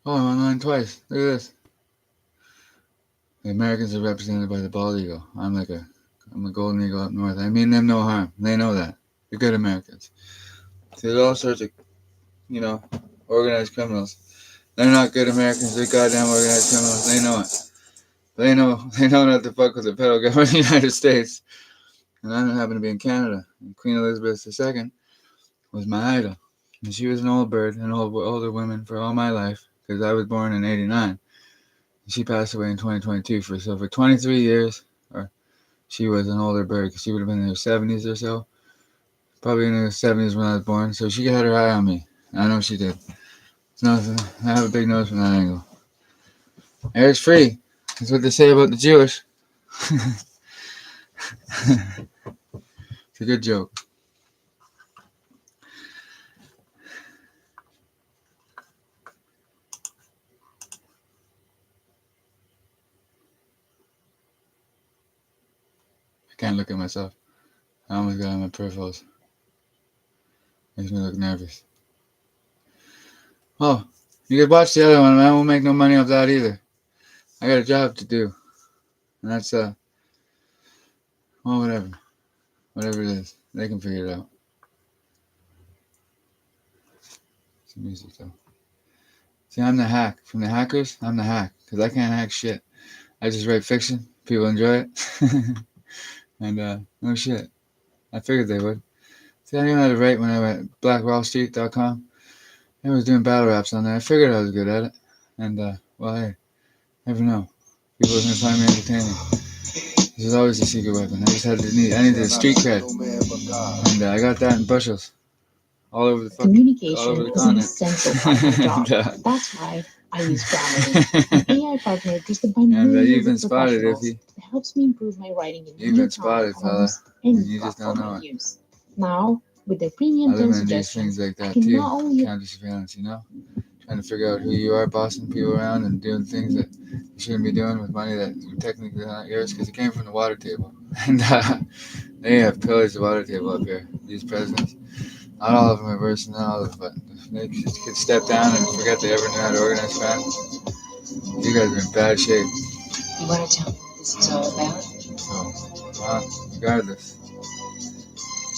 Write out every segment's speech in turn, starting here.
Oh, I'm online twice. Look at this. The Americans are represented by the bald eagle. I'm a golden eagle up north. I mean them no harm. They know that. They're good Americans. See, there's all sorts of, you know, organized criminals. They're not good Americans. They're goddamn organized criminals. They know it. They know not to fuck with the federal government of the United States. And I happen to be in Canada. And Queen Elizabeth II was my idol. And she was an old bird, an older woman for all my life, because I was born in '89. And she passed away in 2022. So for 23 years, she was an older bird, because she would have been in her 70s or so. Probably in her 70s when I was born. So she had her eye on me. I know she did. It's nothing. I have a big nose from that angle. Air's free. That's what they say about the Jewish. It's a good joke. I can't look at myself. I almost got on my peripherals. Makes me look nervous. Oh, you could watch the other one, man. I won't make no money off that either. I got a job to do. And that's, well, whatever. Whatever it is. They can figure it out. Some music, though. See, I'm the hack. From the hackers, I'm the hack. Because I can't hack shit. I just write fiction. People enjoy it. And, no shit. I figured they would. See, I knew how to write when I went at blackwallstreet.com. I was doing battle raps on there. I figured I was good at it. And, well, hey, never know. People are going to find me entertaining. This is always a secret weapon. I just I needed a street cred. And I got that in bushels. All over the fucking, Communication all over the is an continent. essential part of my job. That's why I use Grammarly, an AI partner trusted by millions of professionals that helps me improve my writing in real time on almost any platform I use. Now, with their premium tone suggestions, like I that can too. not only Counter surveillance, you know? Trying to figure out who you are, bossing people around and doing things that you shouldn't be doing with money that technically not yours because it came from the water table. And they have pillars of water table up here, these presidents. Not all of them are worse than all of them, but they could step down and forget they ever knew how to organize crime. You guys are in bad shape. You want to tell me what this is all about? So, well, regardless,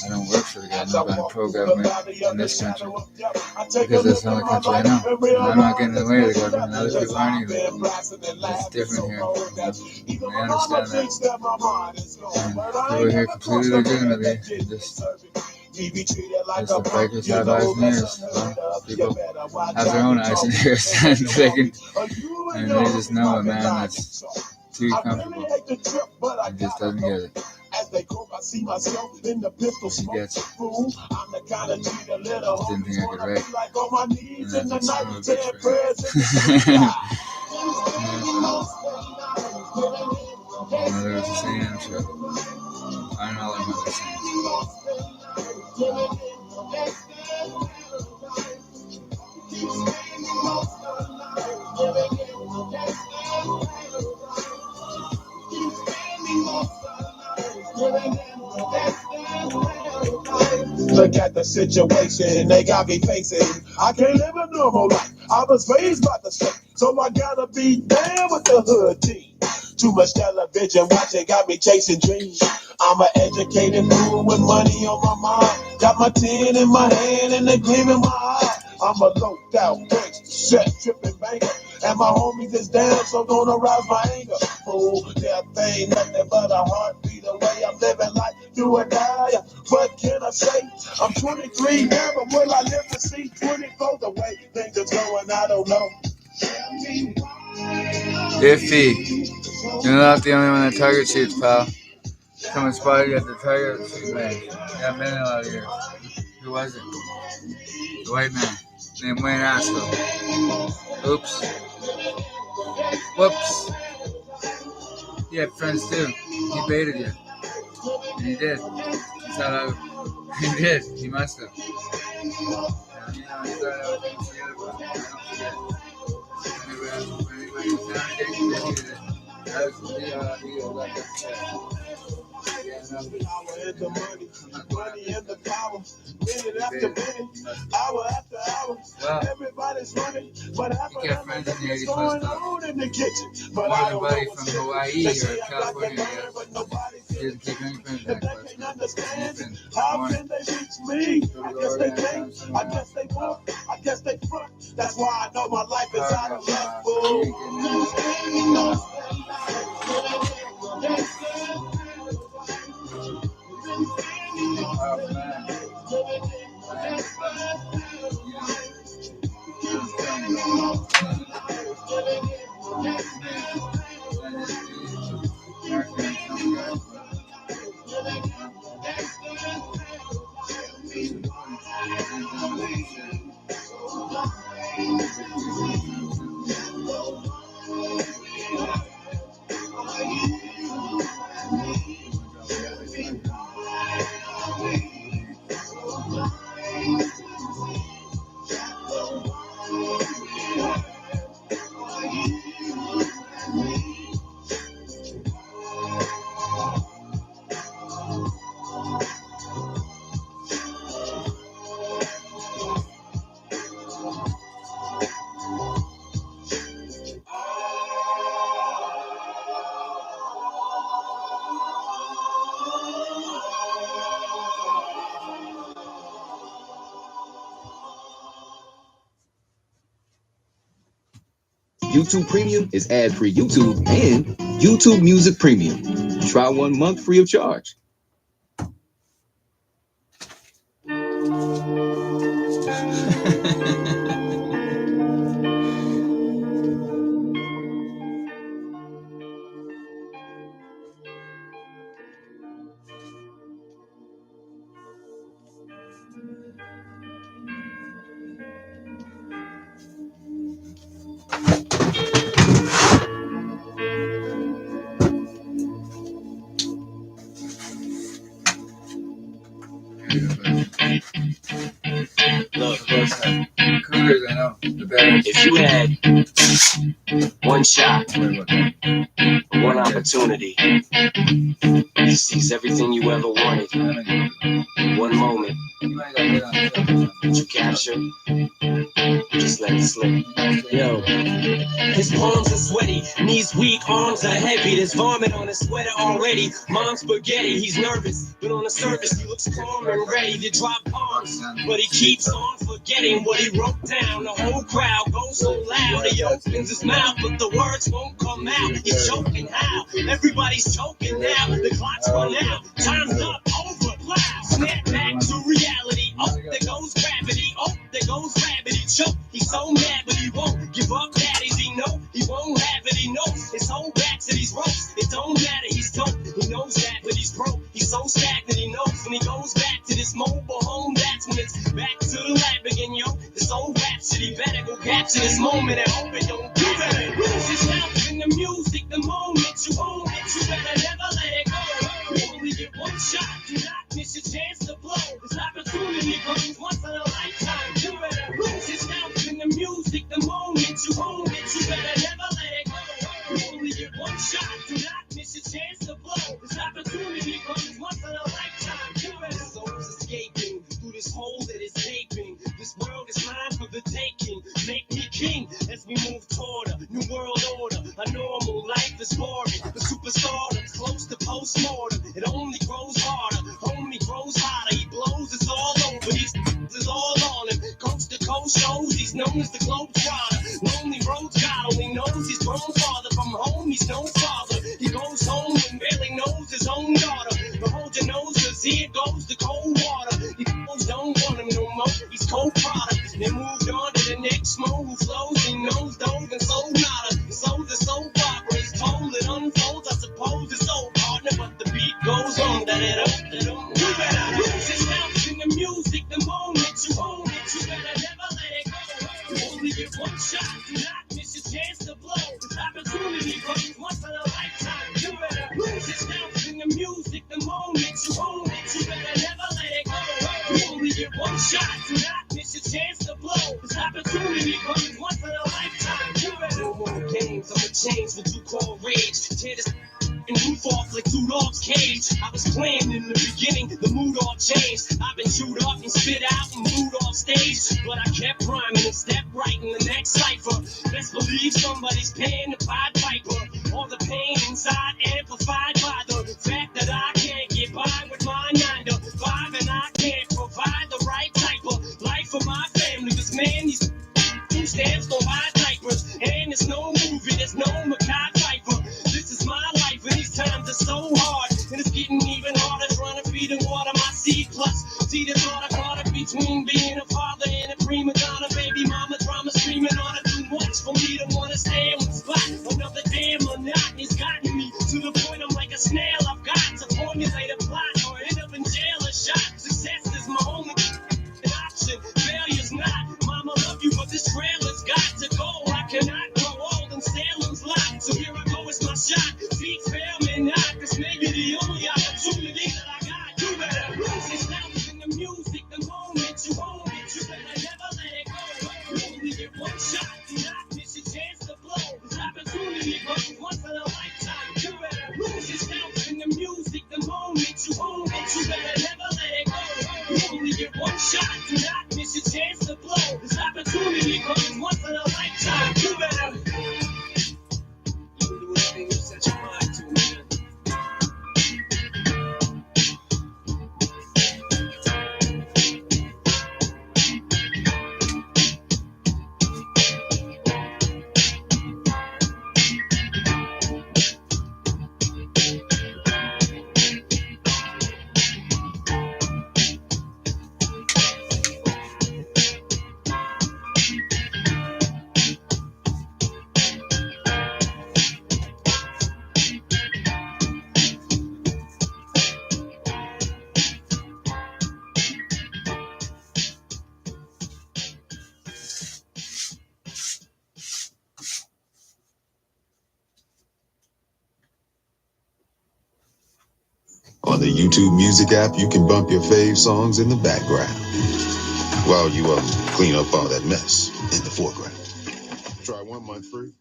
I don't work for the government, but I'm pro-government in this country. Because that's the only country I know. And I'm not getting in the way of the government, and other people aren't either. It's different here. You know? I understand that. And people here completely legitimately just the bikers have eyes and ears. Well, people have their own eyes and ears, and they just know a man that's too comfortable and just doesn't get it. She gets it. Just didn't think I could write. And that's a son of a bitch for her. My mother was a singer, I'm sure. I know all her mother sings. Look at the situation they got me facing. I can't live a normal life. I was raised by the state, so I gotta be down with the hood team. Too much television watching got me chasing dreams. I'm an educated fool with money on my mind. Got my 10 in my hand and a gleam in my eye. I'm a loped out gangster, set tripping banker. And my homies is down, so don't arouse my anger. Fool, death ain't nothing but a heartbeat away. I'm living life do or die. What can I say? I'm 23 now, but will I live to see 24? The way things are going, I don't know. Iffy. You're not the only one that target shoots, pal. Someone spotted you at the target shoot range. Yeah, been in a lot of years. Who was it? The white man. Named Wayne Asco. Oops. Whoops. He had friends too. He baited you. And he did. He did. He must have. Money and the power. minute after minute, hour after hour. Well, Everybody's running, but half you of got them friends in the is 80 going plus club. on in the kitchen. But More I than don't buddy know from what's Hawaii they or say I got California, the I burn, guess. but nobody's He doesn't keep any friends in if that they club. can't understand, Sleeping how morning. can they reach me? I guess they can't, I guess they won't, I guess they front. That's why I know my life is out of left YouTube Premium is ad-free YouTube and YouTube Music Premium. Try 1 month free of charge. Look, Cougars, I know. The Bears. If you had one shot, one opportunity to seize everything you ever wanted, one moment that you captured, just let it slip. Yo. His palms are sweaty, knees weak, arms are heavy. There's vomit on his sweater already. Mom's spaghetti, he's nervous, but on the surface he looks calm and ready to drop bombs. But he keeps on forgetting what he wrote down. The whole crowd goes so loud, he opens his mouth, but the words won't come out. He's choking how? Everybody's choking now. The clock's run out, time's up, over, plow. Snap back to reality. Oh, there goes gravity. Oh, there goes rabbit. He choke. He's so mad, but he won't give up. Daddies, he know he won't have it. He knows his whole back to these ropes. It don't matter. He's dope. He knows that, but he's broke. He's so stagnant. He knows when he goes back to this mobile home. That's when it's back to the lab again, yo. This old rhapsody better go capture this moment and hope it don't do better. Lose yourself in the music, the moment you own it. You better never let it go. You only get one shot. Do not miss your chance to blow. This opportunity comes once in a lifetime. You better lose yourself in the music, the moment you own it. You better never let it go. You only get one shot. Do not miss your chance to blow. This opportunity comes once in a lifetime. You better. Souls escaping through this hole that is gaping. This world is mine for the taking. Make me king as we move toward a new world order. A normal life is boring. The superstardom's close to postmortem. It only grows harder. Homie grows hotter. He blows. It's all over. These is all on him. Coast to coast shows. He's known as the Globetrotter. Lonely roads God only knows his grown father. From home he's no father. He goes home and barely knows his own daughter. But hold your nose, cause here goes the cold water. These folks don't want him no more. He's cold product. They moved on to the next mo who flows. He knows dove and so nada. And so the soap opera is told. It unfolds. I suppose it's old partner, but the beat goes on. You better lose yourself in the music the moment you own it. You better never let it go. You only get one shot. Do not miss your chance to blow. This opportunity comes once in a lifetime. You better lose yourself in the music the moment you own it. You better never let it go. You only get one shot. Do not miss your chance to blow. This opportunity comes once in a lifetime. You better. No more games. I'ma change what you call rage. Tear this and roof off like two dogs' cage. I was playing in the beginning, the mood all changed. I've been chewed up and spit Best believe somebody's paying the Pied Piper. All the pain inside amplified by the fact that I can't get by with my 9 to 5 and I can't provide the right type of life for my family. This man, these food stamps don't buy diapers, and there's no movie, there's no Mackay Pfeiffer. This is my life, and these times are so hard, and it's getting even harder trying to feed and water my seed. Plus, see the thought I caught it between being a father and a prima donna, baby mama drama screaming on it too much for me to wanna stay in one spot. Another damn monotony's gotten me to the point I'm like a snail. I've got to formulate a plot or end up in jail or shot. Success is my only option, failure's not. Mama love you, but this trailer's got to go. I cannot grow old and Salem's locked, so here I go, it's my shot. Feet fail me not, this may be the only opportunity that I got. You better lose yourself in the music the moment you own it. You better never let it go. You only get one shot, do not miss your chance to blow. This opportunity comes once in a lifetime. You better lose yourself in the music the moment you own it. You better never let it go. You only get one shot, do not miss your chance to blow. This opportunity comes once in a lifetime. You better do anything you set your mind to, man. On the YouTube Music app, you can bump your fave songs in the background while you clean up all that mess in the foreground. Try 1 month free.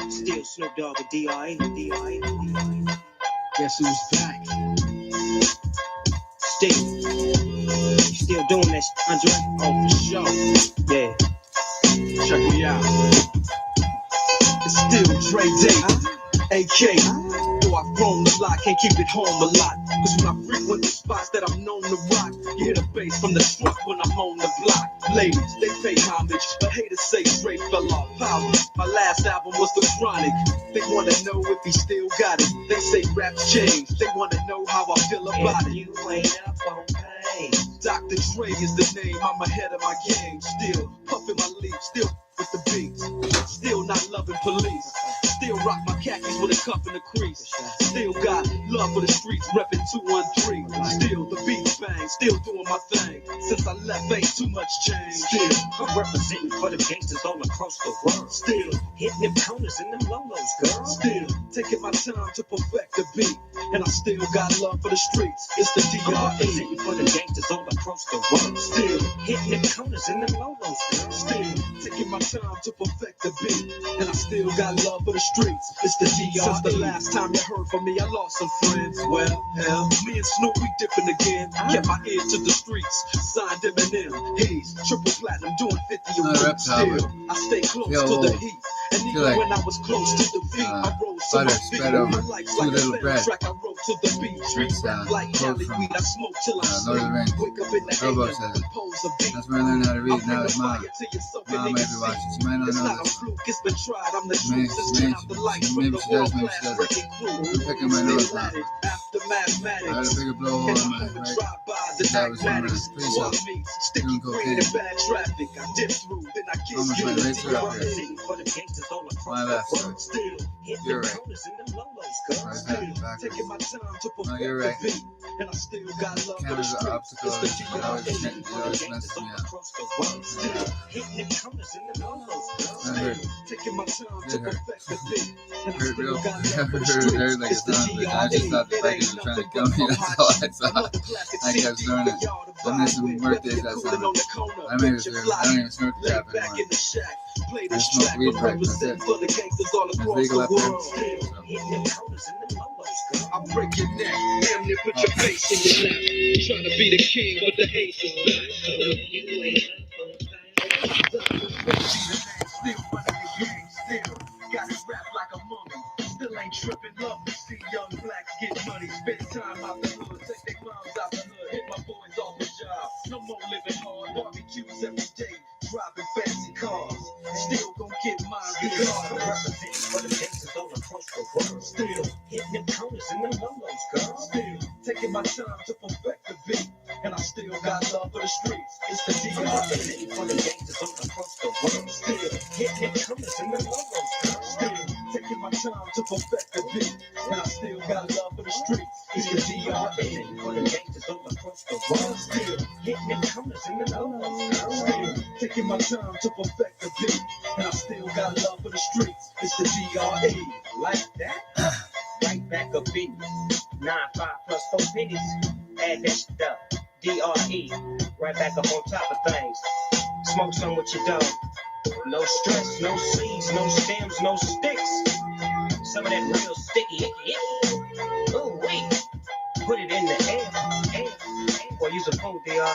Still Snoop Dogg with D.I. Guess who's back? Still doing that shit, Andre? Oh, for sure. Yeah. Check me out. It's still Dre Day, AK. Though I've grown a lot, can't keep it home a lot. Cause when I frequent the spots that I'm known to rock, you hear the bass from the truck when I'm on the block. Ladies, they pay homage, but haters say Dre fell off power. My last album was The Chronic. They wanna know if he still got it. They say rap's changed. They wanna know how I feel about it. You ain't up on pain. Dr. Dre is the name, I'm ahead of my game. Still puffin' my leaf, still with the beats. Still not loving police. Still rock my khakis with a cuff in the crease. Still got love for the streets, reppin' 213. Still the beats bang, still doing my thing. Since I left, ain't too much change. Still I'm representing for the gangsters all across the world. Still Hitting them corners and them lolos, girl. Still taking my time to perfect the beat. And I still got love for the streets. It's the I'm D.R.E. representing for the gangsters all across the world. Still Hitting them corners and them lolos, girl. Still taking my time to perfect the beat. And I still got love for the streets. It's the D.R.E. Since the last time you heard from me, I lost some friends. Well, hell, me and Snoop, we dipping again. Kept my ear to the streets. Signed Eminem. He's triple platinum, doing 50 a week. Still, I stay close to the heat. And even like, when I was close to defeat, I rose to butter my feet. spread over My life's two like a little bread. soundtrack. I wrote to the beat. It's, Like quote Cali from, weed, I smoke till I Lord of the Rings. sleep. Wake up in the Robo AM, says it. compose a beat. That's where I learned how to read. Now it's mom. Mom Mom may be watching. She might not It's know not a this. fluke, it's been tried. I'm the Maybe- truth. Since maybe- out the light from maybe the she does, maybe world-class she doesn't. breaking crew. I'm picking my nose now. After I had a mathematics. bigger blowhole And in I'm my home and right. drive-bys and That was one of mathematics. the police Swap officers meets, sticky doing green cocaine. and bad traffic. I dip through, then I kiss Almost you. went right through up there. Representing for the gangsters all across My the left world. side. Still You're right. No, you're right. Camera's an obstacle. It always messes me up. Hurt real hurt like it's not, but I just thought the bikers were trying to kill me. That's all I thought. I kept throwing it. I missed some work days that summer. I don't even smoke the crap anymore. I smoke weed crack, that's it. It's legal up there. I'll break your neck, damn near put your face in your lap. Trying to be the king, but the haze is back. Still running the game, still got it wrapped like a mummy. Still ain't tripping, love to see young blacks get money. Spend time out the hood, take their moms out the hood, hit my boys off the job. No more living hard, barbecues every day, driving fancy cars. Still gon' get mine regardless. For the gangsters all across the world. Still hitting them corners and them lolos, girl. Still taking my time to perfect the beat, and I still got love for the streets. It's the D.R.E. for the gangsters all across the world. Still hitting them corners and them lolos, girl. Still taking my time to perfect the beat, and I still got love for the streets. It's the D.R.E. for the gangsters all across the world. Still hitting them corners and them lolos, girl. Still taking my time to perfect the beat, and I still got love for the streets. It's the D.R.E. Like that? Right back up in you. 9, 5 plus 4 pennies. Add that shit up. D.R.E. Right back up on top of things. Smoke some with your dog. No stress, no seeds, no stems, no sticks. Some of that real sticky. Oh, wait. Put it in the air. Or use a phone, DR.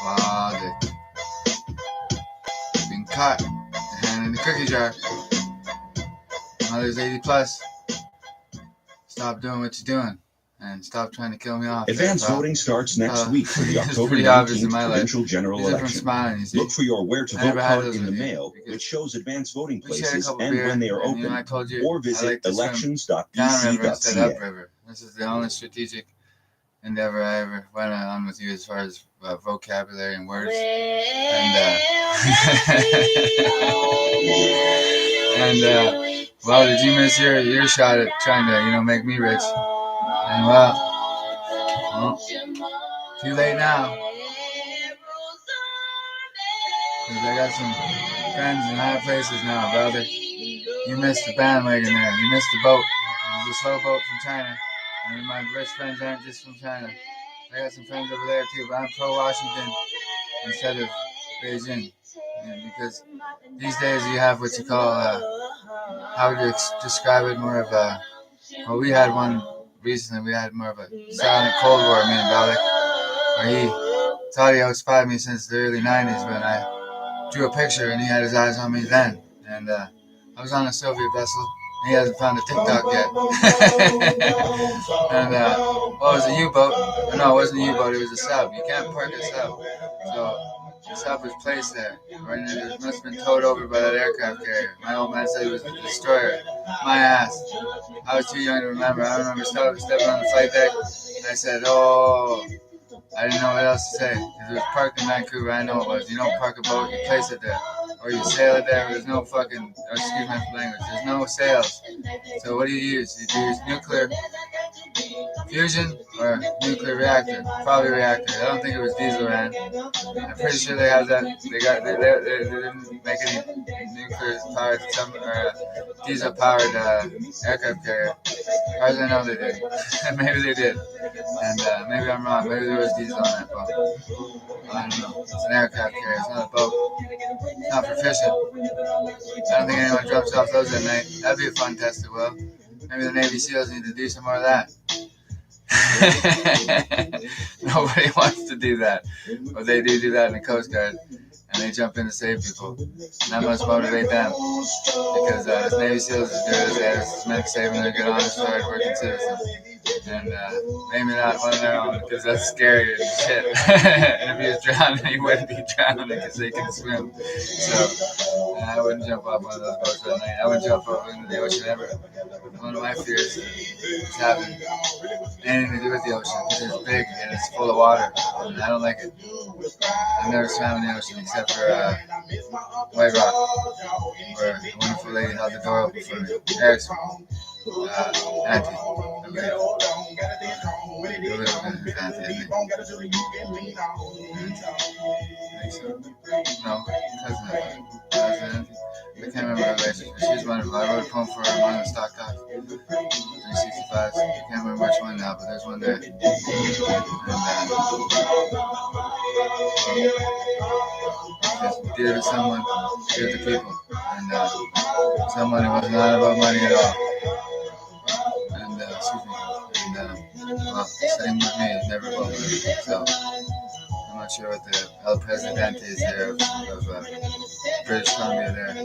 Wow, they've been caught. The hand in the cookie jar. Mother's 80 plus. Stop doing what you're doing and stop trying to kill me off. Advanced voting starts next week for the it's October pretty obvious in 19th my life. provincial general These are from election. Smiling, you see. Look for your Where to I Vote never had card those in the with you, mail, because which shows advanced voting we shared a places couple and beer, when they are and, open, I told you or I visit like to swim downriver instead of elections.bc.ca. upriver. This is the only strategic endeavor I ever went on with you as far as vocabulary and words. Well, did you miss your shot at trying to, make me rich? And well, too late now. Because I got some friends in high places now, brother. You missed the bandwagon there. You missed the boat. It was a slow boat from China. And my rich friends aren't just from China. I got some friends over there too, but I'm pro-Washington instead of Beijing. Because these days you have what you call, how would you describe it, more of a, well, we had one recently, we had more of a silent Cold War, me and Balak, where he thought he outspied me since the early 90s when I drew a picture and he had his eyes on me then. And I was on a Soviet vessel. He hasn't found a TikTok yet. And, it was a U-boat. No, it wasn't a U-boat, it was a sub. You can't park a sub. So the sub was placed there. It must have been towed over by that aircraft carrier. My old man said it was a destroyer. My ass. I was too young to remember. I remember stepping on the flight deck. I said, oh, I didn't know what else to say. Because it was parked in Vancouver. I know it was. You don't park a boat, you place it there. Or you sail it there. There's no fucking, excuse my language, there's no sails. So what do you use? You use nuclear fusion or nuclear reactor? Probably reactor. I don't think it was diesel ran. I'm pretty sure they had that. They didn't make any nuclear powered or diesel powered aircraft carrier. As far as I know, they did. Maybe they did. And maybe I'm wrong. Maybe there was diesel on that boat. I don't know. It's an aircraft carrier. It's not a boat. It's not proficient. I don't think anyone jumps off those at night. That'd be a fun test as well. Maybe the Navy SEALs need to do some more of that. Nobody wants to do that. But they do that in the Coast Guard. And they jump in to save people. And that must motivate them. Because Navy SEALs is good as they are. It's meant saving their good, honest, hard-working citizens. And maybe not on their own, because that's scary as shit. And if he was drowning, he wouldn't be drowning because they can swim. So I wouldn't jump off one of those boats at night. I wouldn't jump off into the ocean ever. One of my fears is having anything to do with the ocean, because it's big and it's full of water, and I don't like it. I've never swam in the ocean except for White Rock, where a wonderful lady held the door open for me. There's Auntie. I believe. It would have been Auntie, I think. No, cousin Auntie. I can't remember her relationship. She's wonderful. I wrote a poem for her on the stock talk. 365. I can't remember which one now, but there's one there. And dear to someone, dear to people, and someone who was not about money at all. And excuse me. And well, same with me. It's never about money. So I'm not sure what the El Presidente is there of British Columbia there. You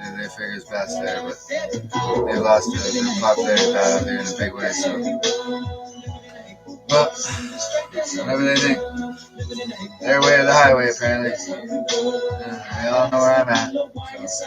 know, they figure it's best there, but they lost their popularity battle there in a big way. So, well, whatever they think, their way or the highway apparently. They all know where I'm at. So.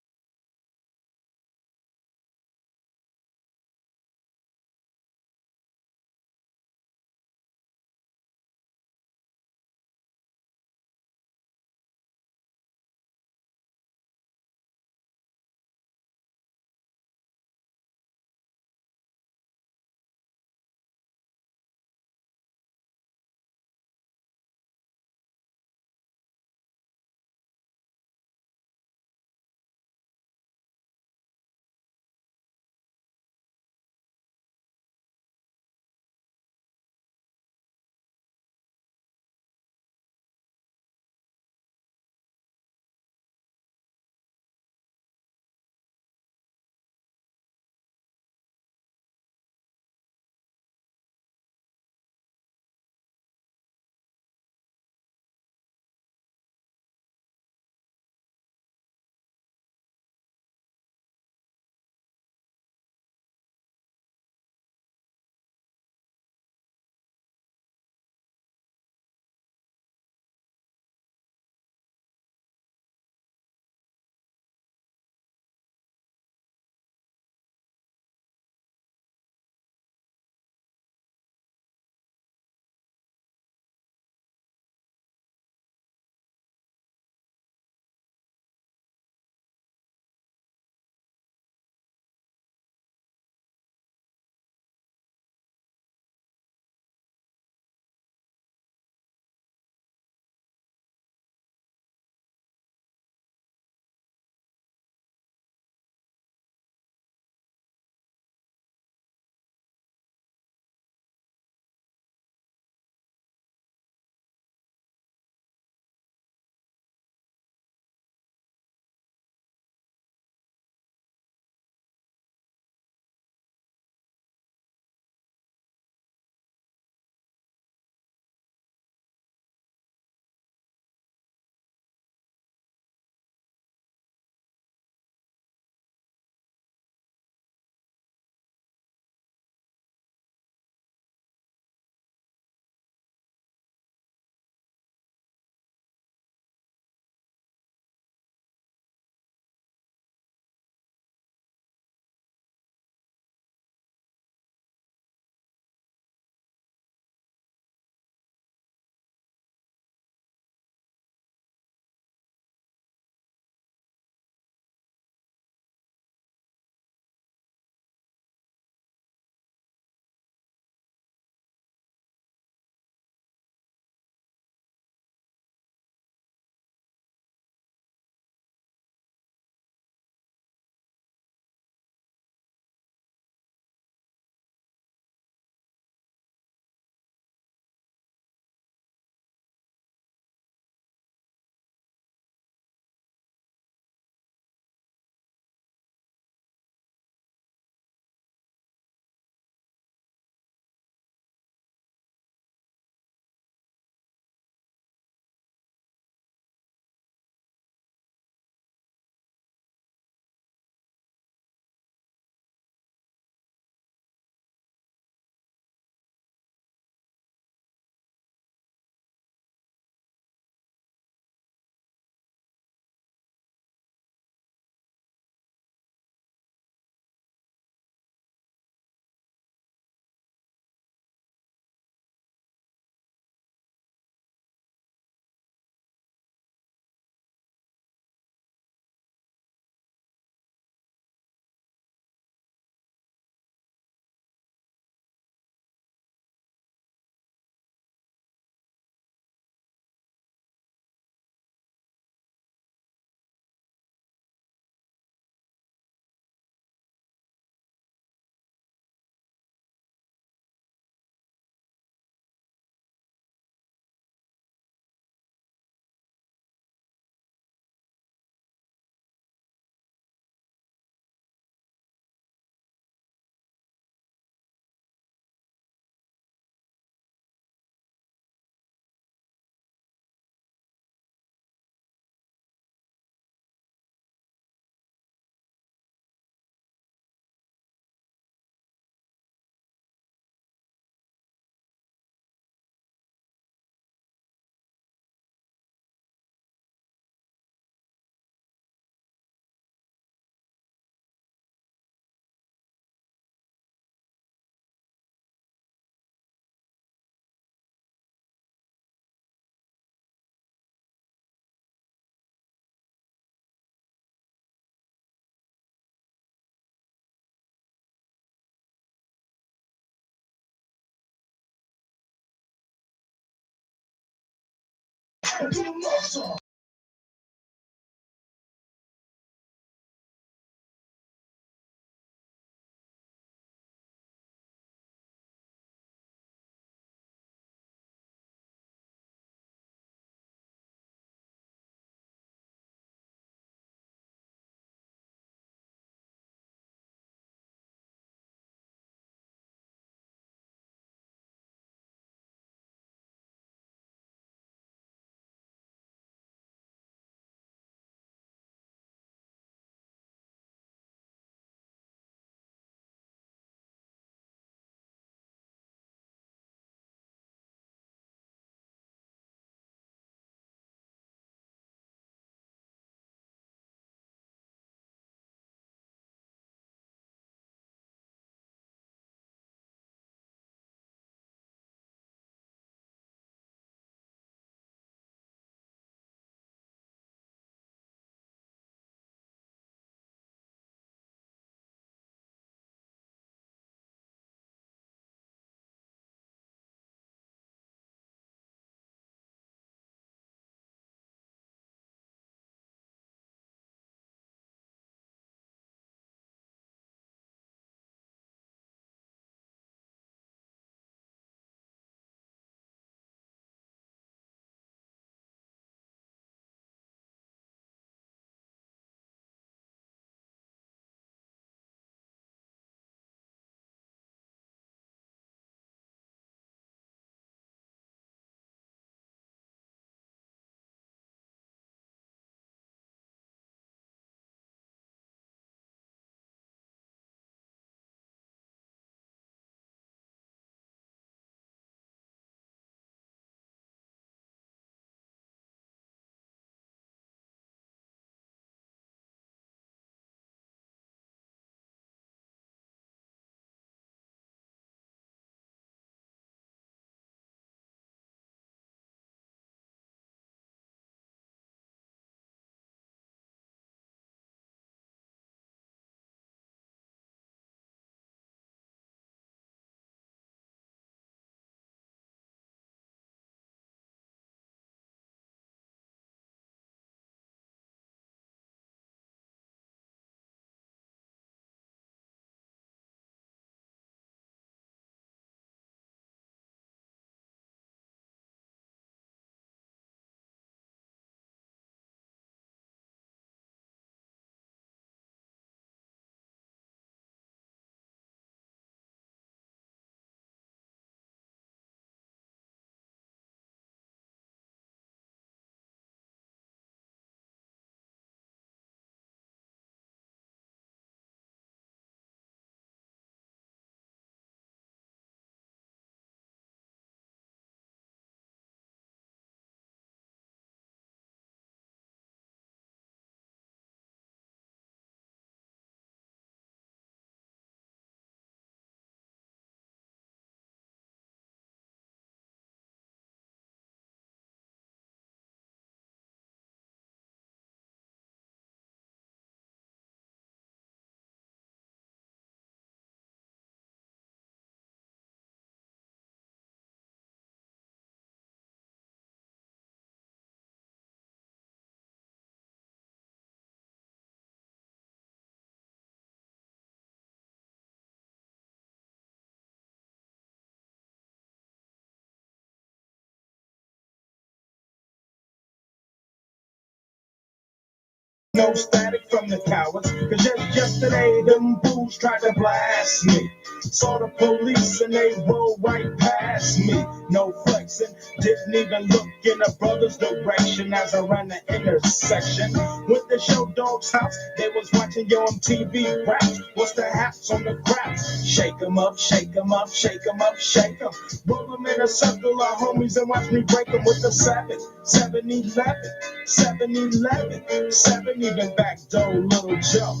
No static from the cowards, cause just yesterday them fools tried to blast me. Saw the police and they rolled right past me. No flexing, didn't even look in a brother's direction as I ran the intersection. Went to Show Dog's house, they was watching you on TV raps. What's the haps on the craps? Shake 'em up, shake 'em up, shake 'em up, shake 'em. Roll 'em in a circle of homies and watch me break 'em with the 7-11, 7-11, 7 even backdoor Little Joe.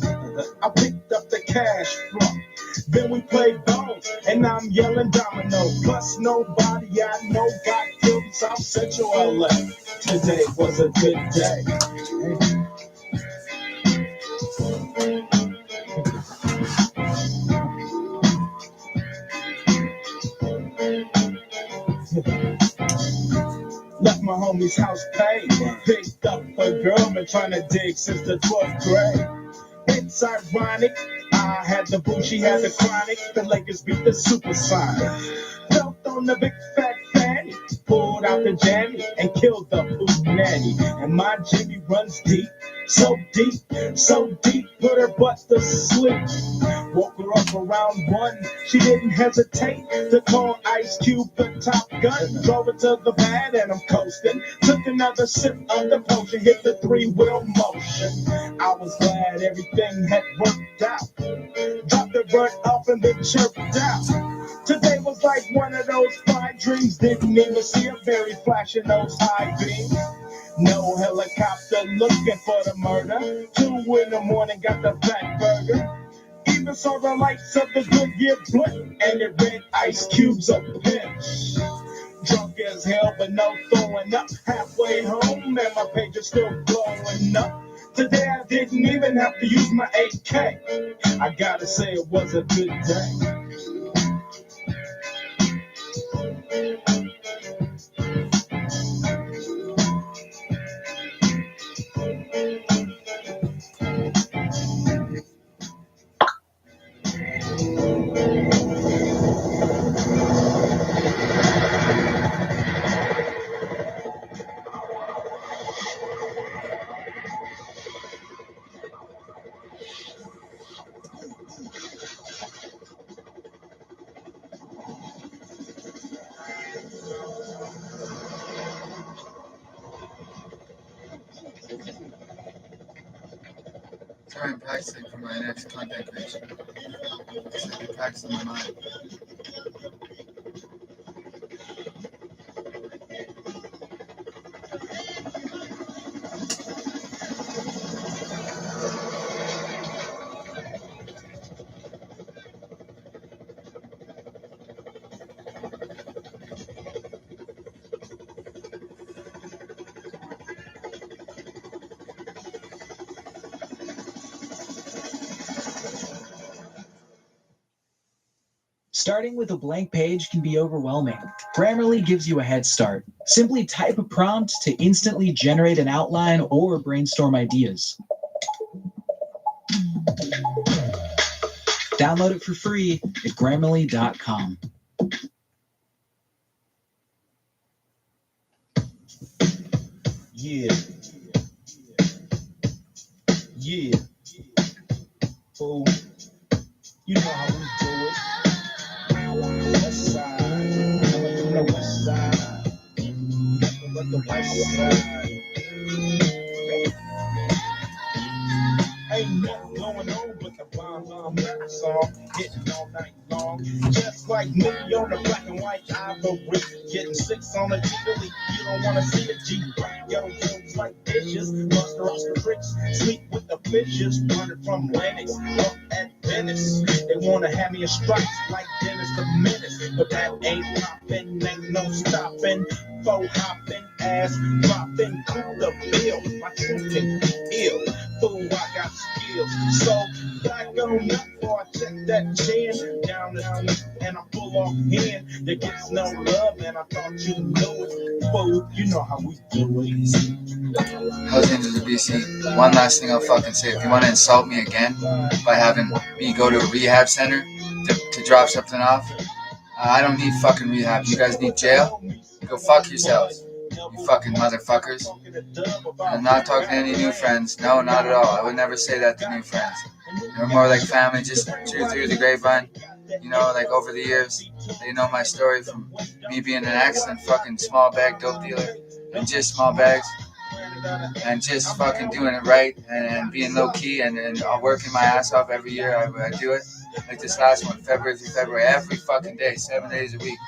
I picked up the cash from. Then we played bones, and I'm yelling domino. Plus nobody I know got killed in South Central LA. Today was a good day. Left my homie homie's house paid. Picked up a girl, been trying to dig since the 12th grade. It's ironic. I had the boom, she had the chronic. The Lakers beat the Supersonics. Felt on the big fat fanny, pulled out the jammy and killed the poop nanny. And my Jimmy runs deep, so deep, put her butt to sleep. Woke her up around 1. She didn't hesitate to call Ice Cube the Top Gun. Drove her to the pad and I'm coasting. Took another sip of the potion, hit the 3-wheel motion. I was glad everything had worked out. Dropped the brunt off and then chirped out. Today was like one of those fine dreams. Didn't even see a berry flashing those high beams. No helicopter looking for the murder. 2 in the morning, got the fat burger. Even saw the lights of the Goodyear blimp and it read Ice Cube's a pinch. Drunk as hell, but no throwing up. Halfway home, and my page is still blowing up. Today I didn't even have to use my AK. I gotta say it was a good day. Sorry, I'm practicing for my next content creation. I'm practicing my mind. Starting with a blank page can be overwhelming. Grammarly gives you a head start. Simply type a prompt to instantly generate an outline or brainstorm ideas. Download it for free at Grammarly.com. Yeah. Fool. You know how we do it. West side. Coming from the west side. Nothing but the west side. Ain't nothing going on but the bomb rap song. Hitting all night long. Just like me on the black and white ivory. Getting 6 on a G-Billy. You don't want to see a G. Yo, jokes like dishes. Buster Oscar tricks. Sleep with the fishes. Running from Lennox up at Venice. They want to have me a strike like Dennis the Menace. But that ain't poppin', ain't no stopping. Faux hopping, ass dropping. Cool the bill. My truth can ill. Fool, I got skills. So back on up before I check that chin. Down the street and I'm full off hand. There gets no love, and I thought you knew it. Fool, you know how we do it. How's into the BC? One last thing I'll fucking say. If you want to insult me again by having me go to a rehab center to drop something off, I don't need fucking rehab. You guys need jail? Go fuck yourselves. You fucking motherfuckers. I'm not talking to any new friends. No, not at all. I would never say that to new friends. They're more like family, just through the grapevine. You know, like over the years, they know my story from me being an excellent fucking small bag dope dealer and just small bags and just fucking doing it right and being low key and working my ass off every year. I do it. Like this last one, February through February, every fucking day, 7 days a week.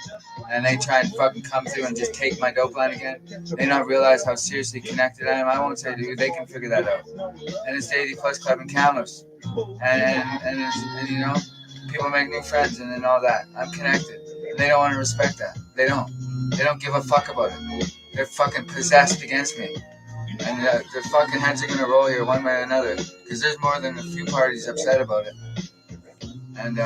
And they try and fucking come through and just take my dope line again. They don't realize how seriously connected I am. I won't say to you, they can figure that out. And it's the 80 Plus Club in Kamloops. And you know, people make new friends and all that. I'm connected. And they don't want to respect that. They don't. They don't give a fuck about it. They're fucking possessed against me. And their fucking heads are going to roll here one way or another. Because there's more than a few parties upset about it. And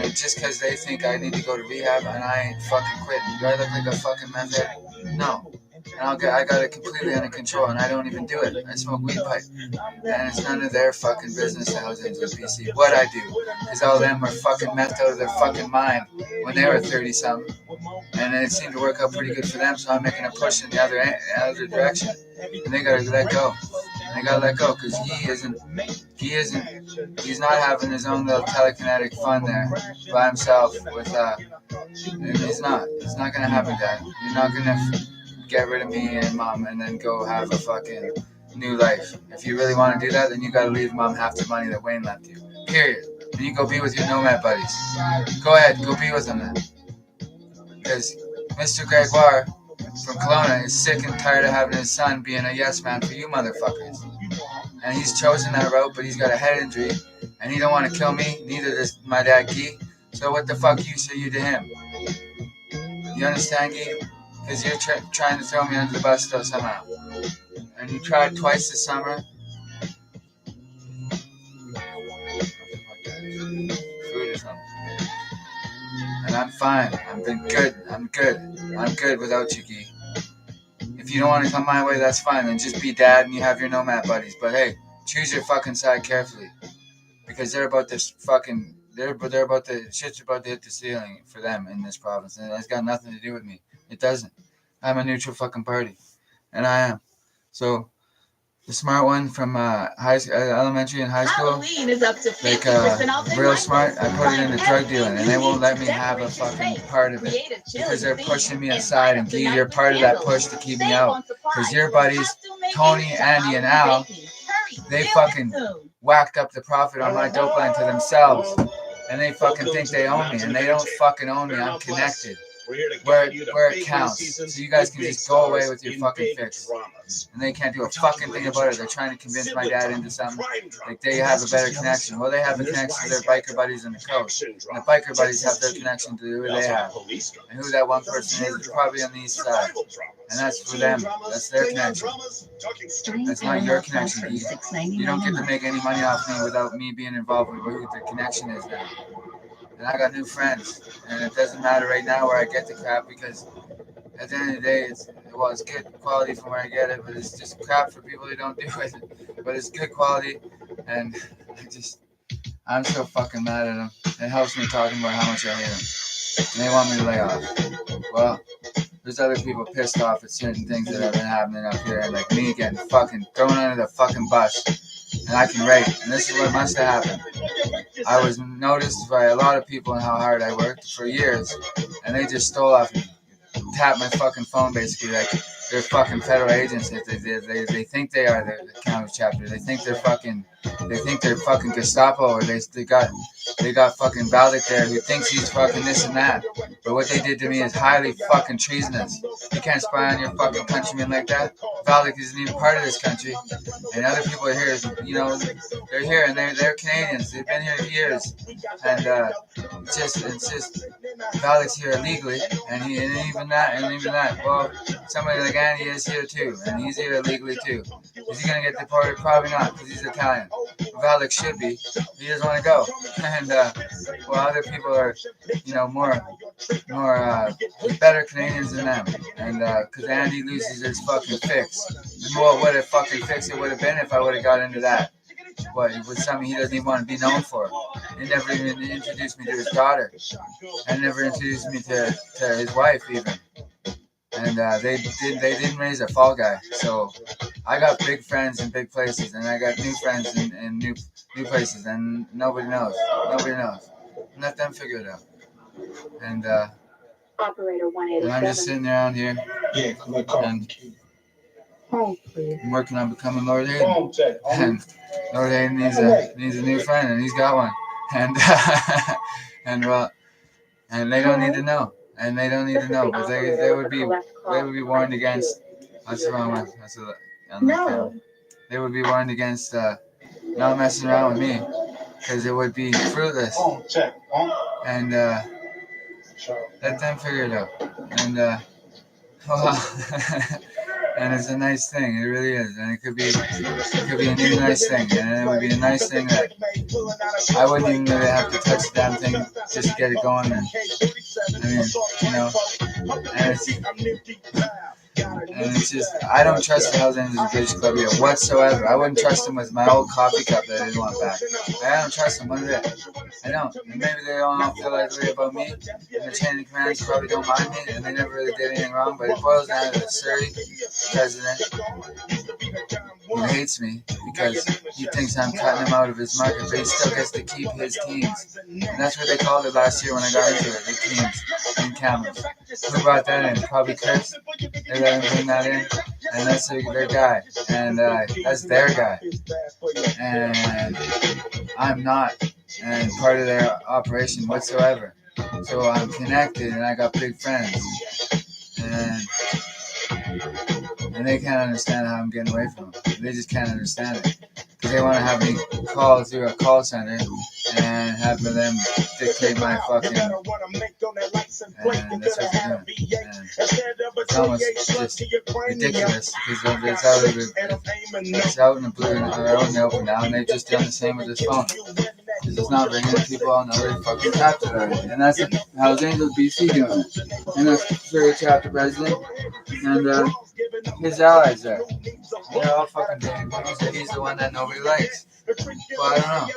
it's just because they think I need to go to rehab and I ain't fucking quitting. Do I look like a fucking meth head? No. And I got it completely under control, and I don't even do it. I smoke weed pipe. And it's none of their fucking business that I was into BC. What I do, because all of them are fucking methed out of their fucking mind when they were 30-something. And it seemed to work out pretty good for them, so I'm making a push in the other direction. And they gotta let go. They gotta let go, because he's not having his own little telekinetic fun there by himself with, and it's not gonna happen, Dad. You're not gonna get rid of me and Mom and then go have a fucking new life. If you really want to do that, then you gotta leave Mom half the money that Wayne left you. Period. And you go be with your nomad buddies. Go ahead, go be with them then. Because Mr. Gregoire from Kelowna is sick and tired of having his son being a yes man for you motherfuckers. And he's chosen that route, but he's got a head injury, and he don't want to kill me, neither does my dad Guy. So what the fuck you say you to him? You understand, Guy? Because you're trying to throw me under the bus still somehow. And you tried twice this summer. Food or something. And I'm fine. I'm good. I'm good without you, Guy. If you don't want to come my way, that's fine. Then just be Dad and you have your nomad buddies. But hey, choose your fucking side carefully. Because they're about this fucking... shit's about to hit the ceiling for them in this province. And it's got nothing to do with me. It doesn't. I'm a neutral fucking party. And I am. So... the smart one from elementary and high school, Halloween is up to 50% off real smart, I put it into drug dealing, and they won't let me have a fucking part of it because they're pushing me aside, and Guy, you're part of that push to keep me out. Because your buddies, Tony, Andy, and Al, they fucking whacked up the profit on my dope line to themselves, and they fucking think they own me, and they don't fucking own me. I'm connected. Where it counts. So you guys can just go away with your fucking fix. And they can't do a fucking thing about it. They're trying to convince my dad into something. Like they have a better connection. Well, they have a connection to their biker buddies in the coast. And the biker buddies have their connection to who they have. And who that one person is probably on the east side. And that's for them. That's their connection. That's not your connection. You don't get to make any money off me without me being involved with who the connection is now. And I got new friends, and it doesn't matter right now where I get the crap because at the end of the day, it's good quality from where I get it, but it's just crap for people who don't do it. But it's good quality, and I'm so fucking mad at them. It helps me talking about how much I hate them, and they want me to lay off. Well, there's other people pissed off at certain things that have been happening up here, and like me getting fucking thrown under the fucking bus. And I can rate, and this is what must have happened. I was noticed by a lot of people and how hard I worked for years, and they just stole off me, tapped my fucking phone basically like they're fucking federal agents. They think they are the county chapter. They think they're fucking Gestapo, or they got fucking Valdick there who thinks he's fucking this and that. But what they did to me is highly fucking treasonous. You can't spy on your fucking countrymen like that. Valdick isn't even part of this country. And other people are here, you know, they're here and they're Canadians. They've been here years. And it's just Valdick's here illegally, and even that. Well, somebody like Andy is here too, and he's here illegally too. Is he gonna get deported? Probably not, because he's Italian. Valdick should be. He doesn't want to go. And well, other people are, you know, more better Canadians than them. And because Andy loses his fucking fix. Well, what a fucking fix it would have been if I would have got into that. What, with something he doesn't even want to be known for. He never even introduced me to his daughter. And never introduced me to his wife even. And they didn't raise a fall guy. So I got big friends in big places, and I got new friends in new places, and nobody knows. Let them figure it out. And Operator 187. and I'm just sitting around here. Yeah, and Hold, please. I'm working on becoming Lord Hayden. And Lord Hayden needs a new friend, and he's got one. And and they don't need to know. And they don't need to know, but they would be warned against. That's the wrong one. That's no. They would be warned against not messing around with me, because it would be fruitless. And let them figure it out. And well, and it's a nice thing. It really is, and it could be a new nice thing, and it would be a nice thing that I wouldn't even really have to touch the damn thing just to get it going. And I mean, you know, and And it's just, I don't trust the Hells Angels of British Columbia whatsoever. I wouldn't trust them with my old coffee cup that I didn't want back. I don't trust them one bit. I don't. And maybe they don't all feel that way about me. And the chain of commands probably don't mind me, and they never really did anything wrong. But it boils down to the Surrey president who hates me because he thinks I'm cutting him out of his market, but he still gets to keep his teams. And that's what they called it last year when I got into it, the teams in Camels. Who brought that in? Probably Chris. They let him bring that in, and that's their guy, and that's their guy. And I'm not, and part of their operation whatsoever. So I'm connected, and I got big friends, and they can't understand how I'm getting away from them. They just can't understand it. Because they want to have me call through a call center and have them dictate my fucking... And that's what they're doing. And it's almost just ridiculous because it's out in the blue and they're out in the open now, and they've just done the same with this phone. Because it's not ringing, people all know they fucking tapped it already. And that's Hells Angels BC doing it. And that's Surrey chapter president. And his allies there. They're all fucking doing it. He's the one that nobody likes. Well, I don't know.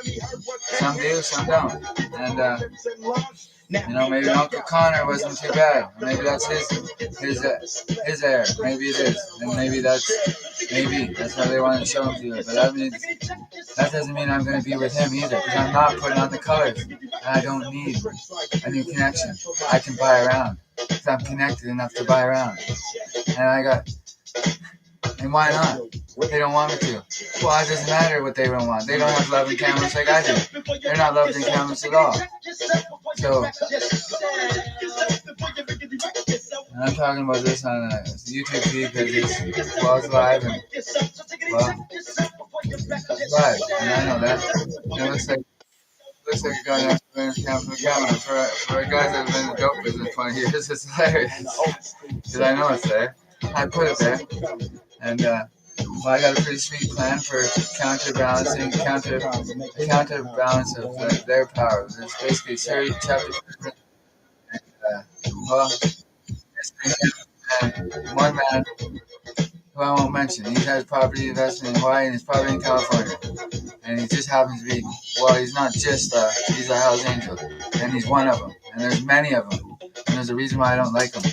Some do, some don't. And, maybe Uncle Connor wasn't too bad. Maybe that's his heir. Maybe it is. And maybe that's how they want to show him to it. But that doesn't mean I'm going to be with him either. Because I'm not putting on the colors. And I don't need a new connection. I can buy around. Because I'm connected enough to buy around. And why not? They don't want me to. Well, it doesn't matter what they don't want. They don't have love in cameras like I do. They're not loved in cameras at all. So, and I'm talking about this on a YouTube feed because it's live and it's live, and I know that. It looks like a guy that's been in the camera for guys that have been in the dope business 20 years. It's hilarious because I know it's there. I put it there, and I got a pretty sweet plan for counterbalance of their power. It's basically Surrey chapter, and one man who I won't mention. He has property investment in Hawaii and he's probably in California, and he just happens to be. Well, he's not just he's a Hells Angel, and he's one of them, and there's many of them, and there's a reason why I don't like them.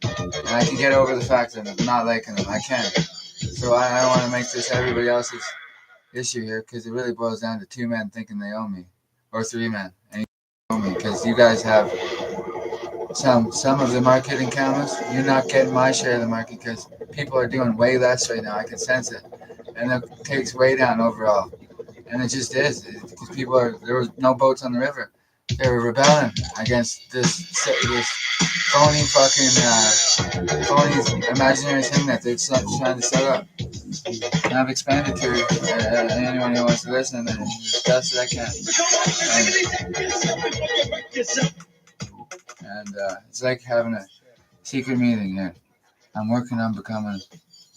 And I can get over the fact that I'm not liking them. I can. So I don't want to make this everybody else's issue here because it really boils down to two men thinking they own me. Or three men. And you own me because you guys have some of the market in cameras. You're not getting my share of the market because people are doing way less right now. I can sense it. And it takes way down overall. And it just is. Because there was no boats on the river. They were rebelling against this phony imaginary thing that they're trying to set up. And I've expanded to anyone who wants to listen as best as I can. And it's like having a secret meeting here. I'm working on becoming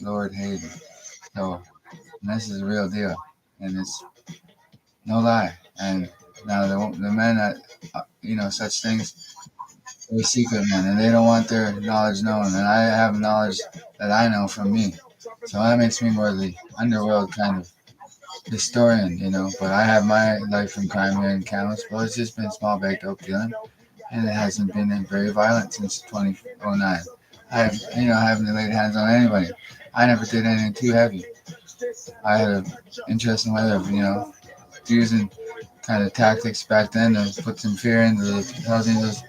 Lord Hayden. So, and this is a real deal. And it's no lie. And now the men that, such things, they're secret men, and they don't want their knowledge known. And I have knowledge that I know from me. So that makes me more the underworld kind of historian, But I have my life from crime here in Kamloops. Well, it's just been small baked dope dealing, and it hasn't been very violent since 2009. I haven't laid hands on anybody. I never did anything too heavy. I had an interesting way of, using kind of tactics back then to put some fear into the Hells Angels,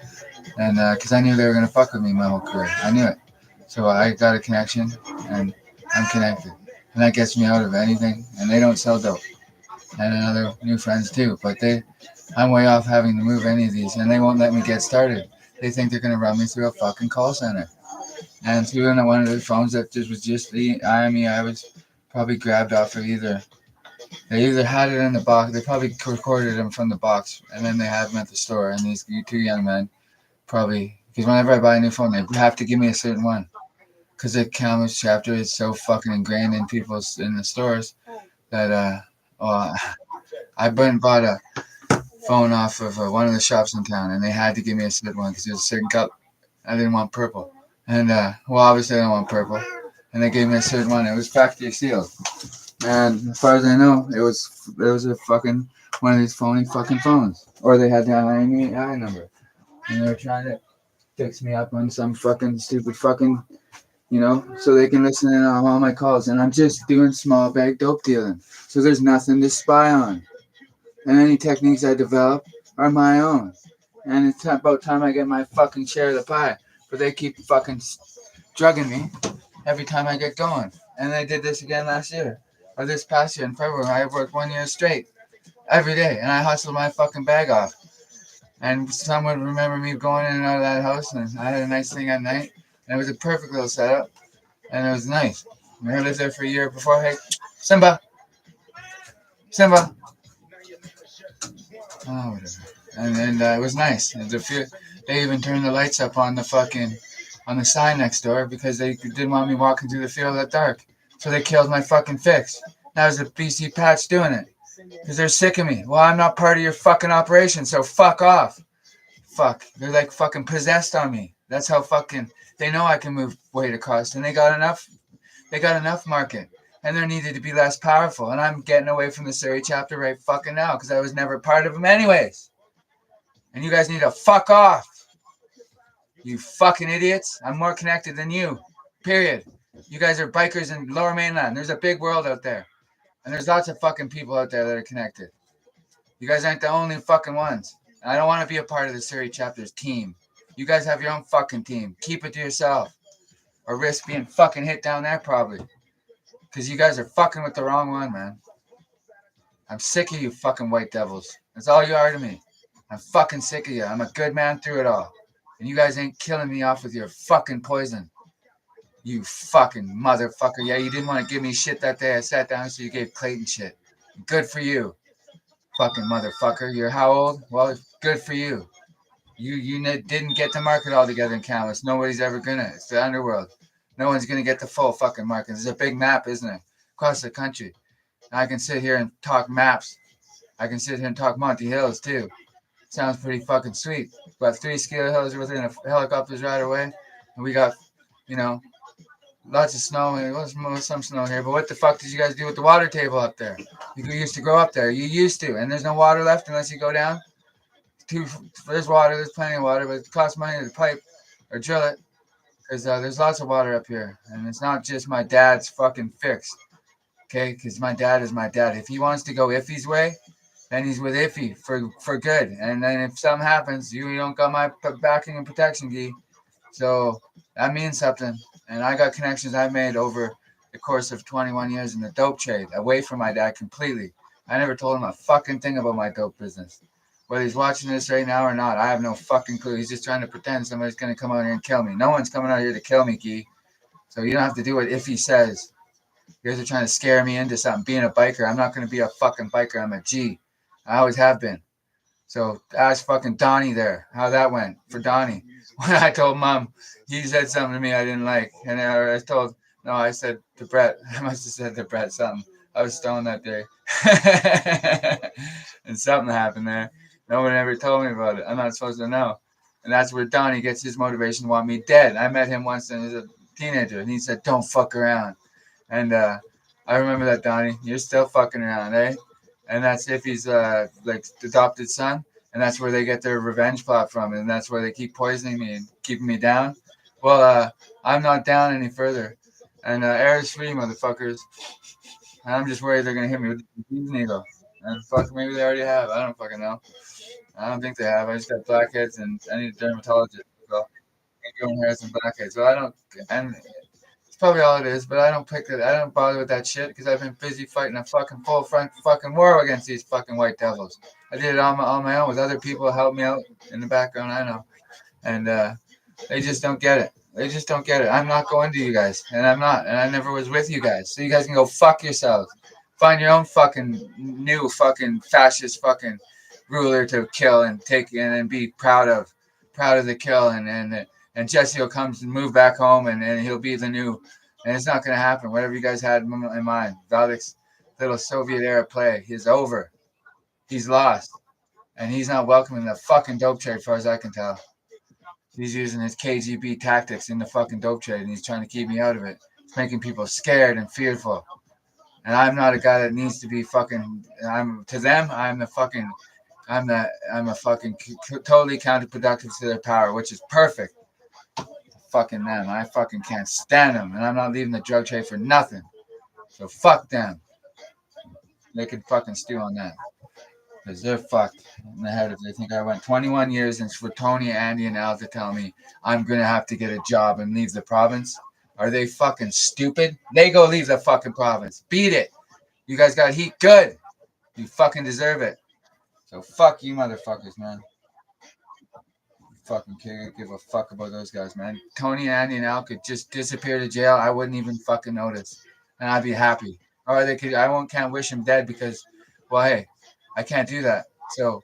and because I knew they were going to fuck with me my whole career. I knew it. So I got a connection, and I'm connected. And that gets me out of anything, and they don't sell dope. And other new friends too, but I'm way off having to move any of these, and they won't let me get started. They think they're going to run me through a fucking call center. And through one of the phones that was just the IME, I was probably grabbed off of they either had it in the box, they probably recorded them from the box, and then they had them at the store. And these two young men probably, because whenever I buy a new phone, they have to give me a certain one. Because the Kamloops chapter is so fucking ingrained in the stores that, I bought a phone off of one of the shops in town, and they had to give me a certain one because it was a certain color. I didn't want purple. And well, obviously I don't want purple. And they gave me a certain one. It was factory sealed. And as far as I know, it was a fucking one of these phony fucking phones. Or they had the IMEI number. And they were trying to fix me up on some fucking stupid fucking, so they can listen in on all my calls. And I'm just doing small bag dope dealing. So there's nothing to spy on. And any techniques I develop are my own. And it's about time I get my fucking share of the pie. But they keep fucking drugging me every time I get going. And they did this again last year. Or this past year in February. I worked 1 year straight. Every day. And I hustled my fucking bag off. And someone would remember me going in and out of that house. And I had a nice thing at night. And it was a perfect little setup. And it was nice. And I lived there for a year before. Hey, Simba. Oh, whatever. And it was nice. They even turned the lights up on the sign next door because they didn't want me walking through the field at dark. So they killed my fucking fix. That was the BC Patch doing it. Because they're sick of me. Well, I'm not part of your fucking operation, so fuck off. Fuck. They're like fucking possessed on me. That's how fucking they know I can move weight across. And they got enough market. And there needed to be less powerful. And I'm getting away from the Surrey chapter right fucking now because I was never part of them anyways. And you guys need to fuck off. You fucking idiots. I'm more connected than you. Period. You guys are bikers in Lower Mainland. There's a big world out there. And there's lots of fucking people out there that are connected. You guys aren't the only fucking ones. And I don't want to be a part of the Surrey chapter's team. You guys have your own fucking team. Keep it to yourself. Or risk being fucking hit down there probably. Because you guys are fucking with the wrong one, man. I'm sick of you fucking white devils. That's all you are to me. I'm fucking sick of you. I'm a good man through it all. And you guys ain't killing me off with your fucking poison. You fucking motherfucker. Yeah, you didn't want to give me shit that day I sat down, so you gave Clayton shit. Good for you. Fucking motherfucker. You're how old? Well, good for you. You didn't get the market all together in Kamloops. Nobody's ever gonna. It's the underworld. No one's gonna get the full fucking market. There's a big map, isn't it? Across the country. I can sit here and talk maps. I can sit here and talk Monty Hills too. Sounds pretty fucking sweet. Got 3 ski hills within a helicopter's ride away. And we got, lots of snow. There's some snow here. But what the fuck did you guys do with the water table up there? You used to grow up there. You used to. And there's no water left unless you go down. There's water. There's plenty of water. But it costs money to pipe or drill it. Because there's lots of water up here. And it's not just my dad's fucking fix. Okay? Because my dad is my dad. If he wants to go Iffy's way, then he's with Iffy for good. And then if something happens, you don't got my backing and protection, Gee. So that means something. And I got connections I made over the course of 21 years in the dope trade, away from my dad completely. I never told him a fucking thing about my dope business. Whether he's watching this right now or not, I have no fucking clue. He's just trying to pretend somebody's going to come out here and kill me. No one's coming out here to kill me, Gee. So you don't have to do what Iffy says. You guys are trying to scare me into something. Being a biker, I'm not going to be a fucking biker. I'm a G. I always have been. So ask fucking Donnie there how that went for Donnie. When I told Mom, he said something to me I didn't like. And I said to Brett. I must have said to Brett something. I was stoned that day. And something happened there. No one ever told me about it. I'm not supposed to know. And that's where Donnie gets his motivation to want me dead. I met him once when he was a teenager. And he said, don't fuck around. And I remember that, Donnie. You're still fucking around, eh? And that's if he's adopted son, and that's where they get their revenge plot from, and that's where they keep poisoning me and keeping me down. Well, I'm not down any further, and air is free, motherfuckers. And I'm just worried they're gonna hit me with the disease needle, and fuck, maybe they already have. I don't fucking know. I don't think they have. I just got blackheads, and I need a dermatologist. So I can go hair some blackheads. So I don't. And it's probably all it is, but I don't pick it. I don't bother with that shit because I've been busy fighting a fucking full front fucking war against these fucking white devils. I did it on my own with other people who helped me out in the background. I know, and they just don't get it. They just don't get it. I'm not going to you guys, and I'm not, and I never was with you guys. So you guys can go fuck yourselves. Find your own fucking new fucking fascist fucking ruler to kill and take in and be proud of the kill and Jesse will come and move back home and he'll be the new, and it's not going to happen. Whatever you guys had in mind, Valdek's little Soviet era play is over. He's lost, and he's not welcome in the fucking dope trade, as far as I can tell. He's using his KGB tactics in the fucking dope trade, and he's trying to keep me out of it. It's making people scared and fearful. And I'm not a guy that needs to be fucking. To them, I'm a fucking totally counterproductive to their power, which is perfect. Fucking them. I fucking can't stand them, and I'm not leaving the drug trade for nothing. So fuck them. They can fucking stew on that. Because they're fucked in the head if they think I went 21 years and for Tony, Andy, and Al to tell me I'm going to have to get a job and leave the province. Are they fucking stupid? They go leave the fucking province. Beat it. You guys got heat good. You fucking deserve it. So fuck you motherfuckers, man. Fucking can't give a fuck about those guys, man. Tony, Andy, and Al could just disappear to jail. I wouldn't even fucking notice. And I'd be happy. Or they could. Can't wish them dead because, well, hey, I can't do that. So,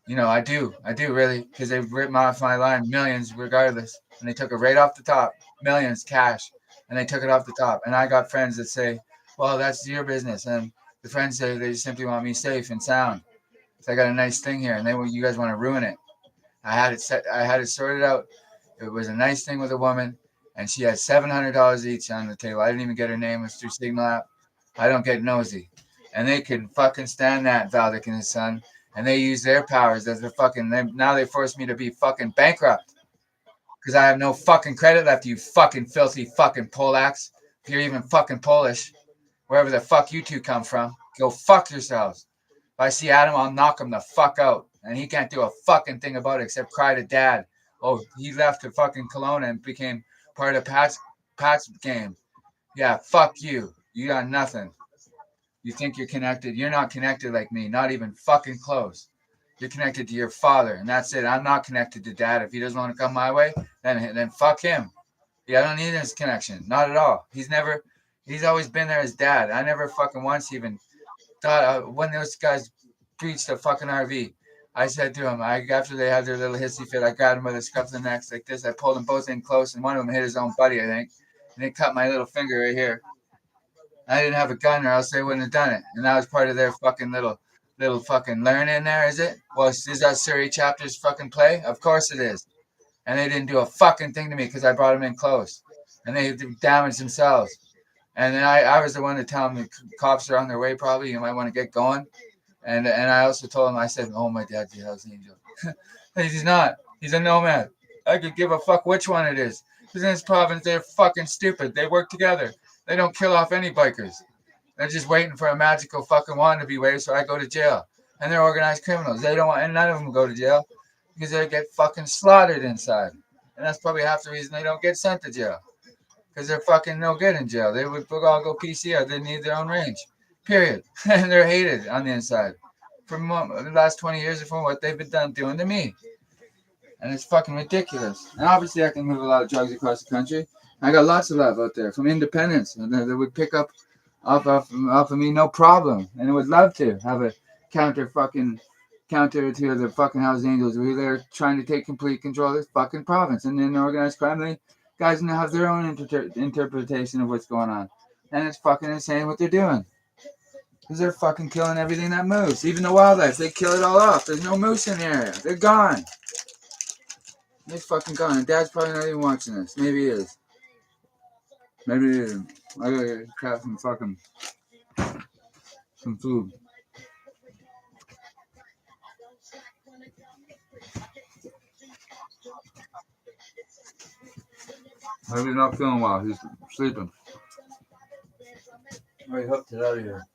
I do really, because they've ripped off my line millions regardless, and they took it right off the top, millions cash, and they took it off the top. And I got friends that say, well, that's your business, and the friends say they simply want me safe and sound. So I got a nice thing here, and you guys want to ruin it. I had it sorted out. It was a nice thing with a woman, and she had $700 each on the table. I didn't even get her name. It was through Signal app. I don't get nosy. And they can fucking stand that, Valdick and his son. And they use their powers as their fucking... Now they force me to be fucking bankrupt. Because I have no fucking credit left, you fucking filthy fucking Polacks. If you're even fucking Polish. Wherever the fuck you two come from. Go fuck yourselves. If I see Adam, I'll knock him the fuck out. And he can't do a fucking thing about it except cry to dad. Oh, he left to fucking Kelowna and became part of Pat's game. Yeah, fuck you. You got nothing. You think you're connected. You're not connected like me. Not even fucking close. You're connected to your father, and that's it. I'm not connected to dad. If he doesn't want to come my way, then fuck him. Yeah, I don't need his connection. Not at all. He's always been there as dad. I never fucking once even thought when those guys breached a fucking RV. I said to him, after they had their little hissy fit, I grabbed him by the scruff of the neck like this. I pulled them both in close, and one of them hit his own buddy, I think. And they cut my little finger right here. I didn't have a gun, or else they wouldn't have done it. And that was part of their fucking little fucking learning there, is it? Well, is that Surrey chapter's fucking play? Of course it is. And they didn't do a fucking thing to me because I brought them in close. And they damaged themselves. And then I was the one to tell them the cops are on their way probably. You might want to get going. And I also told him, I said, oh, my dad's a Hells Angel. He's not. He's a nomad. I could give a fuck which one it is. Because in this province, they're fucking stupid. They work together. They don't kill off any bikers. They're just waiting for a magical fucking wand to be waved so I go to jail. And they're organized criminals. They don't want, and none of them go to jail because they get fucking slaughtered inside. And that's probably half the reason they don't get sent to jail. Because they're fucking no good in jail. They would all go PCR. They need their own range. Period. And they're hated on the inside. From the last 20 years from what they've been doing to me. And it's fucking ridiculous. And obviously I can move a lot of drugs across the country. I got lots of love out there from independents. And they would pick up off of me, no problem. And I would love to have a counter to the fucking Hells Angels where they're trying to take complete control of this fucking province. And then the organized crime, they guys now have their own interpretation of what's going on. And it's fucking insane what they're doing. Because they're fucking killing everything that moves. Even the wildlife, they kill it all off. There's no moose in the area. They're gone. They're fucking gone. And Dad's probably not even watching this. Maybe he is. Maybe he isn't. I gotta craft some food. Maybe he's not feeling well. He's sleeping. I hooked it out of here.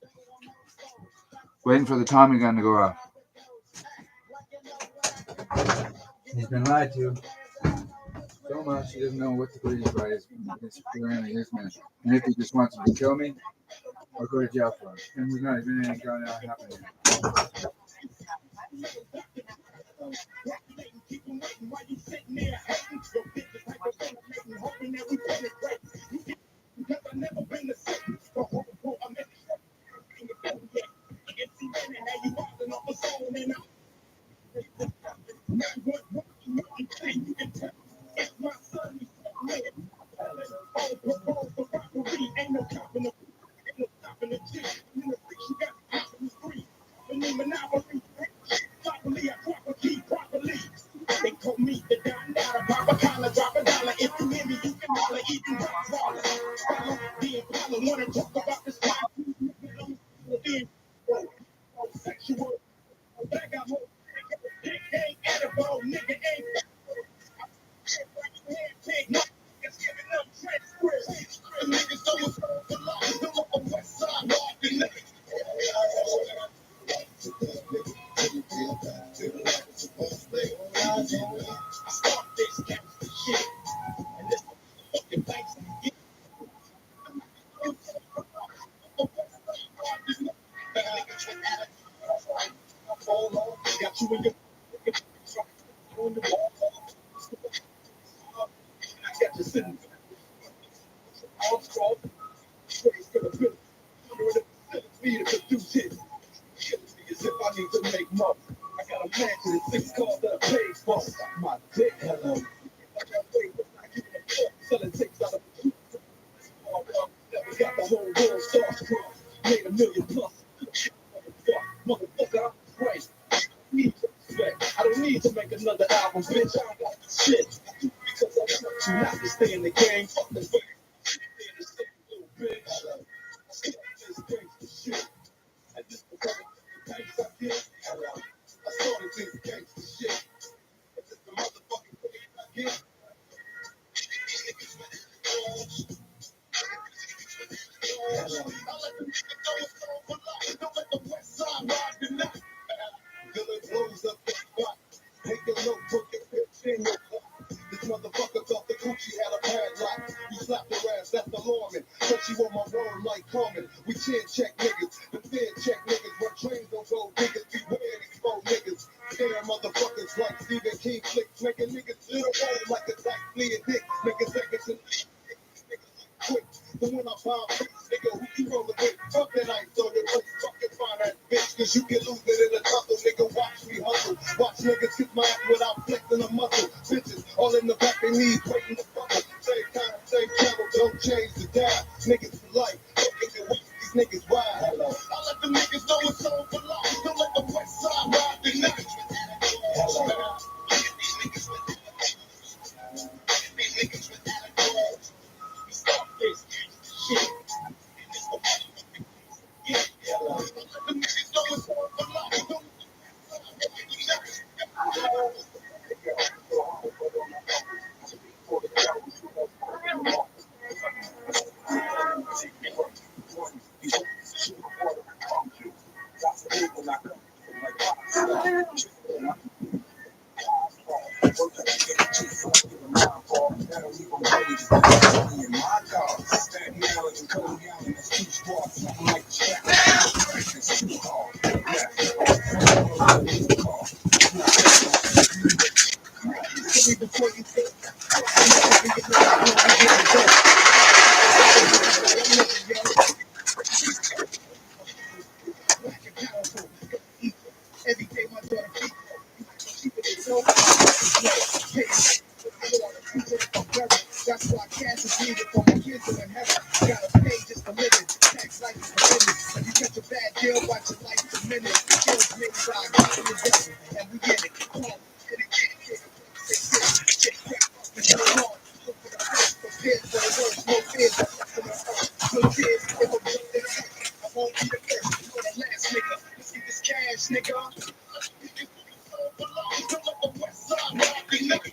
Waiting for the Tommy gun to go off. He's been lied to. So much he doesn't know what to believe by his man. And if he just wants to kill me, I'll go to jail for it. And there's not even anything going on happening. holler. If you hear me, you can holler. Even rock holler. Follow the Impala. Wanna talk about this pop? Sexual. I got more. Dick ain't edible. Nigga ain't. It's giving them transcripts. The niggas know what's going on. Don't let the west side walk the niggas. I start this gangster shit. And this fucking banks get. Got you in your on the wall. I got you sitting. All scroll. Praise for the bill. Me to produce it. Killing me as if I need to make money. I got a mansion and 6 cars that I paid for. My dick, hello. I got weight, but not giving a fuck. Selling tapes out of the never got the whole world starstruck. Made $1 million plus. Motherfucker, I'm Christ. I don't need to make another album, bitch. I got the shit. Because I want you not to stay in the game. Fuck the fame. Little bitch. This gangsta shit. And this is the tanks I get. I started this gangsta shit. And this the motherfucking thing I get. I let the niggas know it's over life. Don't let the west side ride the night. Villain blows up the spot. Take your notebook and pitch in your clock. This motherfucker thought the coochie had a padlock. You slapped her ass, that's the lawman. Said she want my word like Carmen. We chin check niggas, the fin check niggas. When trains don't go, niggas beware these 4 niggas. Scare motherfuckers like Stephen King flicks. Making niggas little old like a tight flea dick. Making seconds and quick. But when I bomb, nigga, who you rollin' with? Fuck that ice on your face, fucking find that bitch. Cause you can lose it in a tussle, nigga, watch me hustle. Watch niggas kick my ass without flexing a muscle. Bitches all in the back, they need waiting to fuckle. Same time, same channel, don't change the dial. Niggas for life, don't get your watch these niggas wild. Hello. I let the niggas know it's on for life. Don't let the west side ride the night. Hello. These niggas with that. Stop this shit. Yeah, hello. Let the niggas know it's on for life. Don't every day my daughter that's why cash is needed for my kids in heaven. Gotta pay just a living. Tax life is a business. If you catch a bad deal, watch your life a minute. Kills me inside, in the devil, and we get it. Come on, get it, get prepared for the worst, no fears, no fears. If I'm I won't be the first, you're the last nigga. Let's get this cash, nigga. Don't let the west side ride the nigga.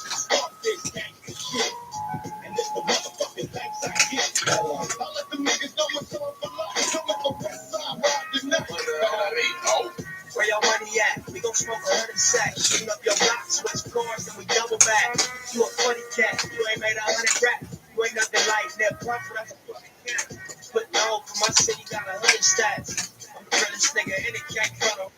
Stop this gangsta shit. And this the motherfucking thanks I get. I let the niggas know it's on for life. Don't let the west side ride the nigga. Where your money at? We gon' smoke 100 sacks. Shooting up your block, switch cars, and we double back. You a funny cat, you ain't made 100 raps. You ain't nothing like that profit, that's a fucking cat. But no, for my city got 100 stats. I'm the realest nigga in the gang front.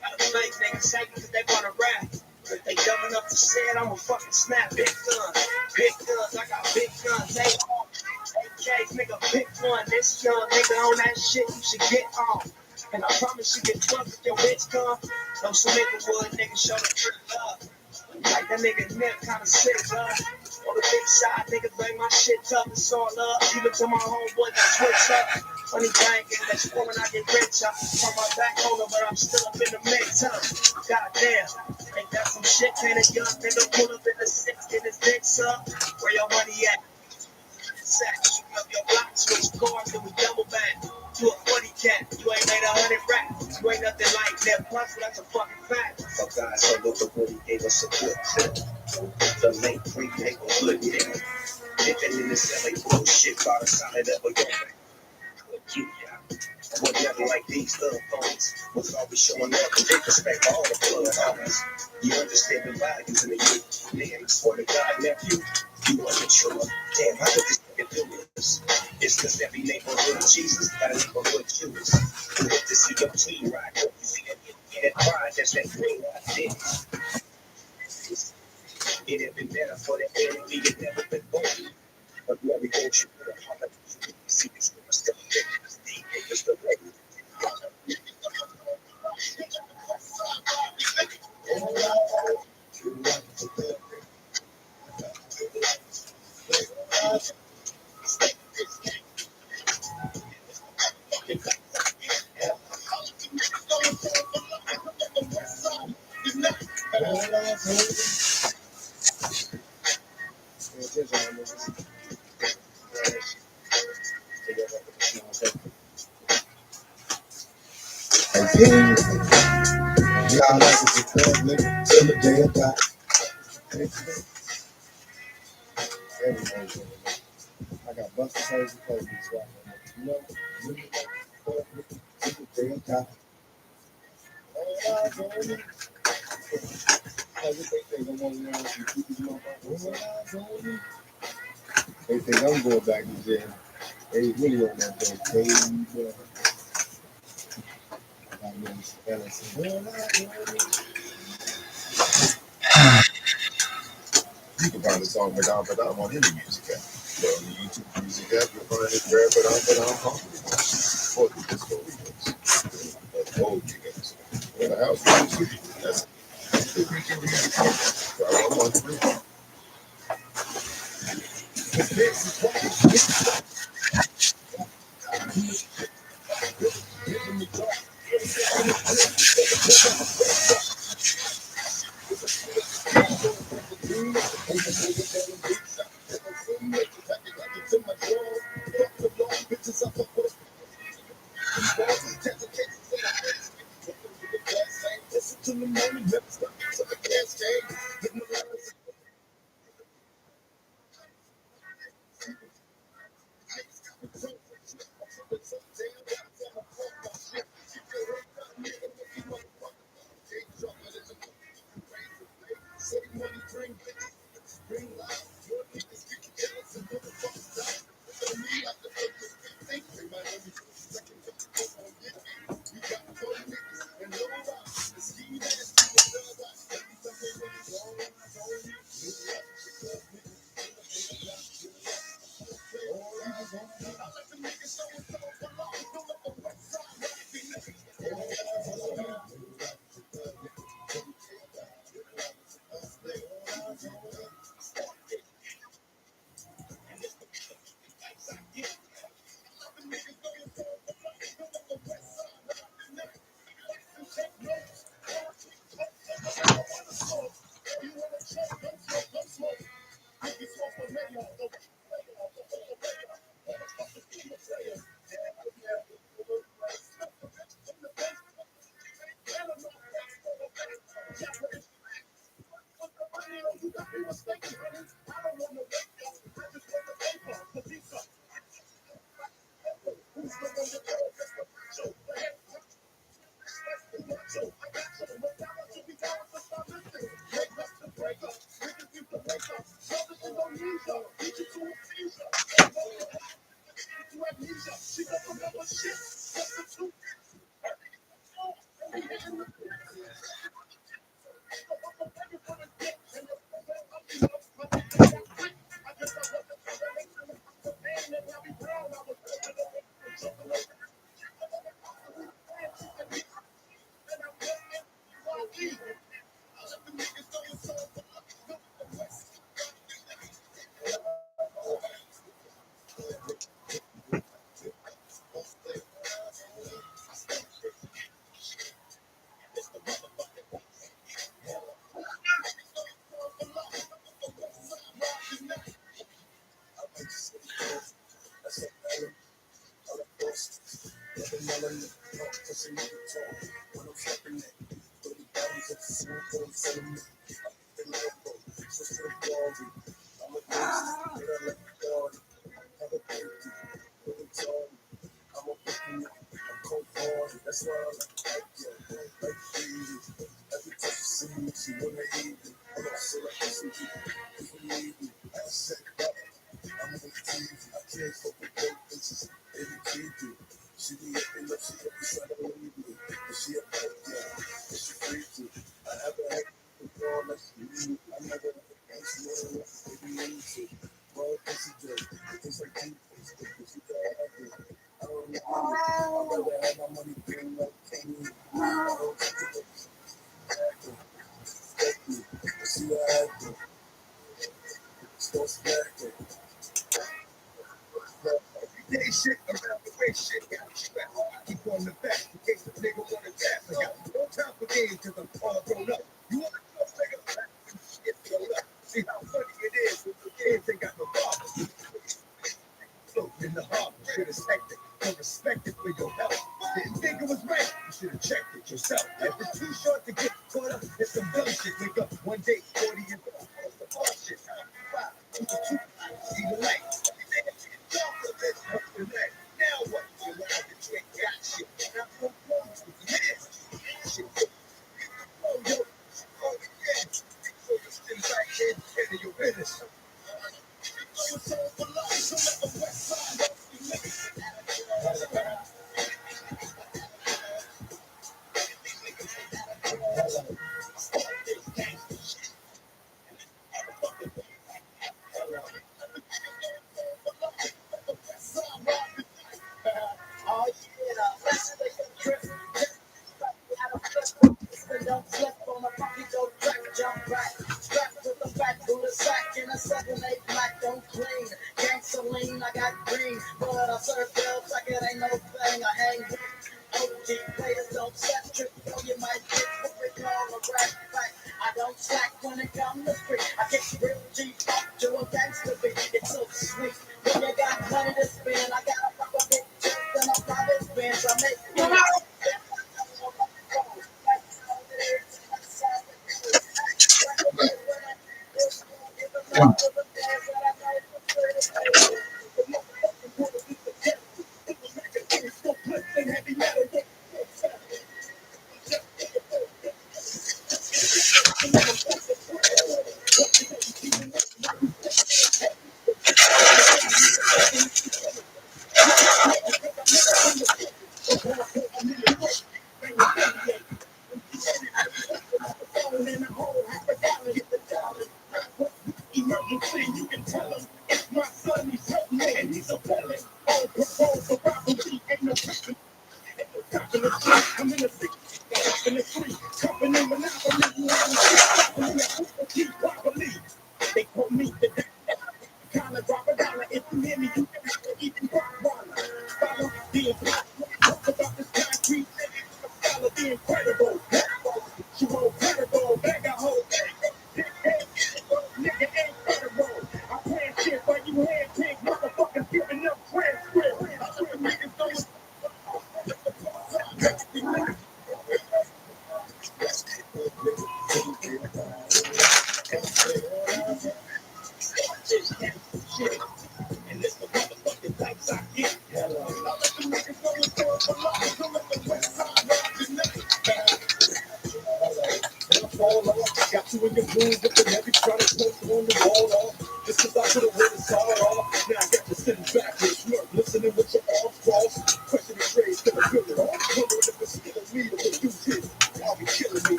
Got a fake niggas hating cause they wanna rap. If they dumb enough to say it, I'ma fucking snap. Big guns, I got big guns. They all AKs, nigga, pick one. This young nigga on that shit, you should get on. And I promise you get drunk if your bitch come. Those some nigga would, nigga, show the true love. Like that nigga Nip kinda sick, huh? On the big side, niggas bang my shit tough, it's all love. Even to my homeboy that switch up. Funny thing is that you when I get rich, I turn my back on her, but I'm still up in the mix, huh? Goddamn, ain't that some shit? Can a young nigga pull up in the six, get his dicks up? Where your money at? Sack, shooting up your block, switch cars, then we double back. To a 40 cat, you ain't made 100 racks. You ain't nothing like that, plus that's a fucking fact. Fuck guys, so look at what he gave us a good trip. The late free neighborhood nigga. Living in this LA bullshit, about a solid ever go back. You, whatever like these little phones was always showing up and they respect all the blood homies. You understand the values in the youth. Man, I swear to God, nephew, you wasn't sure. Damn, how did this nigga do this? It's cause every neighborhood Jesus got a neighborhood Judas. Who went to see your team ride? Hope you see that pride, that's that green I did. It had been better for the enemy, it never been born. But where we go, you put a heart. You see this woman still living, this deep, it's the way. God, I was a thug nigga till the day I die. Everything. I got busted hoes and police right now. You know, till the day I die. They think I'm going back to jail. They really on that thing crazy. You can find the song Madame Madame on any music app. So on the YouTube music app, you'll find it where Madame Hungry. Or the disco remix. That's old niggas. Or the house music. That's I'm on three.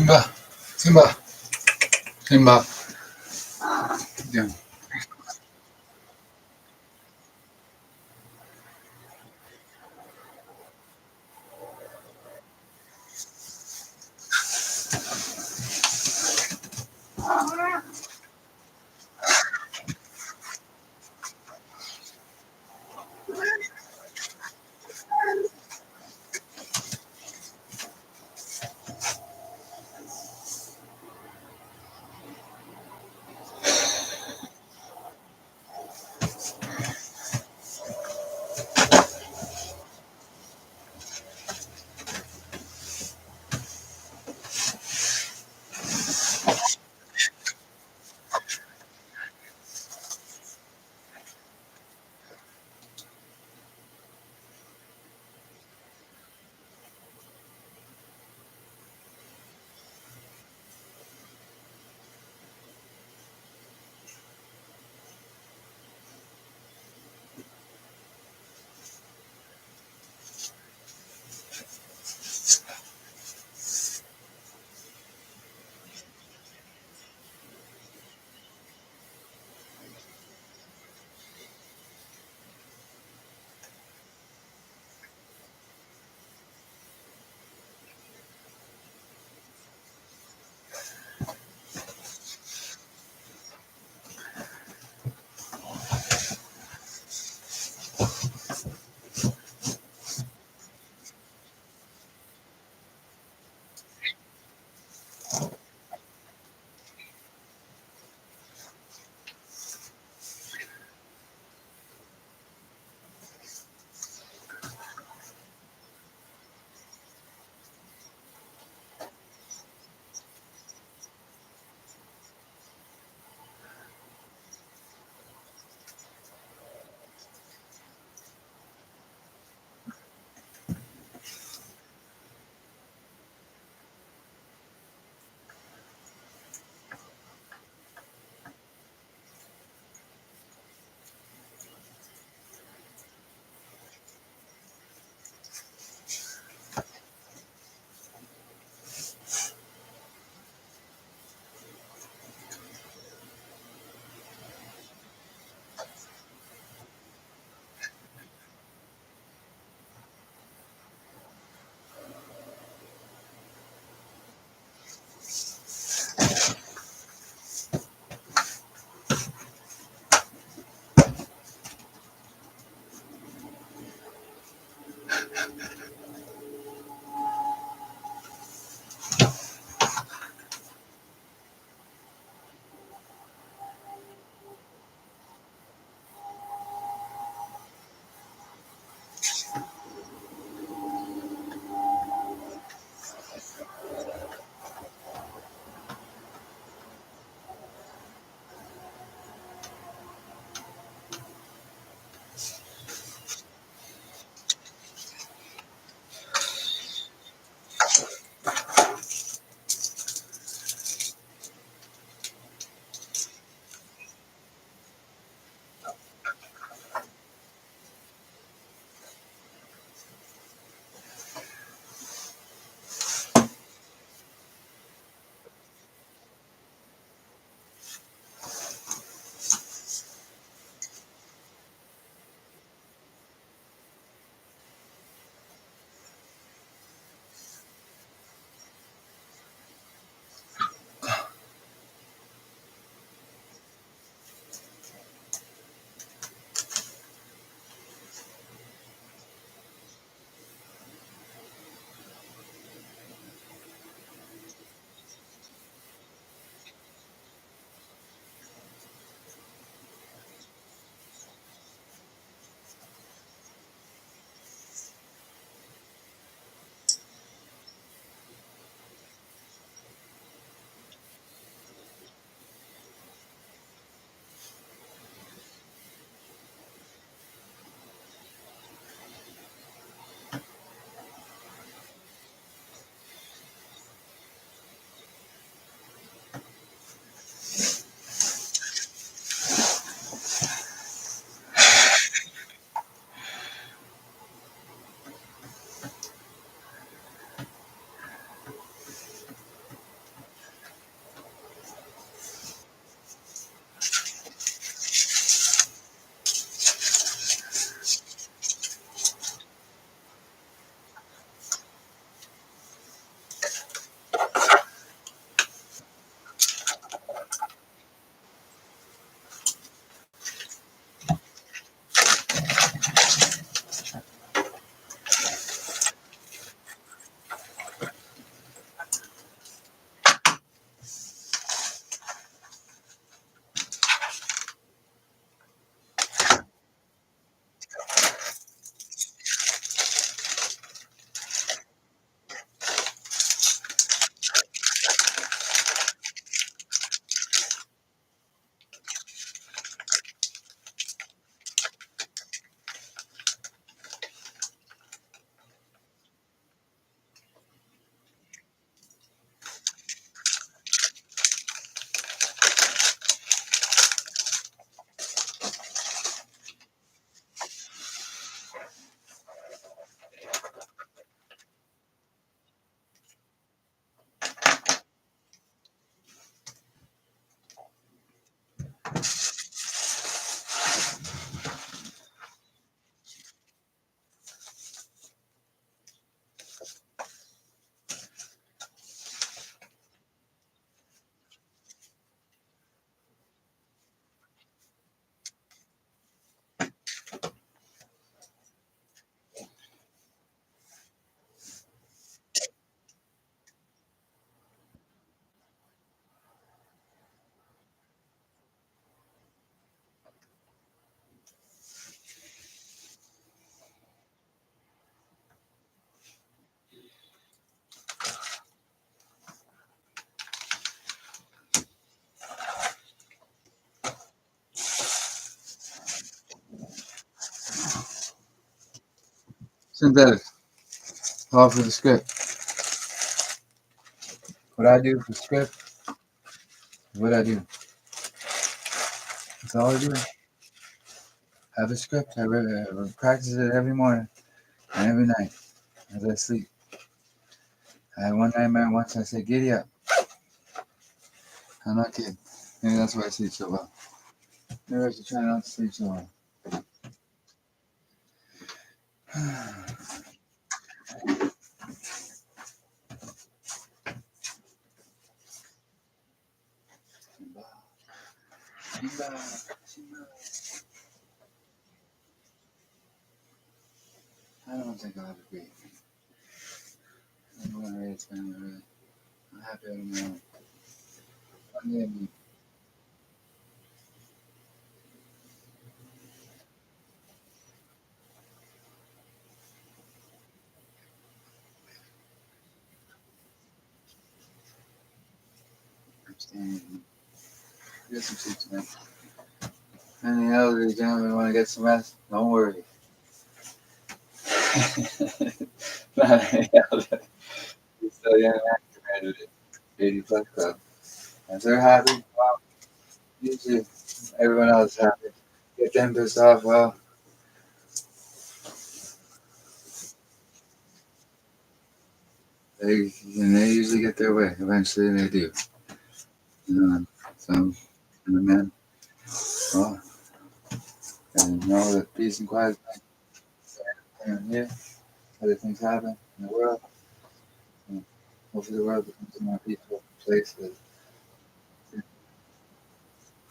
Simba. Simba. Yeah. synthetic. All for the script. What I do for script, what I do. That's all I do. Have a script. I practice it every morning and every night as I sleep. I had one nightmare once. I said, "Giddy up." I'm not kidding. Maybe that's why I sleep so well. Maybe I should try not to sleep so well. I don't think I'll have a great week. I'm going to raise family, really. I'm happy on my own. One day, me. I'm staying. Get some sleep tonight. Any elderly gentlemen want to get some rest? Don't worry. Not any elderly. You're still young and active, 80 plus club. If they're happy, well, usually everyone else is happy. Get them pissed off, well, they usually get their way. Eventually they do. So, man, well, and know that peace and quiet is here. Other things happen in the world. And hopefully the world becomes a more peaceful place.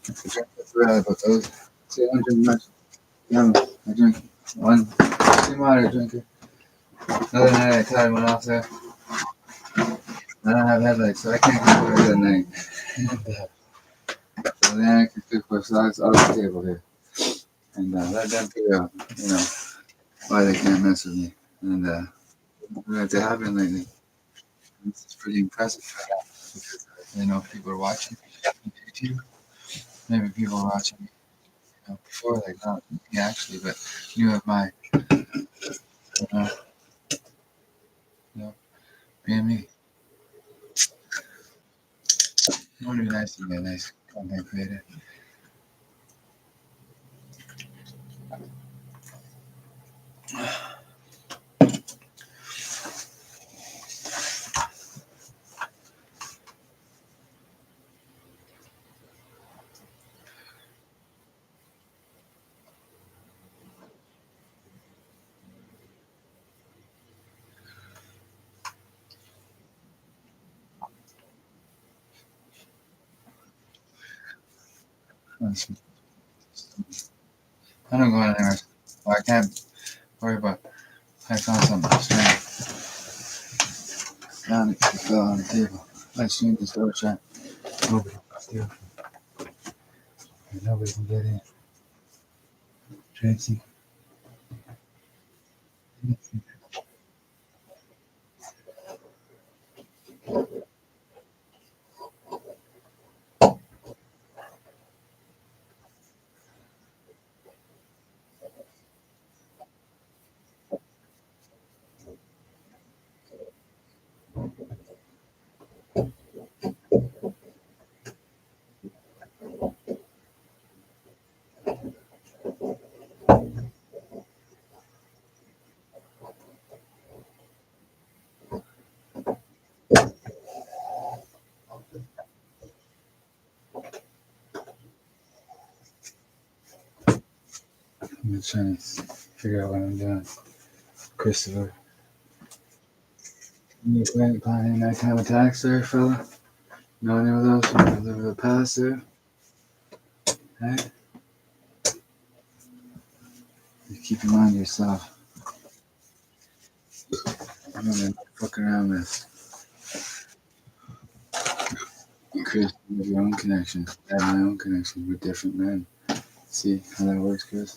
That's right about those. See, I don't drink much. I drink one moderate drinker. Another night I tied one off there. I don't have headlights, so I can't cook for that night. So then I can cook for socks off the table here. And let them figure out, why they can't mess with me. And what they have been lately. It's pretty impressive. Because, people are watching on YouTube. Maybe people are watching me before, like not me actually, but you have my, being me. It would be nice to be a nice content creator. I don't go anywhere. Well, I can't worry about. I found something strange. Found it. It fell on the table. I streamed this door shut. Nobody can steal from it. And nobody can get in. Tracy. I'm just trying to figure out what I'm doing. Christopher. You plan any nighttime attacks there, fella? Know any of those from the past there? Hey? You keep in mind yourself. I'm gonna fuck around with Chris. You have your own connection. I have my own connection with different men. See how that works, Chris?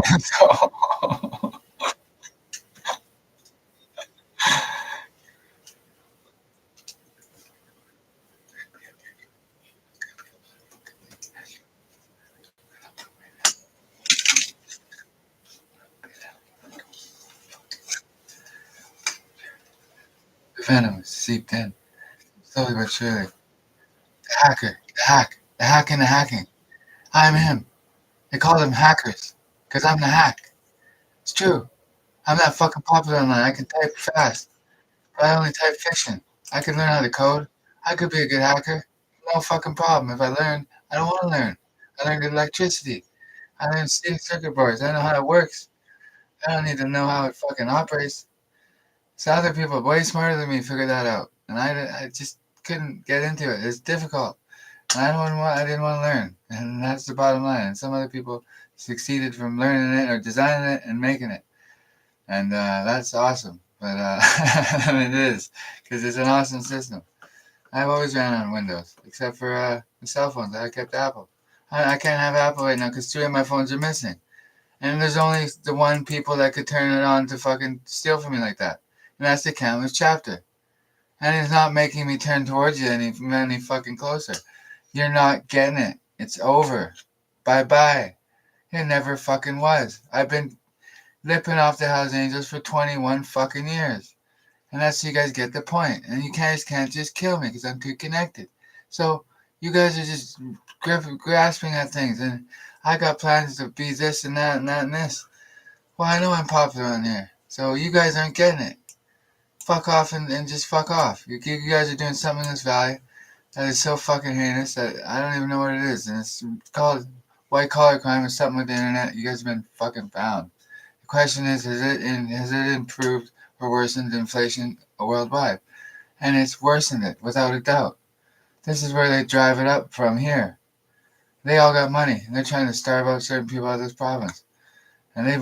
So, the venom is seeped in, slowly but surely. The hacker, the hack and the hacking. I'm him. They call them hackers, because I'm the hack. It's true. I'm that fucking popular online. I can type fast, but I only type fiction. I can learn how to code. I could be a good hacker. No fucking problem. If I learn, I don't want to learn. I learned electricity. I learned circuit boards. I know how it works. I don't need to know how it fucking operates. So other people way smarter than me figured that out, and I just couldn't get into it. It's difficult, and I didn't want to learn, and that's the bottom line. And some other people succeeded from learning it or designing it and making it, and that's awesome. But it is, because it's an awesome system. I've always ran on Windows, except for the cell phones. I kept Apple. I can't have Apple right now because 3 of my phones are missing. And there's only the one people that could turn it on to fucking steal from me like that. And that's the Countless Chapter. And it's not making me turn towards you any fucking closer. You're not getting it. It's over. Bye-bye. It never fucking was. I've been lipping off the Hells Angels for 21 fucking years. And that's so you guys get the point. And you guys can't just kill me because I'm too connected. So you guys are just grasping at things. And I got plans to be this and that and that and this. Well, I know I'm popular on here. So you guys aren't getting it. Fuck off and just fuck off. You guys are doing something in this valley that is so fucking heinous that I don't even know what it is. And it's called white collar crime or something with the internet. You guys have been fucking found. The question is, has it improved or worsened inflation worldwide? And it's worsened it, without a doubt. This is where they drive it up from here. They all got money, and they're trying to starve out certain people out of this province. And they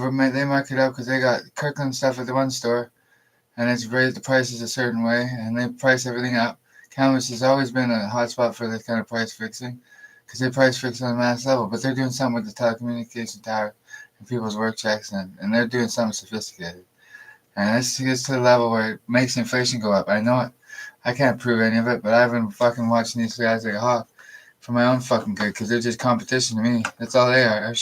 mark it up because they got Kirkland stuff at the one store, and it's raised the prices a certain way, and they price everything up. Kamloops has always been a hotspot for this kind of price fixing, because they price fix on a mass level, but they're doing something with the telecommunication tower and people's work checks, and they're doing something sophisticated. And this gets to the level where it makes inflation go up. I know it. I can't prove any of it, but I've been fucking watching these guys like a hawk for my own fucking good, because they're just competition to me. That's all they are. I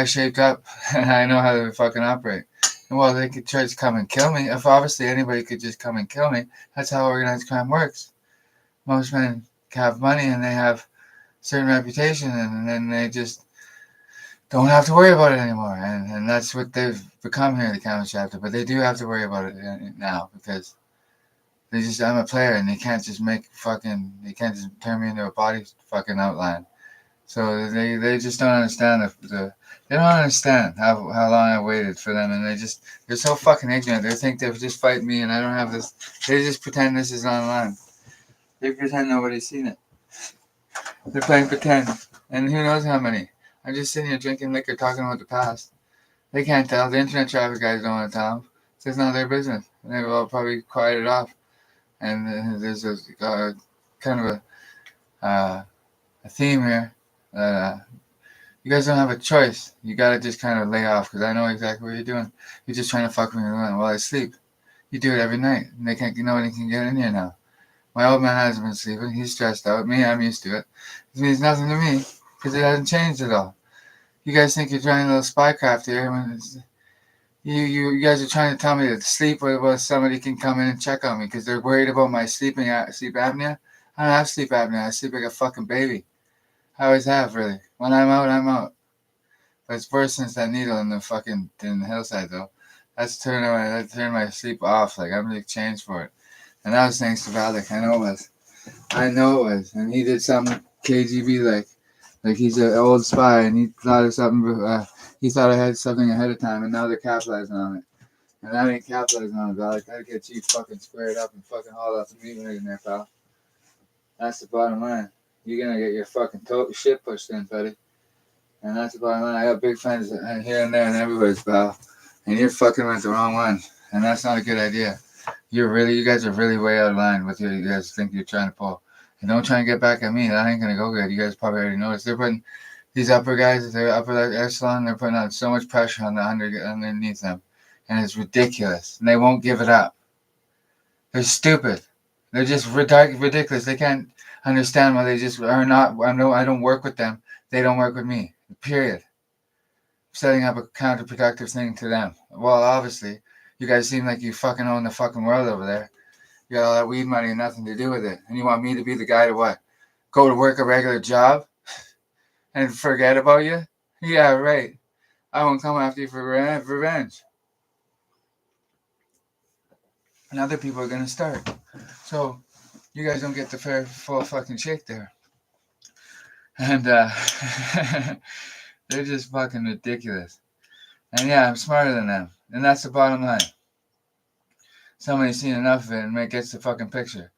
shaped up, and I know how to fucking operate. And well, they could try to come and kill me. If obviously anybody could just come and kill me, that's how organized crime works. Most men have money and they have certain reputation, and then they just don't have to worry about it anymore. And that's what they've become here, the Countless Chapter. But they do have to worry about it now, because I'm a player, and they can't just they can't just turn me into a body fucking outline. So they just don't understand they don't understand how long I waited for them, and they're so fucking ignorant. They think they're just fighting me, and I don't have this. They just pretend this is online. They pretend nobody's seen it. They're playing pretend, and who knows how many. I'm just sitting here drinking liquor, talking about the past. They can't tell. The internet traffic guys don't want to tell them. It's not their business. And they've all probably quieted off. And there's a kind of a theme here. You guys don't have a choice. You gotta just kind of lay off, because I know exactly what you're doing. You're just trying to fuck me while I sleep. You do it every night, and nobody can get in here now. My old man hasn't been sleeping. He's stressed out. Me, I'm used to it. It means nothing to me, because it hasn't changed at all. You guys think you're trying a little spycraft here. When you guys are trying to tell me that sleep, well, somebody can come in and check on me because they're worried about my sleep apnea. I don't have sleep apnea. I sleep like a fucking baby. I always have, really. When I'm out, I'm out. But it's worse since that needle in the hillside, though. That turned my sleep off. Like, I'm like changed for it. And that was thanks to Valak. I know it was. And he did something KGB like he's an old spy, and he thought of something. He thought I had something ahead of time, and now they're capitalizing on it. And I ain't capitalizing on it, Valak. That'll get you fucking squared up and fucking hauled off the meat right in there, pal. That's the bottom line. You're gonna get your fucking shit pushed in, buddy. And that's the bottom line. I got big friends here and there and everywhere, pal. And you're fucking with the wrong one. And that's not a good idea. You guys are really way out of line with what you guys think you're trying to pull. And don't try and get back at me. That ain't gonna go good. You guys probably already noticed. These upper guys, they're upper echelon, they're putting out so much pressure on the underneath them. And it's ridiculous. And they won't give it up. They're stupid. They're just ridiculous. They can't understand why they just are not. I don't work with them. They don't work with me. Period. Setting up a counterproductive thing to them. Well, obviously, you guys seem like you fucking own the fucking world over there. You got all that weed money and nothing to do with it. And you want me to be the guy to what? Go to work a regular job and forget about you? Yeah, right. I won't come after you for revenge. And other people are going to start. So, you guys don't get the full fucking shake there. And, they're just fucking ridiculous. And yeah, I'm smarter than them. And that's the bottom line. Somebody's seen enough of it and it gets the fucking picture.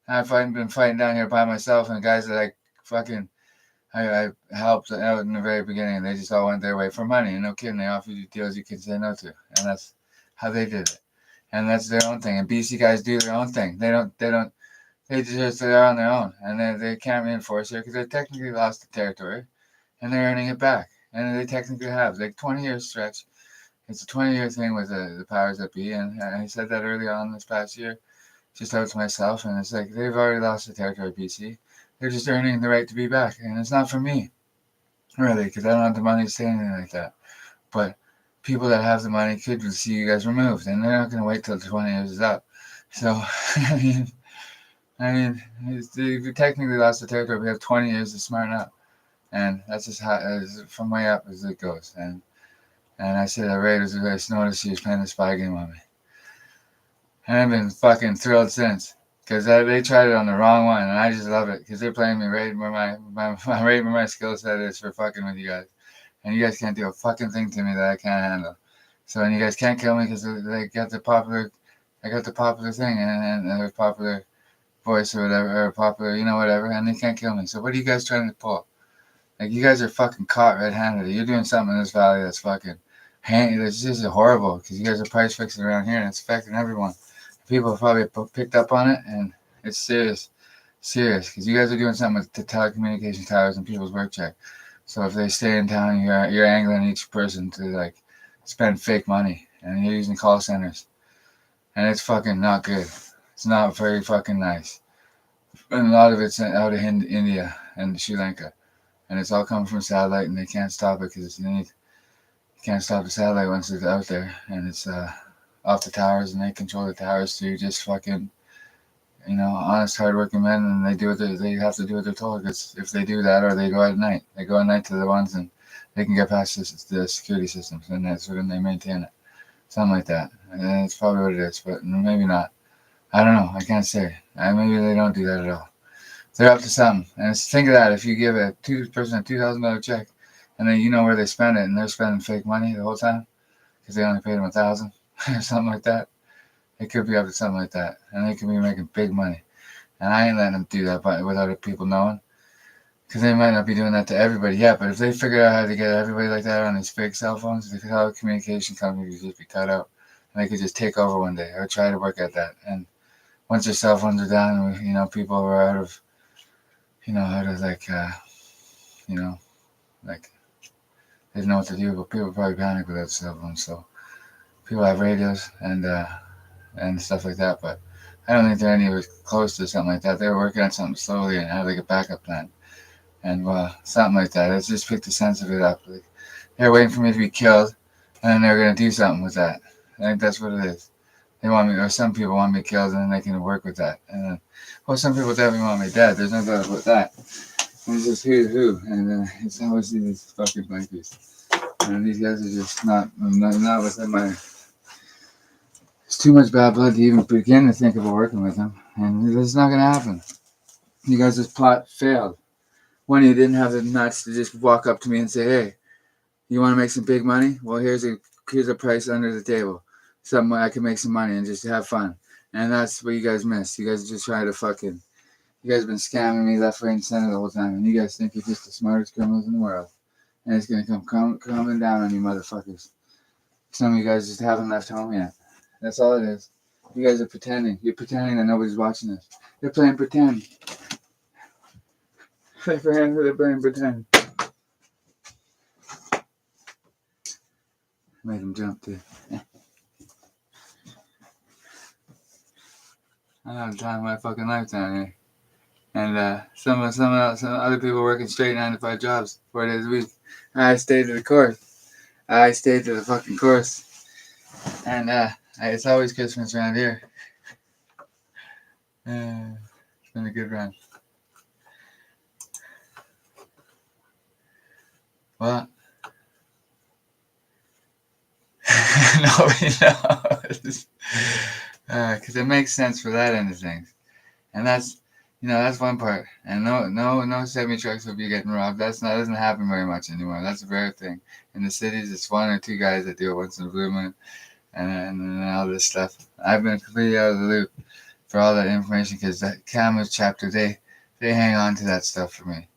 I've been fighting down here by myself and guys that I helped out in the very beginning. They just all went their way for money. And no kidding, they offer you deals you can say no to. And that's how they did it. And that's their own thing. And BC guys do their own thing. They're on their own. And they can't reinforce it because they technically lost the territory. And they're earning it back. And they technically have. Like 20 years stretch. It's a 20-year thing with the powers that be. And I said that early on this past year. Just out to myself. And it's like they've already lost the territory, BC. They're just earning the right to be back. And it's not for me. Really. Because I don't have the money to say anything like that. But people that have the money could see you guys removed. And they're not going to wait till the 20 years is up. So, I mean, we technically lost the territory. We have 20 years to smarten up. And that's just how, from way up as it goes. And I said that Raiders noticed she was playing the spy game on me. And I've been fucking thrilled since. Because they tried it on the wrong one. And I just love it. Because they're playing me right where my skill set is for fucking with you guys. And you guys can't do a fucking thing to me that I can't handle. So, and you guys can't kill me because they got the popular, I got the popular thing and a popular voice or whatever, or popular, whatever, and they can't kill me. So what are you guys trying to pull? Like, you guys are fucking caught red-handed. You're doing something in this valley that's fucking, it's just horrible because you guys are price fixing around here and it's affecting everyone. People have probably picked up on it and it's serious because you guys are doing something with the telecommunication towers and people's work check. So if they stay in town, you're angling each person to like spend fake money, and you're using call centers, and it's fucking not good. It's not very fucking nice, and a lot of it's out of India and Sri Lanka, and it's all coming from satellite, and they can't stop it because you can't stop the satellite once it's out there, and it's off the towers, and they control the towers through just fucking. Honest, hardworking men, and they do what they have to do what they're told. Because if they do that, or they go at night to the ones, and they can get past the security systems, and that's when they maintain it. Something like that. And that's probably what it is, but maybe not. I don't know. I can't say. Maybe they don't do that at all. They're up to something. And think of that. If you give a person a $2,000 check, and then you know where they spend it, and they're spending fake money the whole time because they only paid them $1,000 or something like that. It could be up to something like that. And they could be making big money. And I ain't letting them do that without people knowing. Because they might not be doing that to everybody yet. But if they figure out how to get everybody like that on these fake cell phones, the telecommunication company could just be cut out. And they could just take over one day or try to work at that. And once their cell phones are down, people are out of they don't know what to do. But people probably panic without cell phones. So people have radios and stuff like that, but I don't think they're anywhere close to something like that. They were working on something slowly and have like a backup plan, and something like that. It's just pick the sense of it up. Like, they're waiting for me to be killed, and then they're gonna do something with that. I think that's what it is. They want me, or some people want me killed, and then they can work with that. And then, some people definitely want me dead. There's no doubt about that. It's just who, and it's always these fucking blankies, and these guys are just not within my. It's too much bad blood to even begin to think about working with him. And it's not going to happen. You guys' plot failed. One of you didn't have the nuts to just walk up to me and say, hey, you want to make some big money? Well, here's a price under the table. Something I can make some money and just have fun. And that's what you guys missed. You guys just try to fucking... You guys have been scamming me left, right, and center the whole time. And you guys think you're just the smartest criminals in the world. And it's going to come coming down on you motherfuckers. Some of you guys just haven't left home yet. That's all it is. You guys are pretending. You're pretending that nobody's watching this. They're playing pretend. They're playing pretend. Made him jump too. I don't have the time of my fucking life down here. And some other people working straight 9 to 5 jobs, 4 days a week. I stayed to the course. I stayed to the fucking course. And it's always Christmas around here. It's been a good run. What? Nobody knows. Because it makes sense for that end of things. And that's one part. And no semi-trucks will be getting robbed. That doesn't happen very much anymore. That's a rare thing. In the cities, it's 1 or 2 guys that do it once in a blue moon. And all this stuff. I've been completely out of the loop for all that information because that Camus chapter, they hang on to that stuff for me.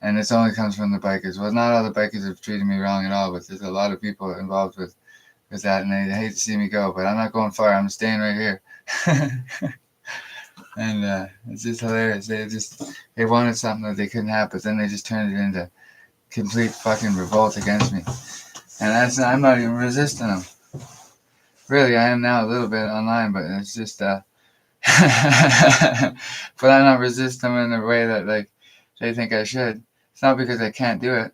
And it only comes from the bikers. Well, not all the bikers have treated me wrong at all, but there's a lot of people involved with that, and they hate to see me go. But I'm not going far. I'm staying right here. And it's just hilarious. They wanted something that they couldn't have, but then they just turned it into complete fucking revolt against me. And I'm not even resisting them. Really, I am now a little bit online, but it's just but I'm not resisting them in the way that like they think I should. It's not because I can't do it.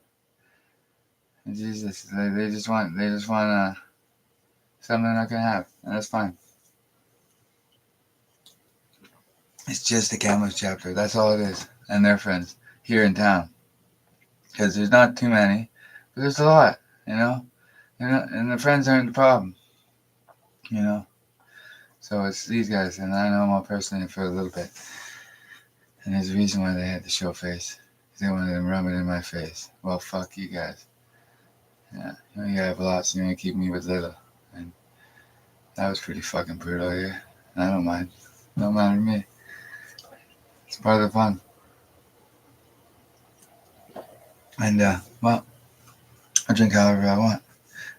Jesus, they just want something they're not gonna have, and that's fine. It's just the Camus chapter. That's all it is, and their friends here in town. Because there's not too many, but there's a lot, you know. And the friends aren't the problem, you know. So it's these guys, and I know them all personally for a little bit. And there's a reason why they had to show face. They wanted to rub it in my face. Well, fuck you guys. Yeah, you have lots, and you're gonna keep me with little. And that was pretty fucking brutal here. And I don't mind. Don't matter to me. It's part of the fun. And, well, I drink however I want.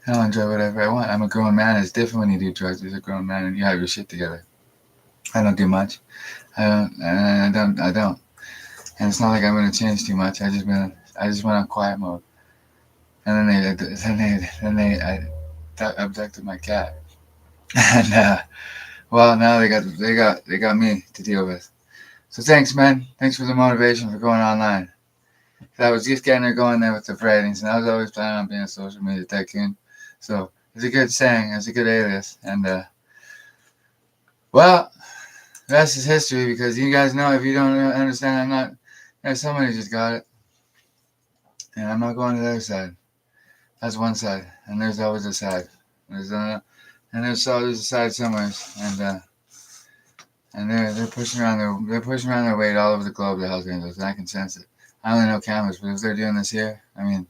I'll enjoy whatever I want. I'm a grown man. It's different when you do drugs as a grown man and you have your shit together. I don't do much. I don't. And it's not like I'm gonna change too much. I just went on quiet mode. And then they abducted my cat. And well, now they got me to deal with. So thanks, man. Thanks for the motivation for going online. I was just getting her going there with the writings, and I was always planning on being a social media tycoon. So it's a good saying. It's a good alias. And well, the rest is history because you guys know if you don't understand, I'm not. Somebody just got it, and I'm not going to the other side. That's one side, and there's always a side. There's always a side somewhere, and they're pushing around their weight all over the globe. The Hells Angels, and I can sense it. I only know Camus, but if they're doing this here, I mean,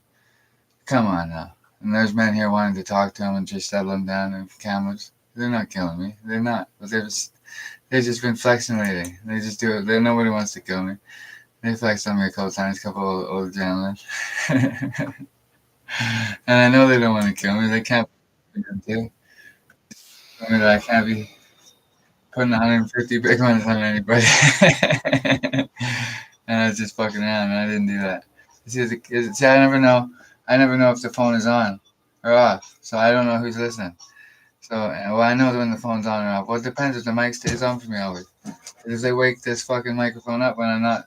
come on now. And there's men here wanting to talk to them and just settle them down. And Camus, they're not killing me. They're not. But they've just been flexing lately. They just do it. Nobody wants to kill me. They flexed on me a couple times, a couple old gentlemen. And I know they don't want to kill me. They can't do. I mean, I can't be putting 150 big ones on anybody. And I was just fucking around, and I didn't do that. See, I never know. I never know if the phone is on or off, so I don't know who's listening. So, well, I know when the phone's on or off. Well, it depends if the mic stays on for me always. Because they wake this fucking microphone up when I'm not.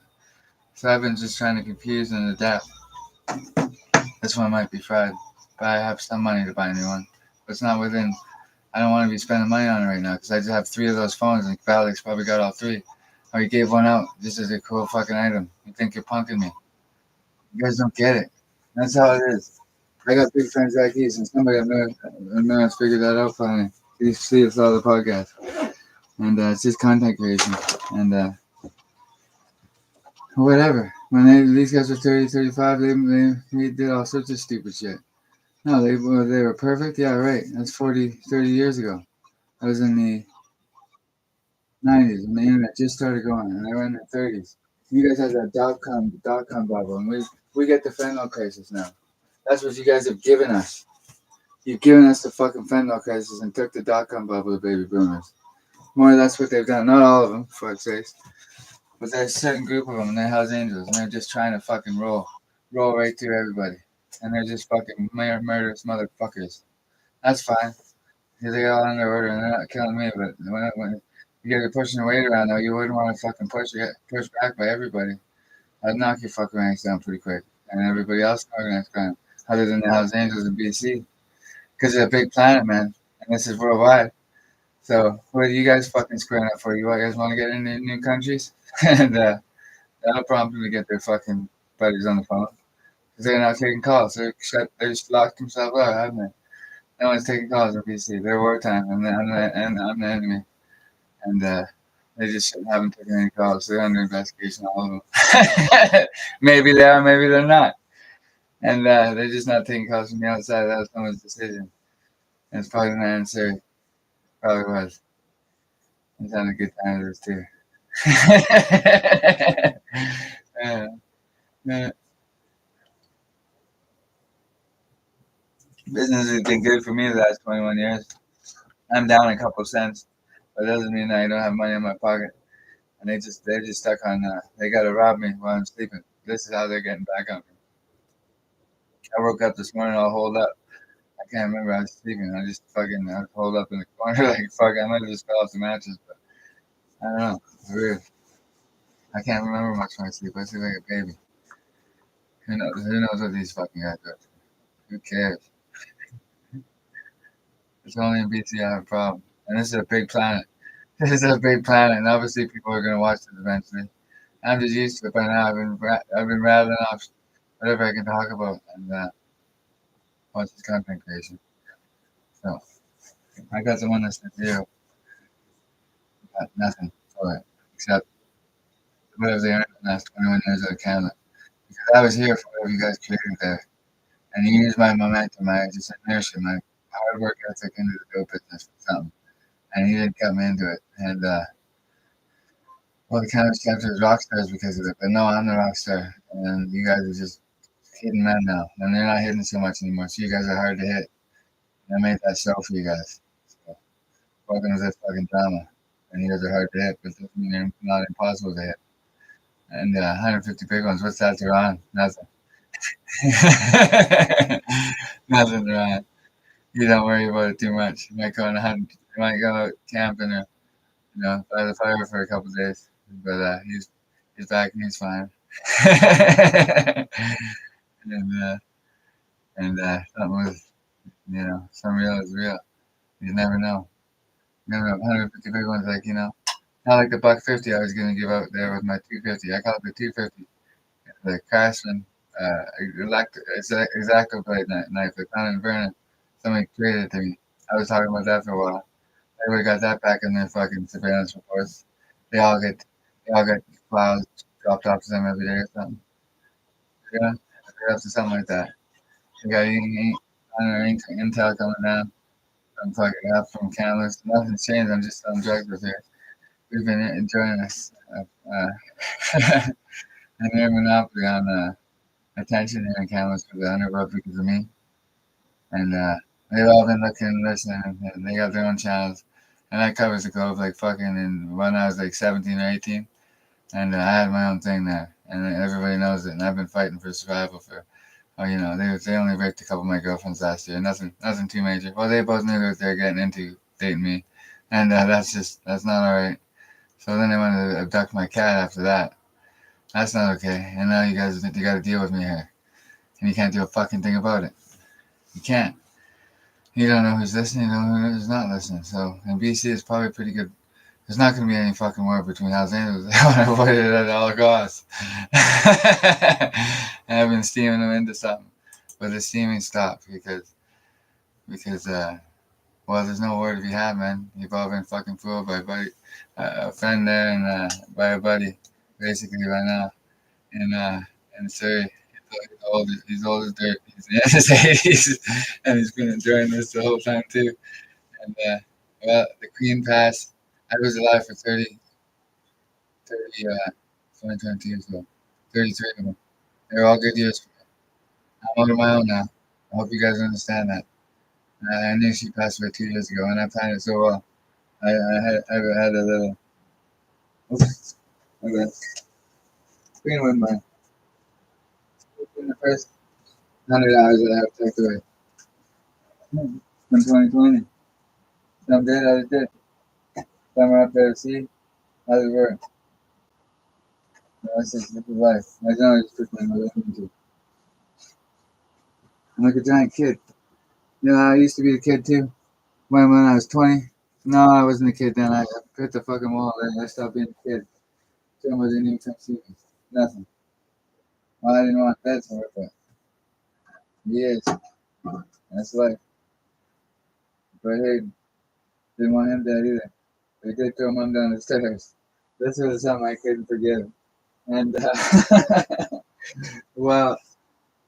So I've been just trying to confuse and adapt. This one might be fried, but I have some money to buy a new one. But it's not within. I don't want to be spending money on it right now because I just have 3 of those phones, and Alex probably got all 3. Or he gave one out. This is a cool fucking item. You think you're punking me. You guys don't get it. That's how it is. I got big friends like these, and somebody I know has figured that out finally. You see us all the podcast. And it's just content creation. And whatever. When these guys were 30, 35, they did all sorts of stupid shit. No, they were perfect? Yeah, right. That's 40, 30 years ago. I was in the 90s, and the internet just started going, and they were in the 30s. You guys had that dot-com bubble, and we get the fentanyl crisis now. That's what you guys have given us. You've given us the fucking fentanyl crisis and took the dot-com bubble of baby boomers. More, that's what they've done. Not all of them, for fuck's sakes. But there's a certain group of them, and they're Hells Angels, and they're just trying to fucking roll right through everybody. And they're just fucking murderous motherfuckers. That's fine. Because they got all under order and they're not killing me. But when you guys are pushing your weight around, though, you wouldn't want to fucking push back by everybody. I'd knock your fucking ranks down pretty quick. And everybody else in organized crime, other than the Hells Angels in BC. Because it's a big planet, man. And this is worldwide. So what are you guys fucking squaring up for? You guys want to get into new countries? And that'll prompt them to get their fucking buddies on the phone. Because they're not taking calls. They just locked themselves out, haven't they? No one's taking calls in BC. They're wartime, and I'm the enemy. And they just haven't taken any calls. They're under investigation, all of them. Maybe they are, maybe they're not. And they're just not taking calls from the outside. That was someone's decision. And it's probably not necessary. Probably was. He's having a good time with us, too. Business has been good for me the last 21 years. I'm down a couple cents, but it doesn't mean that I don't have money in my pocket. And they're just stuck on, they got to rob me while I'm sleeping. This is how they're getting back on me. I woke up this morning all holed up. I can't remember. I was sleeping. I just fucking I was holed up in the corner like fuck. I might have just fell off the mattress, but I don't know. It's weird. I can't remember much when I sleep. I sleep like a baby. Who knows what these fucking guys do? Who cares? It's only in BC I have a problem. And this is a big planet. This is a big planet, and obviously people are going to watch this eventually. I'm just used to it by now. I've been rattling off whatever I can talk about and watch this content creation. So I got someone listening to you. Got nothing for it except whatever they earned in the last 21 years out of Canada. Because I was here for whatever you guys created there. And you used my momentum, my just inertia, my hard work ethic into the dope business for something. And he didn't cut me into it. And well, the Canada's kept as rock stars because of it. But no, I'm the rock star. And you guys are just hidden men now. And they're not hidden so much anymore. So you guys are hard to hit. And I made that show for you guys. So welcome to this fucking drama. And you guys are hard to hit, but doesn't mean they're not impossible to hit. And 150 big ones. What's that they're on? Nothing. Nothing they're on. You don't worry about it too much. You might go on a hunt. You might go out camping or, by the fire for a couple of days. But he's back and he's fine. and something was, some real is real. You never know. 150 big ones, like, not like the $150 I was going to give out there with my 250. I call it the 250. The Craftsman Exacto blade knife, the Crown and Vernon. Somebody created it to me. I was talking about that for a while. Everybody got that back in their fucking surveillance reports. They all get files dropped off to them every day or something. Yeah, they're up to something like that. We got intel coming down. I'm fucking up from cameras. Nothing's changed. I'm just selling drugs with here. We've been enjoying this. And their monopoly on attention here in cameras for the underworld because of me. And they've all been looking, listening, and they got their own channels. And that covers the globe like fucking when I was like 17 or 18. And I had my own thing there. And everybody knows it. And I've been fighting for survival for, they only raped a couple of my girlfriends last year. Nothing too major. Well, they both knew that they were getting into dating me. And that's not all right. So then they wanted to abduct my cat after that. That's not okay. And now you got to deal with me here. And you can't do a fucking thing about it. You can't. You don't know who's listening, you don't know who's not listening. So in BC, it's probably pretty good. There's not going to be any fucking war between Hells Angels. They want to avoid it at all costs. And I've been steaming them into something. But the steaming stopped because there's no war to be had, man. You've all been fucking fooled by a friend there and by a buddy, basically right now. In Surrey. He's old as dirt. He's in his 80s, and he's been enjoying this the whole time too. And the Queen passed. I was alive for 20 years ago. 33 of them. They're all good years for me. I'm on my own now. I hope you guys understand that. I knew she passed away 2 years ago, and I planned it so well. I had a little. Oops. Okay. Queen with mine. In the first $100 that I have tucked away. in 2020. Some did, others did. Some are up there to see, others were. That's just life. I know it's just my religion. I'm like a giant kid. You know, I used to be a kid too. When I was 20. No, I wasn't a kid then. I hit the fucking wall. I stopped being a kid. Somebody didn't even come see me. Nothing. Well, I didn't want that to work, but yes, that's life. But hey, didn't want him dead either. They did throw him down the stairs. This was something I couldn't forget. And, well,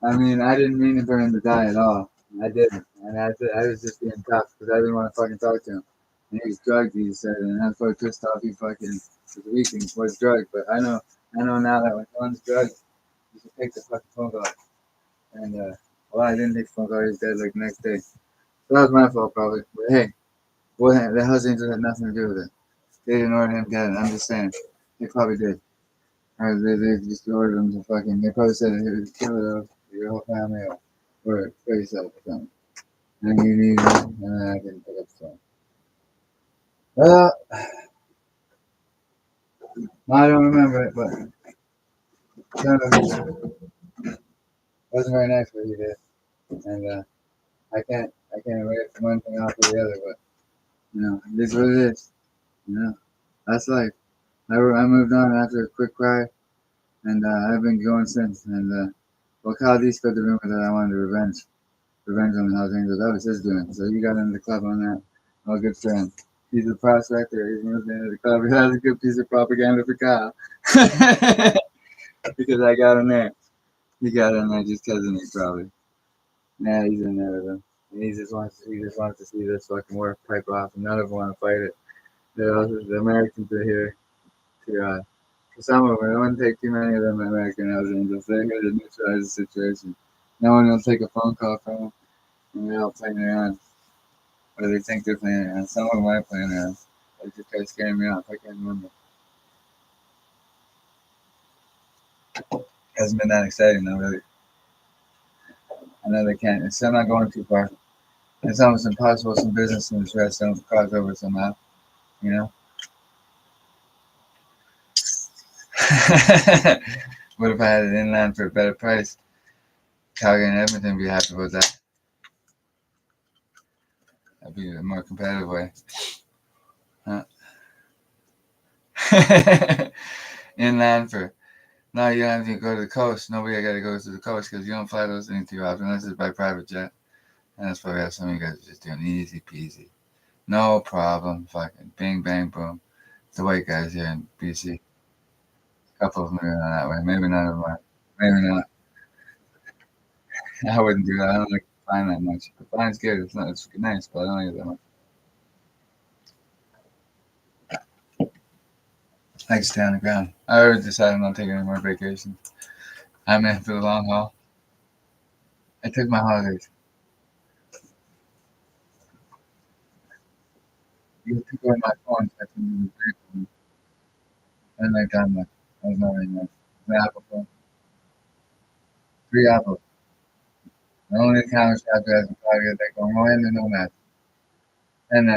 I mean, I didn't mean for him to die at all. I didn't. And I was just being tough because I didn't want to fucking talk to him. And he was drugged, he said, and that's why pissed off he fucking was weak and was drugged. But I know now that when one's drugged, you should take the fucking phone call. And, well, I didn't take the phone call, he was dead like the next day. So that was my fault probably. But hey, what the Hells Angels had nothing to do with it. They didn't order him dead. I'm just saying. They probably did. Or they just ordered him to fucking, they probably said it was kill it of your whole family or kill yourself or something. And you need it, and then I didn't pick up the phone. Well, I don't remember it, but it wasn't very nice what he did. And I can't wait from one thing off to the other, but you know, it is what it is. You know, that's life. I moved on after a quick cry, and I've been going since. And well, Kyle D spread the rumor that I wanted revenge on the Hells Angels. That was his doing. So he got into the club on that. All good for him. He's a prospector. He's moved into the club. He has a good piece of propaganda for Kyle. Because I got him there. He got in there just because of me, probably. Yeah, he's in there with him. And he just wants to see this fucking war pipe off, and none of them want to fight it. The Americans are here to, for some of them, it wouldn't take too many of them American Hells Angels. They're here to neutralize the situation. No one will take a phone call from them, and they're all playing around. Or they think they're playing around. Some of them are playing around. They just try to scare me off. I can't remember. Hasn't been that exciting though, really. I know they can't. It's still not going too far. It's almost impossible some business in this rest don't cross over somehow, you know? What if I had it inland for a better price? Calgary and Edmonton would be happy with that. That'd be a more competitive way. Huh? Inland for... No, you don't have to go to the coast. Nobody got to go to the coast because you don't fly those things too often unless it's by private jet. And that's why we have some of you guys just doing easy peasy. No problem. Fucking bing, bang, boom. The white guys here in BC. A couple of them are that way. Maybe none of them are. Maybe not. I wouldn't do that. I don't like flying that much. The flying's good. It's nice, but I don't like it that much. I can stay on the ground. I already decided I'm not taking any more vacations. I'm in for the long haul. I took my holidays. You took away my phone, so I couldn't even breathe for me. I didn't like that much. I was not really nice. My Apple phone. 3 apples. The only account shop that has a product that go no end and no match. And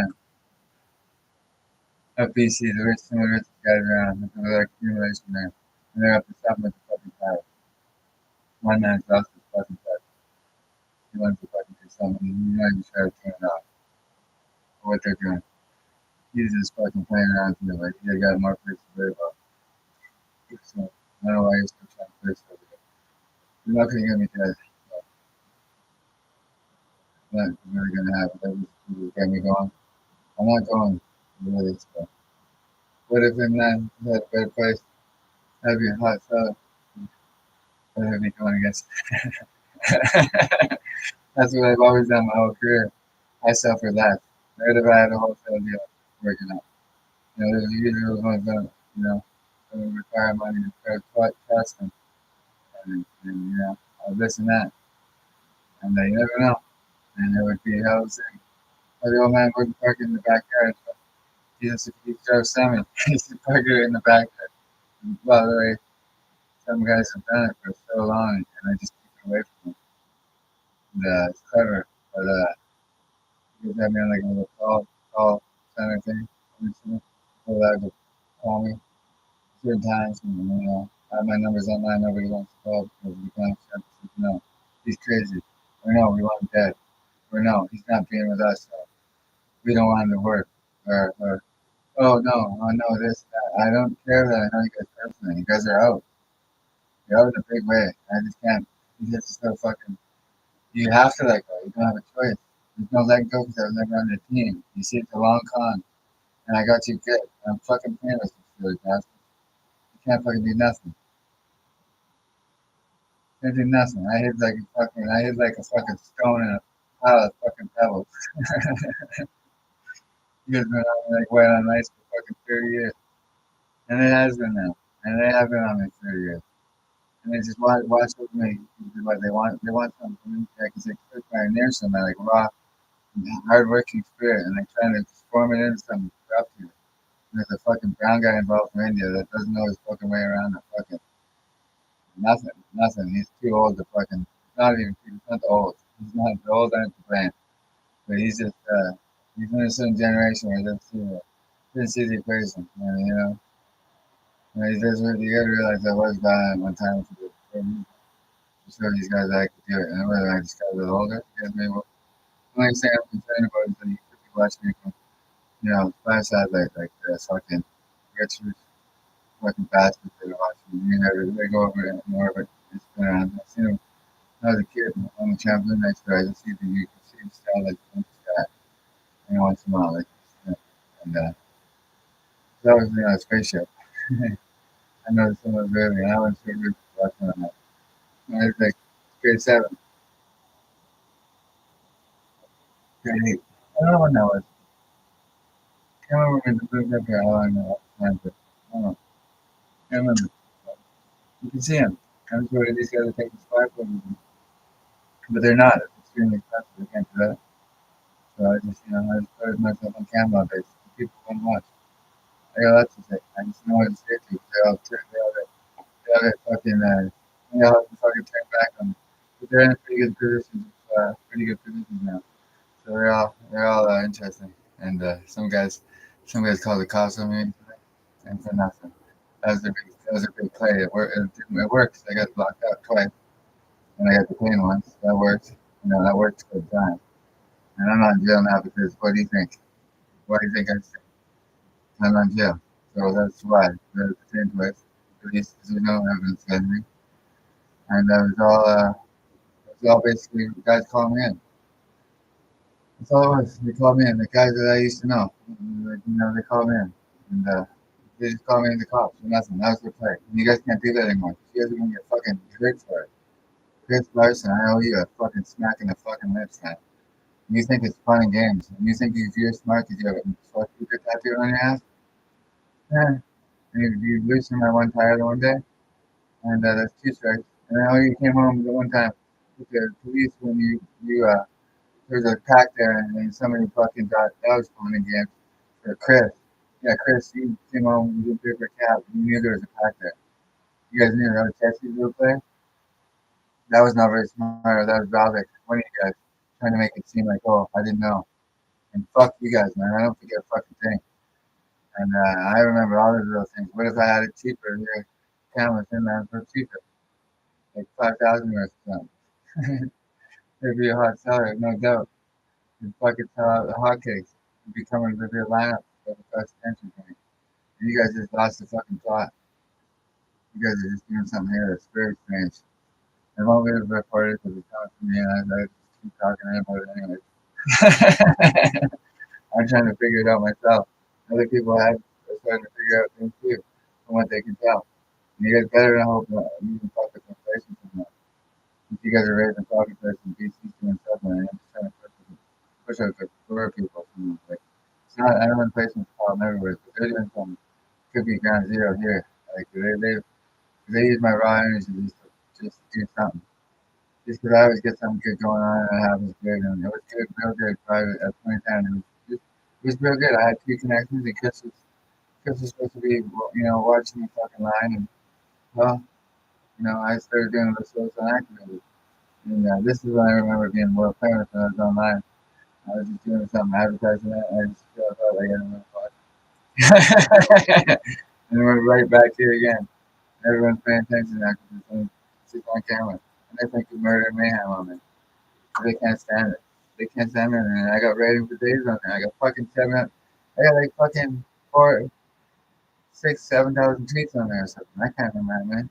up BC, the rich and the rich guys around with their accumulation there. And they're up to something with the fucking power. One man's lost his fucking touch. He wants to fucking do something, and you know you try to turn it off. For what they're doing. He's just fucking playing around with me like he got more places to worry about. So, I don't know why he's still trying to place over there. You're not gonna get me dead. Not really gonna happen. That was get me going. I'm not going. Really, so. What if him then had a better price? That'd be a hot seller. What if he going against? That's what I've always done my whole career. I sell for that. Right if I had a wholesale deal working out. You know, there's usually ones that, you know, require money to trust them. And you know, this and that. And you never know. And there would be houses. The old man wouldn't park in the backyard. He drove semi. He used to park it in the backyard. And by the way, some guys have done it for so long, and I just keep it away from them. And, it's clever, but Just had me on like a little call center thing. So that would call me certain times, and I have my numbers online. Nobody wants to call because we can't accept it. No, he's crazy. Or no, we want him dead. Or no, he's not being with us. So we don't want him to work. Or oh no, this, that. I don't care that I know you guys personally. You guys are out. You're out in a big way. I just can't. You just so fucking. You have to let go. You don't have a choice. There's no letting go because I was never on the team. You see, it's a long con, and I got you good. I'm fucking famous, you silly bastard. You can't fucking do nothing. Can't do nothing. I hit like a fucking stone in a pile of fucking pebbles. You guys been on me like white on ice for fucking 30 years. And it has been now. And they have been on me 30 years. And they just watch with me. What they want something from me. Because they could pioneer something like raw, hard-working spirit. And they're trying to form it into something corrupt here. And there's a fucking brown guy involved from India that doesn't know his fucking way around the fucking nothing. He's too old to fucking, he's not old. He's not old enough to plan. But he's just, he's in a certain generation where he doesn't see the equation. And, you gotta realize I was violent one time to show these guys that I could do it. And whether I just got a little older, you guys may well. The only thing I'm concerned about is that you could be watching me from, 5 sides like this fucking Richards, fucking bastards that are watching me. They go over it more, but it's been around. I've seen them when I was a kid on the trampoline next door. I just see you can see the style like the guy. Once in a while, like, and that was a spaceship. I noticed someone was early, and I was so good watching on that. I was like grade 7, grade 8. I don't know when that was. I can't remember when the moved up here. How long that was, but I don't know. I can't remember. You can see them. I'm just worried these guys are taking spy photos, but they're not. It's extremely expensive. They can't do that. So I just put myself on camera base. People want to watch. I got lots to say. I just know what to say to. They all get fucking, they all have to fucking turn back on me. But they're in pretty good positions now. So they're all interesting. And some guys called the cops on me, and for nothing. That was a big play. It works. I got blocked out twice, and I got the clean once. That worked. That worked for the time. And I'm not in jail now because what do you think? What do you think I said? I'm not in jail. So that's why. The same place. Police, there's no evidence against me. And it was all basically guys calling me in. That's all it was. They called me in. The guys that I used to know. They called me in. And they just called me in the cops for nothing. That was their play. And you guys can't do that anymore. You guys are going to get fucking hurt for it. Chris Larson, I owe you a fucking smack in the fucking lips now. You think it's fun and games. And you think if you're smart because you have a fuck secret tattoo on your ass? Yeah. And you loosen my one tire the one day? And that's 2 strikes. And then you came home the one time with the police when there was a pack there and then somebody fucking thought that was fun and games. For Chris. Yeah, Chris, you came home with a paper cap. You knew there was a pack there. You guys knew that was Texas real play? That was not very smart. That was Valdic. One of you guys trying to make it seem like, oh, I didn't know. And fuck you guys, man. I don't forget a fucking thing. And I remember all those little things. What if I had it cheaper? Your cameras in there for cheaper. Like 5,000 or something. It'd be a hot seller, no doubt. You'd fucking sell out the hotcakes. You'd be coming to your lineup for the first attention thing. And you guys just lost the fucking plot. You guys are just doing something here that's very strange. I won't be able to report it because it's coming from me and I just keep talking about it anyway. I'm trying to figure it out myself. Other people are starting to figure out things too from what they can tell. And you guys better not hope you can fuck with inflation from that. If you guys are raising profit price in BC doing stuff, and I'm just trying to push out the poor people. Like, it's not, I know inflation's a problem everywhere, but they're doing something. Could be ground zero here. Like, they use my raw energy just to do something. Just because I always get something good going on and I have this good, and it was good, real good private at 2010. It was real good. I had 2 connections, and Chris was supposed to be, watching the fucking line, and well, I started doing the social activism. And this is when I remember being more famous when I was online. I was just doing something advertising that. And I just felt like I didn't know. And we're right back here again. Everyone's paying attention now because it's on camera. And they think of murder and mayhem on me. They can't stand it. They can't stand it. And I got ratings for days on there. I got fucking 7. I got like fucking 4, 6, 7,000 tweets on there or something. I can't remember, man.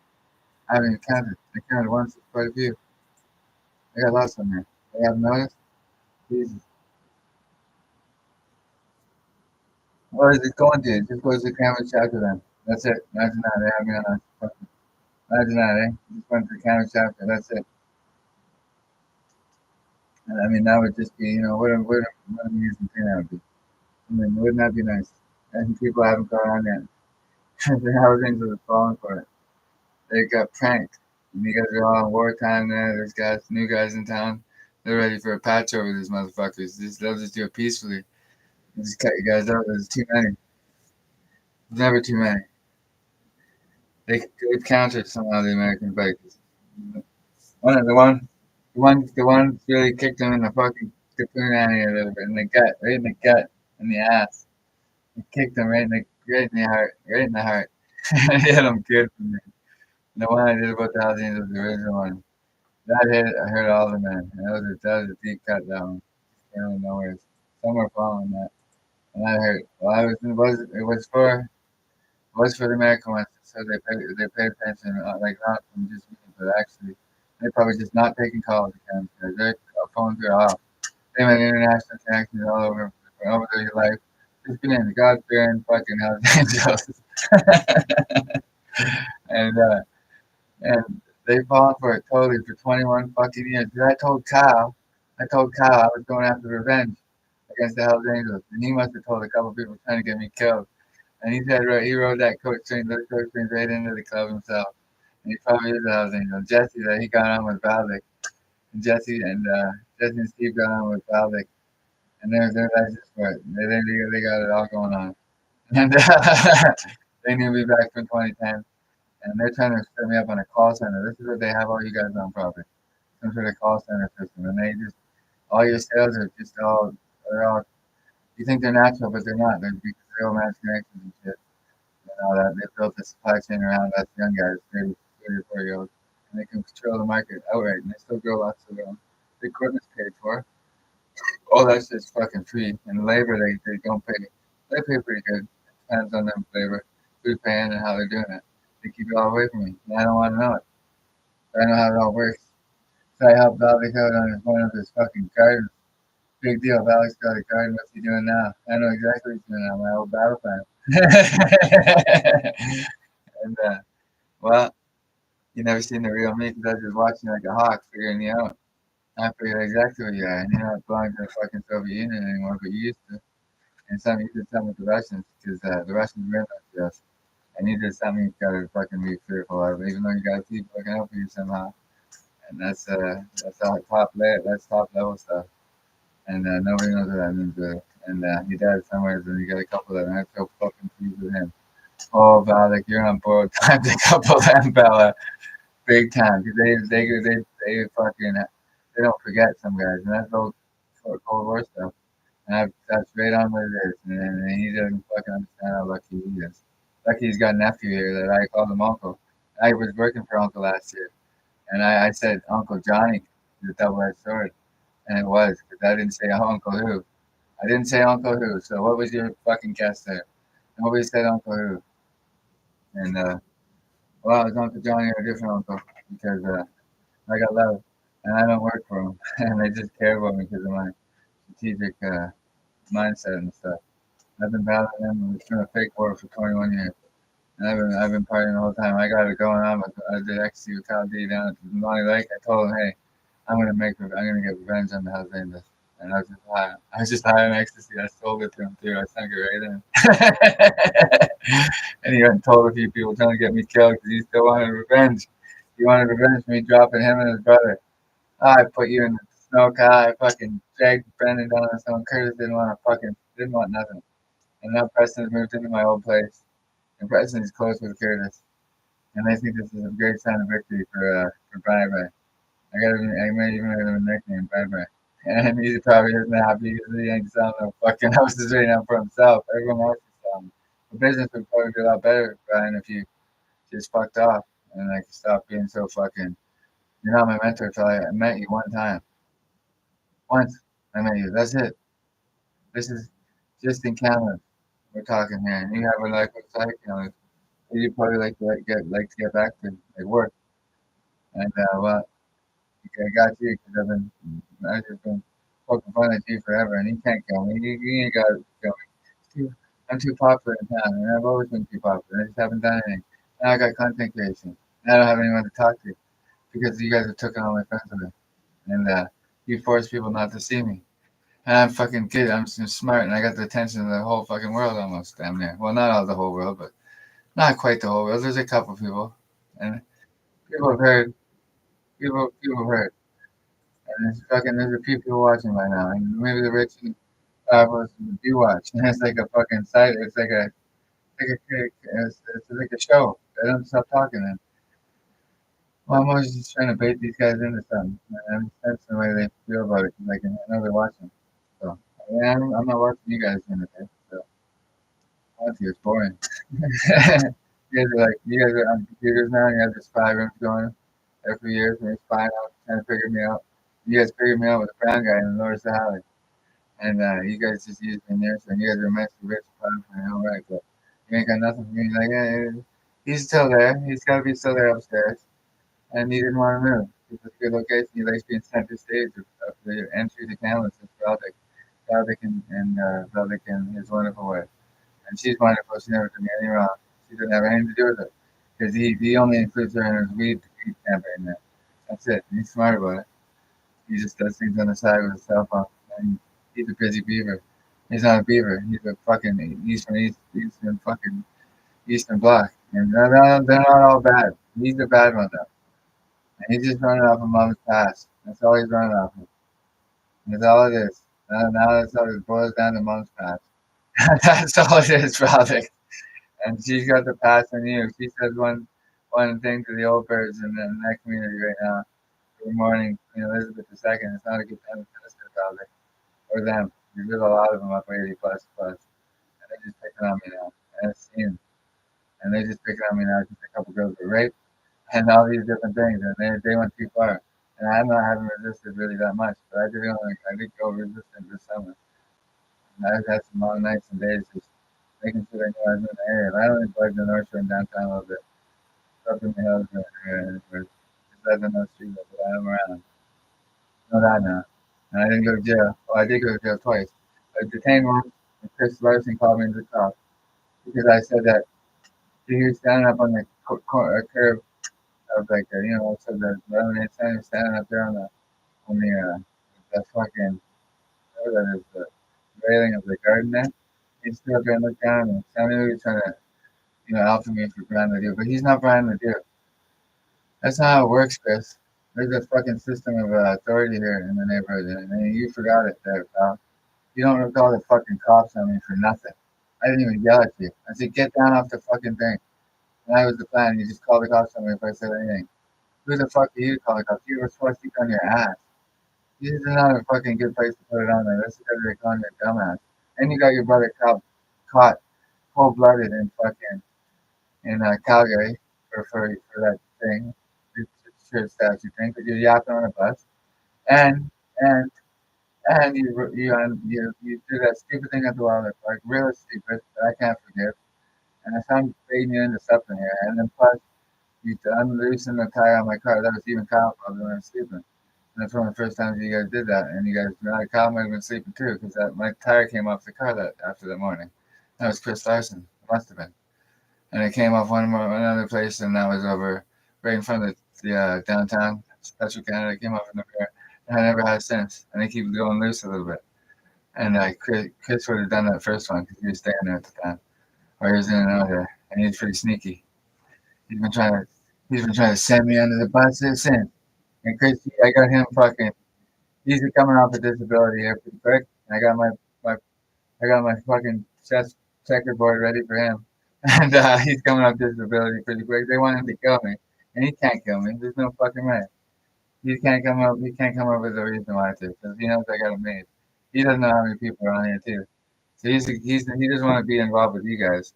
I haven't even counted. I counted once. It's quite a few. I got lots on there. They haven't noticed. Jesus. What is it going to? It just goes to the camera chapter then. That's it. Imagine that. They have me on a. Imagine that, eh? Just went to the camera chapter. That's it. And I mean, that would just be, what an amusing thing that would be. I mean, wouldn't that be nice? And people haven't caught on yet. The housings are falling for it. They got pranked. And you guys are all in wartime there. There's guys, new guys in town. They're ready for a patch over these motherfuckers. They'll just do it peacefully. Just cut you guys out. There's too many. There's never too many. They've countered somehow the American bikers. The one really kicked him in the fucking cocoon annie a little bit in the gut, right in the gut, in the ass. He kicked him right in the heart. Hit him good for me. The one I did about the housing was the original one. That hit, I heard all of them, man. That was a deep cut down. Came out of nowhere. Some were following that. And that hurt. Well, it was for the American ones. So they paid attention, like not from just me, but actually they're probably just not taking calls again. Their phones are off. They have international connections all over their life. Just been in the God-fearing fucking Hells Angels. and they've fallen for it totally for 21 fucking years. I told Kyle I was going after revenge against the Hells Angels, and he must have told a couple people trying to get me killed. And he said he rode that coach train right into the club himself. And he probably is a Hells Angel. Jesse, that he got on with Valdic. And Jesse and Steve got on with Valdic. And they're legends for it. They got it all going on. And they knew me back from 2010. And they're trying to set me up on a call center. This is what they have all you guys on property. Some sort of call center system. And they just, all your sales are just they're all, you think they're natural, but they're not. They're real match connections and shit. And all that. They built a supply chain around us young guys, 30 or 40-year-olds. And they can control the market outright. And they still grow lots of the equipment's paid for. All that shit's fucking free. And labor, they don't pay. They pay pretty good. It depends on them labor, who's paying, and how they're doing it. They keep it all away from me. And I don't want to know it. I know how it all works. So I helped Alex out on one of his fucking gardens. Big deal. Alex got a garden. What's he doing now? I know exactly what he's doing now. My old battle plan. And, well, you never seen the real me because I was just watching like a hawk figuring you out. I figured exactly what you are. And you're not belonging to the fucking Soviet Union anymore, but you used to. And you did something with the Russians because the Russians were in to us. And you did something you gotta fucking be fearful of, even though you got people looking out for you somehow. And that's all that's top level stuff. And nobody knows what that means really. And he died somewhere, and you got a couple of them. I feel fucking pleased with him. Oh, Val, like you're on board. Time to couple them, Bella, big time. Because they fucking they don't forget some guys, and that's old Cold War stuff. And that's right on what it is. And he doesn't fucking understand how lucky he is. Lucky he's got a nephew here that I called him Uncle. I was working for Uncle last year, and I said Uncle Johnny, the double-edged sword, and it was because I didn't say Uncle Who. I didn't say Uncle Who. So what was your fucking guess there? Nobody said Uncle Who. And well, it was Uncle Johnny or a different uncle because I got love, and I don't work for them, and they just care about me because of my strategic mindset and stuff. I've been battling them and doing a fake war for 21 years. And I've been partying the whole time. I got it going on. I did ecstasy with Kyle D down at the Monty Lake. I told him, hey, I'm gonna get revenge on the Hells Angels. And I was just high. I was just high on ecstasy. I sold it to him too. I sunk it right in. And he went and told a few people trying to get me killed because he still wanted revenge. He wanted revenge for me dropping him and his brother. I put you in the snow car. I fucking dragged Brendan down the stone. Curtis didn't want nothing. And now Preston's moved into my old place. And Preston is close with Curtis. And I think this is a great sign of victory for Bye Bye. I might even have a nickname, Bye Bye. And he probably isn't happy because he ain't selling no fucking houses right now for himself. Everyone else is selling. The business would probably be a lot better, Brian, if you just fucked off and like stop being so fucking. You're not my mentor till I met you one time. Once I met you. That's it. This is just in Canada. We're talking here, and you have a life outside Canada. You probably like to get back to like work. And well, I got you because I've just been poking fun at you forever, and you can't kill me. You ain't got to kill me. I'm too popular in town, and I've always been too popular. I just haven't done anything. Now I got content creation. And I don't have anyone to talk to because you guys have taken all my friends away, and you force people not to see me. And I'm fucking good. I'm smart, and I got the attention of the whole fucking world almost, damn near. Well, not all the whole world, but not quite the whole world. There's a couple people, and people have heard. People have heard. And there's a few people watching right now, and maybe the rich and powerful do watch. And it's like a fucking site. It's like a show. They don't stop talking. And well, I'm always just trying to bait these guys into something. And that's the way they feel about it. Like I know they're watching. So yeah, I'm not watching you guys in the day. So honestly, it's boring. You guys are on computers now. You have the spy rooms going every year. And you're spying out, trying to figure me out. You guys figured me out with a brown guy in the North Valley. And you guys just used me there, so you guys are immensely rich, powerful, all right, but you ain't got nothing for me. Like, he's still there. He's got to be still there upstairs. And he didn't want to move. It's a good location. He likes being center stage of the entry to Canada. It's Valdic in his wonderful way. And she's wonderful. She never did me any wrong. She didn't have anything to do with it. Because he only includes her in his weed campaign there. That's it. And he's smart about it. He just does things on the side with his cell phone. And he's a busy beaver. He's not a beaver. He's a fucking Eastern Bloc. And they're not all bad. He's the bad one though. And he's just running off of mom's past. That's all he's running off of. That's all it is. Now that's all it boils down to mom's past. That's all it is, Roddick. And she's got the past on you. She says one thing to the old birds in that community right now. Good morning, Elizabeth II. It's not a good time to minister about it. Or them. There's a lot of them up 80 plus. And they're just picking on me now. And it's seen. And they're just picking on me now because a couple girls were raped and all these different things. And they went too far. And I haven't resisted really that much. But I did go resistant this summer. And I've had some long nights and days just making sure I knew I was in the area. And I only plugged the North Shore and downtown a little bit. Up in the hills or just let them know street, but I'm around. Know that now. And I didn't go to jail. Well, I did go to jail twice. I was detained once, and Chris Larson called me to the cop because I said that he was standing up on the curb of so the lemonade stand was standing up there on the fucking whatever that is, the railing of the garden there. He stood up there and looked down and tell me he was trying to, alpha me for Brian Ledoux, but he's not Brian Ledoux. That's not how it works, Chris. There's a fucking system of authority here in the neighborhood, and you forgot it there, pal. You don't recall the fucking cops on me for nothing. I didn't even yell at you. I said, get down off the fucking thing. And that was the plan. You just called the cops on me if I said anything. Who the fuck are you to call the cops? You were supposed to keep on your ass. This is not a fucking good place to put it on there. This is because they're calling you a dumbass. And you got your brother caught cold-blooded in Calgary for that thing. Shirt statue thing, because you're yapping on a bus, and you do that stupid thing at the Wildlife Park, really stupid that I can't forgive. And I'm fading you into something here, and then plus you unloosen the tire on my car. That was even Kyle probably when I was sleeping. And that's one of the first times you guys did that, and you guys, Kyle might have been sleeping too, because my tire came off the car after that morning. That was Chris Larson, it must have been, and it came off another place, and that was over right in front of the downtown Special Canada. Came off in the rear, and I never had since. And they keep going loose a little bit. And Chris would have done that first one because he was staying there at the time, or he was in and out there, and he's pretty sneaky. He's been trying to send me under the bus since. And Chris, I got him fucking. He's coming off a disability here pretty quick. And I got my fucking chess checkerboard ready for him, and he's coming off disability pretty quick. They want him to kill me. And he can't kill me. There's no fucking way. He can't come up. He can't come up with a reason why to, because he knows I got him made. He doesn't know how many people are on here too. So he doesn't want to be involved with you guys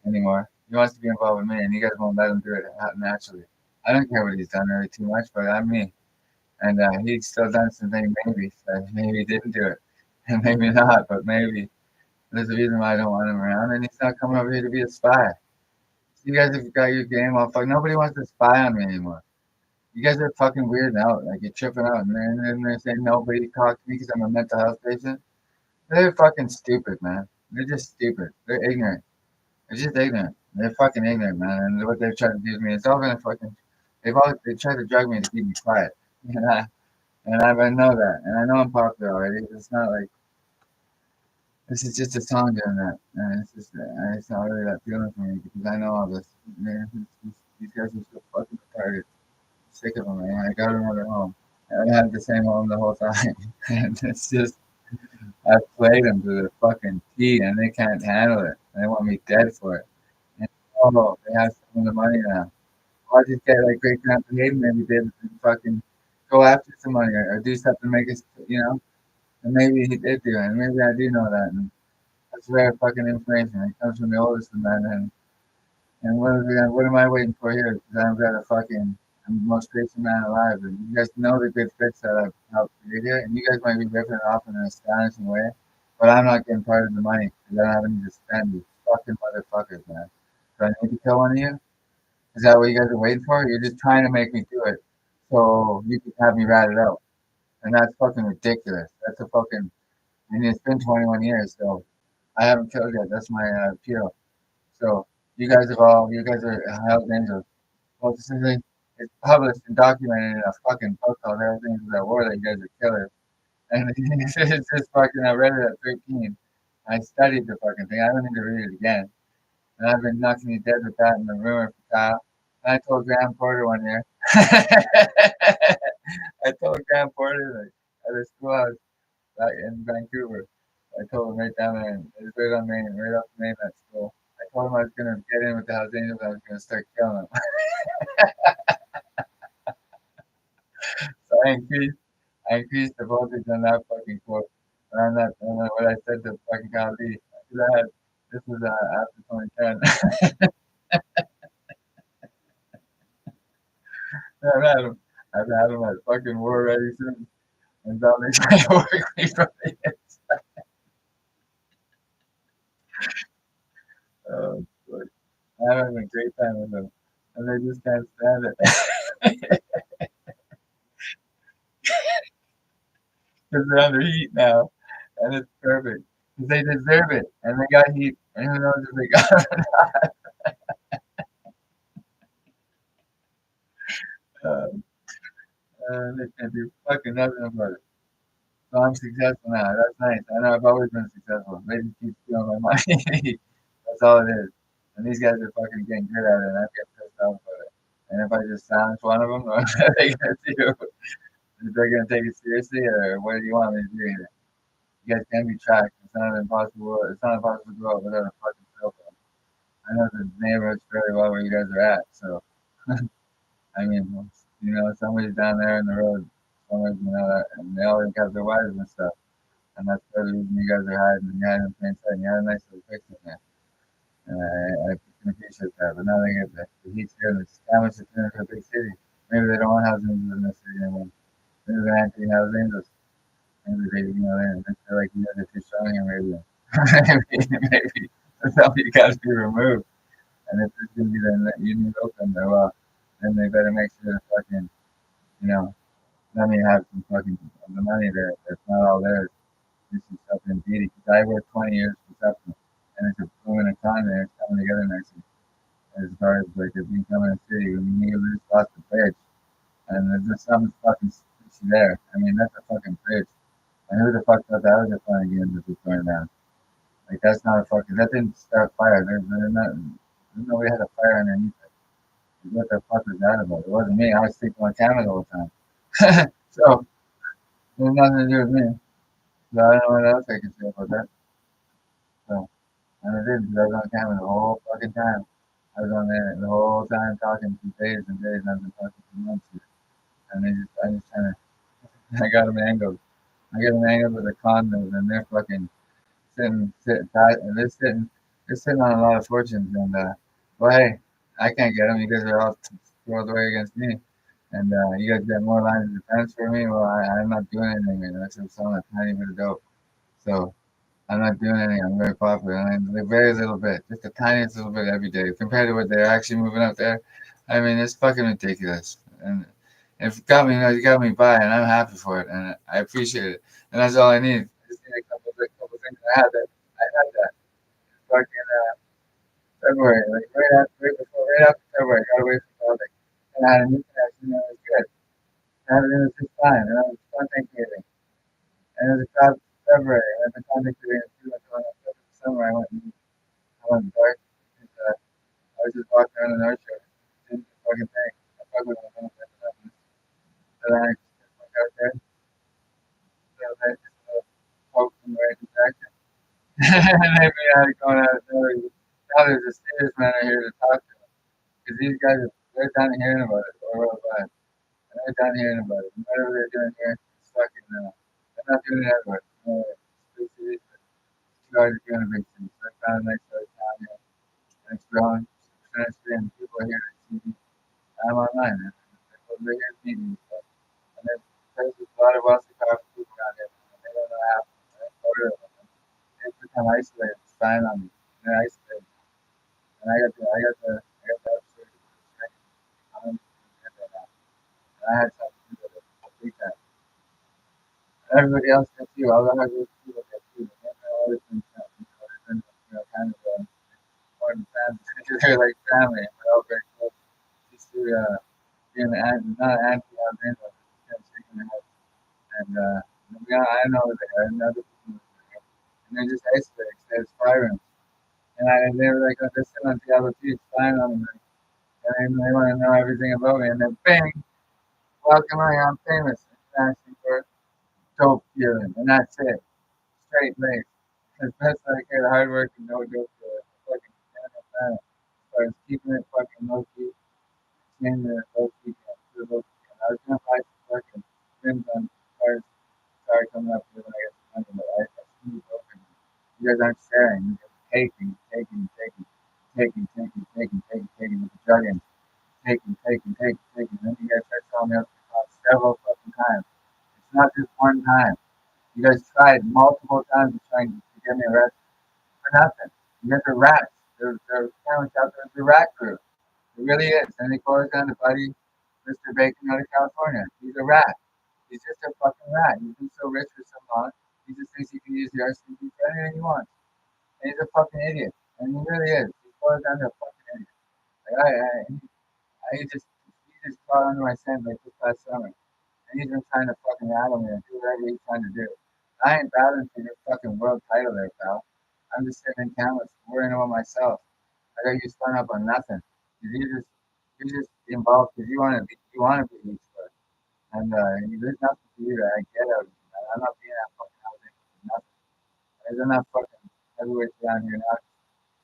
anymore. He wants to be involved with me, and you guys won't let him do it naturally. I don't care what he's done really too much, but I'm me, and he's still done something maybe. So maybe he didn't do it, and maybe not, but maybe there's a reason why I don't want him around, and he's not coming over here to be a spy. You guys have got your game all fucked. Nobody wants to spy on me anymore. You guys are fucking weirding out. Like, you're tripping out. And then they're saying nobody talk to me because I'm a mental health patient. They're fucking stupid, man. They're just stupid. They're ignorant. They're just ignorant. They're fucking ignorant, man. And what they've tried to do to me, it's all gonna fucking. They tried to drug me to keep me quiet. I know that. And I know I'm popular already. It's not like. This is just a song doing that. And it's not really that feeling for me because I know all this. Man, these guys are so fucking retarded. Sick of them, man. I got another home. And I had the same home the whole time. And it's just, I played them to the fucking T and they can't handle it. They want me dead for it. And oh, they have some of the money now. I'll just get like great Grandpa Hayden maybe did and fucking go after some money or do something to make us, and maybe he did do it. And maybe I do know that. And that's rare fucking information. It comes from the oldest of men. And what am I waiting for here? Because I've got I'm the most Christian man alive. And you guys know the good fits that I've helped create here. And you guys might be ripping it off in an astonishing way. But I'm not getting part of the money because I don't have any to spend. You fucking motherfuckers, man. Do I need to kill one of you? Is that what you guys are waiting for? You're just trying to make me do it so you can have me ratted out. And that's fucking ridiculous. That's a fucking. And it's been 21 years, so I haven't killed yet. That's my appeal. So you guys are Hell's Angels. Well, it's published and documented in a fucking book called Hell's Angels at War that you guys are killers. And it's just fucking, I read it at 13. I studied the fucking thing. I don't need to read it again. And I've been knocking you dead with that in the rumor for Kyle. And I told Graham Porter one year. I told Graham Porter at a schoolhouse in Vancouver. I told him right down there, and it was right on Main, right off Main, that school. I told him I was gonna get in with the Hells Angels. I was gonna start killing them. So I increased the voltage on that fucking quote. On that, and then what I said to fucking Kyle Lee. This was after 2010. I've had him at fucking war ready soon. And Dominic trying to work me from the inside. Oh, boy. I'm having a great time with them. And they just can't stand it. Because they're under heat now. And it's perfect. Because they deserve it. And they got heat. And who knows if they got it or not. They can't do fucking nothing about it. So I'm successful now. That's nice. I know I've always been successful. They just keep stealing my money. That's all it is. And these guys are fucking getting good at it, and I get pissed off about it. And if I just silence one of them, what are they gonna do? They're gonna take it seriously, or what do you want me to do here? You guys can be tracked. It's not impossible. It's not impossible to go out without a fucking cell phone. I know the neighborhoods very well where you guys are at, so I mean, somebody's down there in the road, somewhere, that, and they always have their wives and stuff. And that's the reason you guys are hiding and you're hiding in plain sight. And you had a nice little picture there. And I can appreciate that. But now they get the heat's here and it's damage to turn into a big city. Maybe they don't want Hells Angels in this city anymore. Maybe they're anti-Hells Angels. Maybe they're like, you guys are too strong here, maybe. maybe. That's how you guys be removed. And if there's going to be the union open, well, then they better make sure to fucking, let me have some fucking the money there. That's not all theirs. This is something beauty. Because I worked 20 years for something. And it's a booming economy. It's coming together nicely. As far as like it becoming a city, when you lose lots of bridge. And there's just something fucking fishy there. I mean, that's a fucking bridge. And who the fuck thought that was a fun again that was going down? Like, that's not a fucking, that didn't start fire. There's no way had a fire underneath it. What the fuck was that about? It wasn't me. I was sleeping on camera all the time. So, there's nothing to do with me. So, I don't know what else I can say about that. So, and I did, because I was on camera the whole fucking time. I was on there the whole time talking for days and days, and I've been talking for months here. and I got them angled. I got them angled with a condom, and they're fucking sitting tight, and they're sitting on a lot of fortunes, and well, hey, I can't get them. You guys are all rolled away against me, and you guys got more lines of defense for me. Well, I'm not doing anything right now. I'm selling a tiny bit of dope, so I'm not doing anything. I'm very popular, and I'm very little bit, just the tiniest little bit every day compared to what they're actually moving out there. I mean, it's fucking ridiculous, and it got me, it got me by, and I'm happy for it, and I appreciate it, and that's all I need. I just need a couple things. I had that fucking February, like right after February, I got away from politics, and I had a new connection, and it was good. And it was just fine, and I was content creating, and it was about February, and I've been content creating too much on the summer. I went dark, and I was just walking around the North Shore, doing the fucking thing. I fuck with them, so then I just went out there, so I just poked from the right direction. And maybe I was going out there. Now there's a serious man here to talk to them. Because these guys, they're done hearing about it, or worldwide. And they're done hearing about it. And whatever they're doing here, it's fucking, they're not doing it everywhere. It's big cities, but you guys are doing a big city. So I found a nice little town here. And it's growing. And people are here to see me. I'm online, man. They're here to meet me. And there's a lot of wealthy, powerful people around here. And they don't know how to happen. They become isolated, spying on me. They're isolated. And I got the upstairs. And I had something to do with it. Big time. Everybody else gets you. All the hard work people get you. They've always been, kind of important families. They're like family. We're all very close. Just to being not anti-Alabama, just kind of shaking their head. And I know they are, and other people are, and they're just isolated. There's 5 rooms. And they were like, oh, they're sitting on Diablo 2, spying on me. And they want to know everything about me. And then bang, welcome, I'm famous internationally for dope dealing. And that's it. Straight legs. Because that's like the hard work and no dope dealer. Fucking planet. So I was keeping it fucking low key. Seeing the low key. I was going to buy some fucking rims on cars. Sorry, coming up with when I get some money, but I see you open. You guys aren't sharing. You guys are taking with the jugging. Taking. And then you guys start telling me several fucking times. It's not just one time. You guys tried multiple times to try to get me arrested for nothing. You guys are rats. They're cameras out there. It's a rat crew. It really is. And they call us down to buddy Mr. Bacon out of California. He's a rat. He's just a fucking rat. He's been so rich for so long. He just thinks he can use the RCMP for anything he wants. And he's a fucking idiot. And he really is. He boils down to a fucking idiot. Like he just caught under my scent like this past summer. And he's been trying to fucking rattle me and do whatever he's trying to do. I ain't battling for your fucking world title there, pal. I'm just sitting in cameras worrying about myself. I got you spun up on nothing. You're just involved because you want to be useful. And there's nothing for you to get out of it. I'm not being that fucking housing for nothing. There's enough fucking heavyweights down here now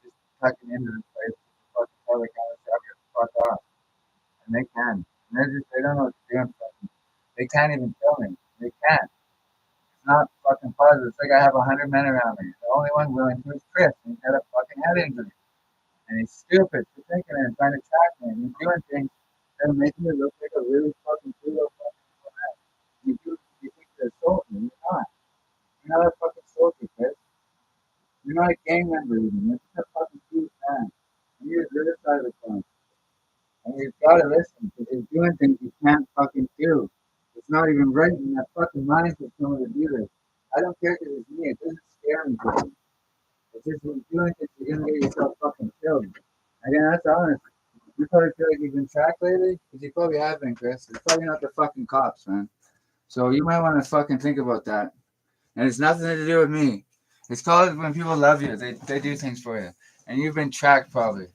just tucking into this place to fucking tell the kind of stuff to fuck off. And they can. And they don't know what to do. They can't even kill me. They can't. It's not fucking positive. It's like I have 100 men around me. The only one willing to is Chris. And he's got a fucking head injury. And he's stupid for thinking and trying to track me. And he's doing things that are making me look like a really fucking cool fucking man. You think you're a soldier. You're not. You're not a fucking soldier, Chris. You're not a gang member even. You're just a fucking cool man. And you're the other side of the coin. And you've got to listen because he's doing things you can't fucking do. It's not even right in that fucking mind for someone to do this. I don't care because it's me. It doesn't scare me. It's just when you're doing things, you're going to get yourself fucking killed. Again, that's honest. You probably feel like you've been tracked lately? Because you probably have been, Chris. It's probably not the fucking cops, man. So you might want to fucking think about that. And it's nothing to do with me. It's called when people love you. They do things for you. And you've been tracked probably.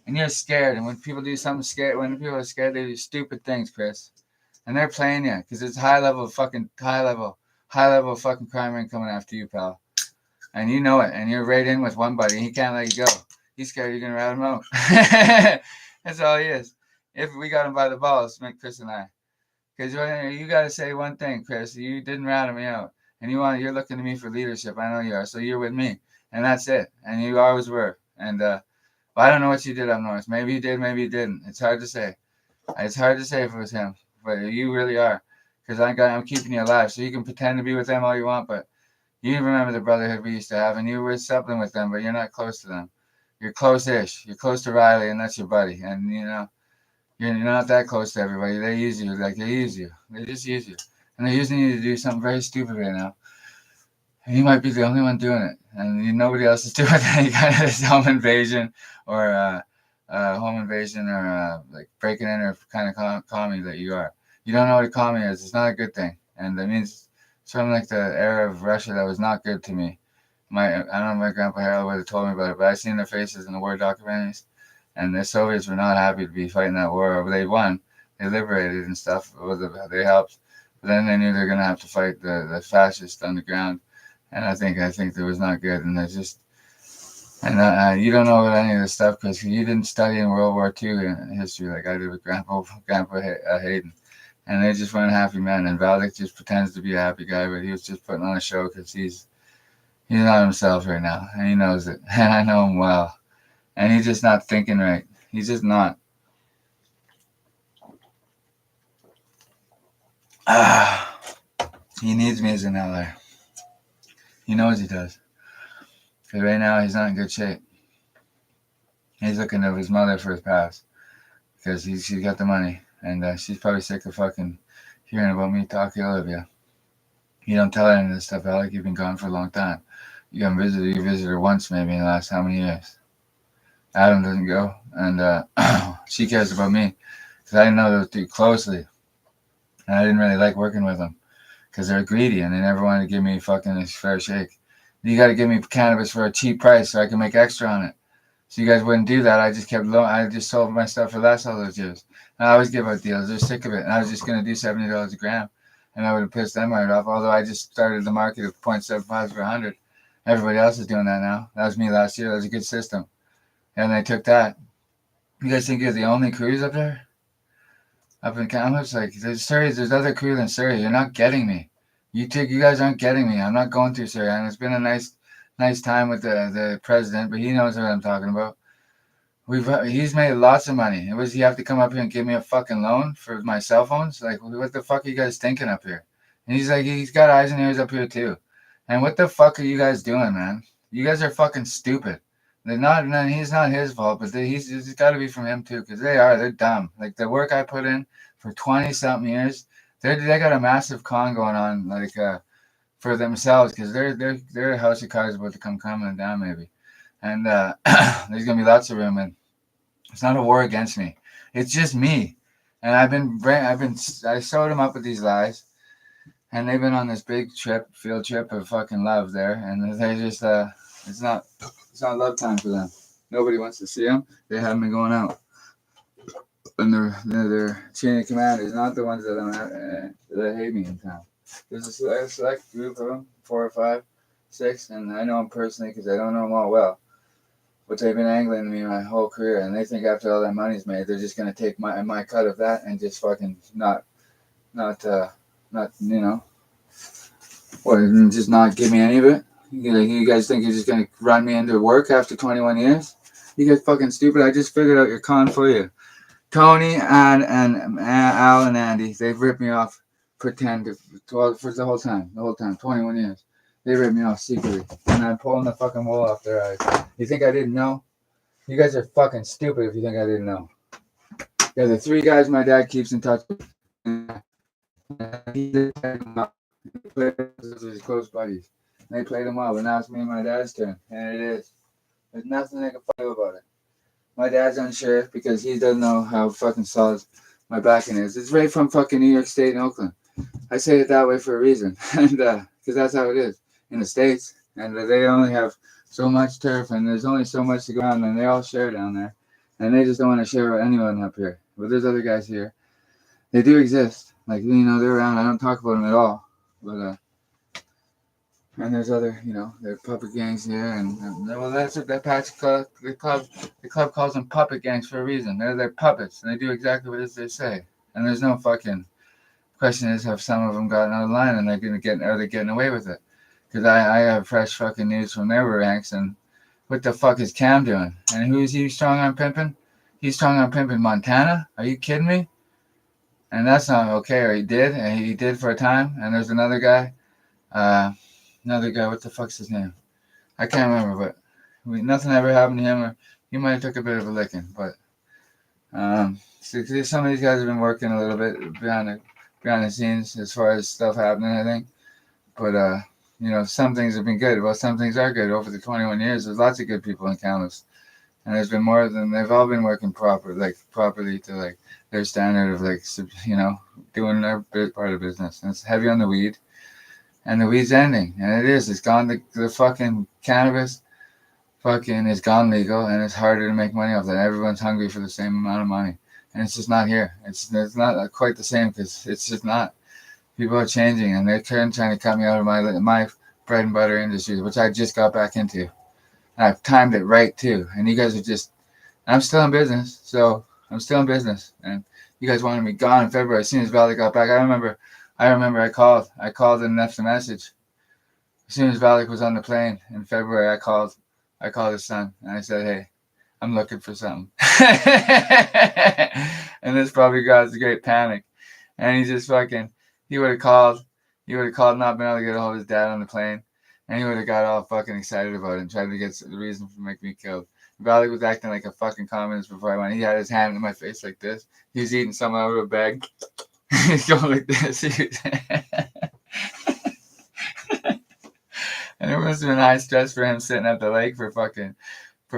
And you're scared. And when people do something scared, when people are scared, they do stupid things, Chris. And they're playing you because it's high level fucking crime ring coming after you, pal. And you know it. And you're right in with one buddy. He can't let you go. He's scared you're gonna rat him out. That's all he is. If we got him by the balls, Chris and I. Because you got to say one thing, Chris. You didn't rat me out. And you're looking to me for leadership. I know you are. So you're with me. And that's it. And you always were. And well, I don't know what you did up north. Maybe you did, maybe you didn't. It's hard to say. It's hard to say if it was him. But you really are. Because I'm keeping you alive. So you can pretend to be with them all you want. But you remember the brotherhood we used to have. And you were something with them. But you're not close to them. You're close-ish. You're close to Riley. And that's your buddy. And, you're not that close to everybody. They use you like they use you. They just use you. And they're using you to do something very stupid right now. And you might be the only one doing it. And nobody else is doing any kind of this home invasion or like breaking in or kind of commie that you are. You don't know what a commie is. It's not a good thing. And that means it's from like the era of Russia that was not good to me. I don't know if my grandpa Harold would have told me about it, but I've seen their faces in the war documentaries. And the Soviets were not happy to be fighting that war. They won. They liberated and stuff. They helped. But then they knew they were going to have to fight the fascists underground. And I think it was not good. And they just... And you don't know about any of this stuff because you didn't study in World War II history like I did with Grandpa Hayden. And they just weren't happy men. And Valdick just pretends to be a happy guy, but he was just putting on a show because he's not himself right now. And he knows it. And I know him well. And he's just not thinking right. He's just not. He needs me as an ally. He knows he does. Because right now he's not in good shape. He's looking to his mother for his past. Because she's got the money. And she's probably sick of fucking hearing about me talking ill of you. You don't tell her any of this stuff, Alec. You've been gone for a long time. You haven't visited your visitor once maybe in the last how many years? Adam doesn't go, and she cares about me because I didn't know those two closely, and I didn't really like working with them because they're greedy and they never wanted to give me fucking a fair shake. You got to give me cannabis for a cheap price so I can make extra on it. So you guys wouldn't do that. I just sold my stuff for less all those years. And I always give out deals. They're sick of it, and I was just gonna do $70 a gram, and I would have pissed them right off. Although I just started the market of 0.75 for 100. Everybody else is doing that now. That was me last year. That was a good system. And they took that. You guys think you're the only crews up there? Up in Kamloops? Like, there's other crew than Surrey. You're not getting me. You guys aren't getting me. I'm not going through Surrey. And it's been a nice time with the president, but he knows what I'm talking about. He's made lots of money. Was he have to come up here and give me a fucking loan for my cell phones? Like, what the fuck are you guys thinking up here? And he's like, he's got eyes and ears up here too. And what the fuck are you guys doing, man? You guys are fucking stupid. He's not his fault, but it's got to be from him too, because they're dumb. Like the work I put in for 20-something years, they got a massive con going on, like for themselves, because their house of cards about to come crumbling down maybe, and there's gonna be lots of room. And it's not a war against me; it's just me. And I sewed them up with these lies, and they've been on this big field trip of fucking love there, and they just it's not love time for them. Nobody wants to see them. They haven't been going out. And their chain of command is not the ones that hate me in town. There's a select group of them, 4 or 5, 6, and I know them personally because I don't know them all well. But they've been angling to me my whole career, and they think after all that money's made, they're just going to take my cut of that and just fucking not just not give me any of it. You guys think you're just going to run me into work after 21 years? You guys fucking stupid. I just figured out your con for you. Tony and Al and Andy, they've ripped me off for the whole time, 21 years. They ripped me off secretly. And I'm pulling the fucking wool off their eyes. You think I didn't know? You guys are fucking stupid if you think I didn't know. They're the 3 guys my dad keeps in touch with. He was his close buddies. They played them well, but now it's me and my dad's turn. And it is. There's nothing they can do about it. My dad's unsure because he doesn't know how fucking solid my backing is. It's right from fucking New York State and Oakland. I say it that way for a reason. And because that's how it is in the States. And they only have so much turf and there's only so much to go on and they all share down there. And they just don't want to share with anyone up here. But there's other guys here. They do exist. Like, they're around. I don't talk about them at all. But, and there's other, there are puppet gangs here, and well, that's what that patch club. The club calls them puppet gangs for a reason. They're puppets, and they do exactly what it is they say. And there's no fucking Question is, have some of them gotten out of line and are they getting away with it? Because I have fresh fucking news from their ranks, and what the fuck is Cam doing? And who is he strong on pimping? He's strong on pimping Montana? Are you kidding me? And that's not okay, or he did for a time. And there's another guy, what the fuck's his name? I can't remember, but nothing ever happened to him, or he might have took a bit of a licking, but so some of these guys have been working a little bit behind the scenes as far as stuff happening, I think. But some things have been good. Well, some things are good. Over the 21 years, there's lots of good people in Kamloops, and there's been more than they've all been working properly to like their standard of doing their part of business. And it's heavy on the weed, and the weed's ending, and it's gone. The fucking cannabis fucking is gone legal, and it's harder to make money off that. Everyone's hungry for the same amount of money, and it's just not here. It's not quite the same because it's just not. People are changing, and they're trying to cut me out of my bread and butter industry, which I just got back into. And I've timed it right too. And you guys are I'm still in business, so I'm still in business. And you guys wanted me gone in February. As soon as Valley got back, I remember I called and left a message. As soon as Valley was on the plane in February, I called his son, and I said, "Hey, I'm looking for something." And this probably caused a great panic. And he just fucking. He would have called, not been able to get a hold of his dad on the plane, and he would have got all fucking excited about it and tried to get the reason for making me killed. Valley was acting like a fucking communist before I went. He had his hand in my face like this. He was eating something out of a bag. He's going like this. And it must have been high stress for him sitting at the lake for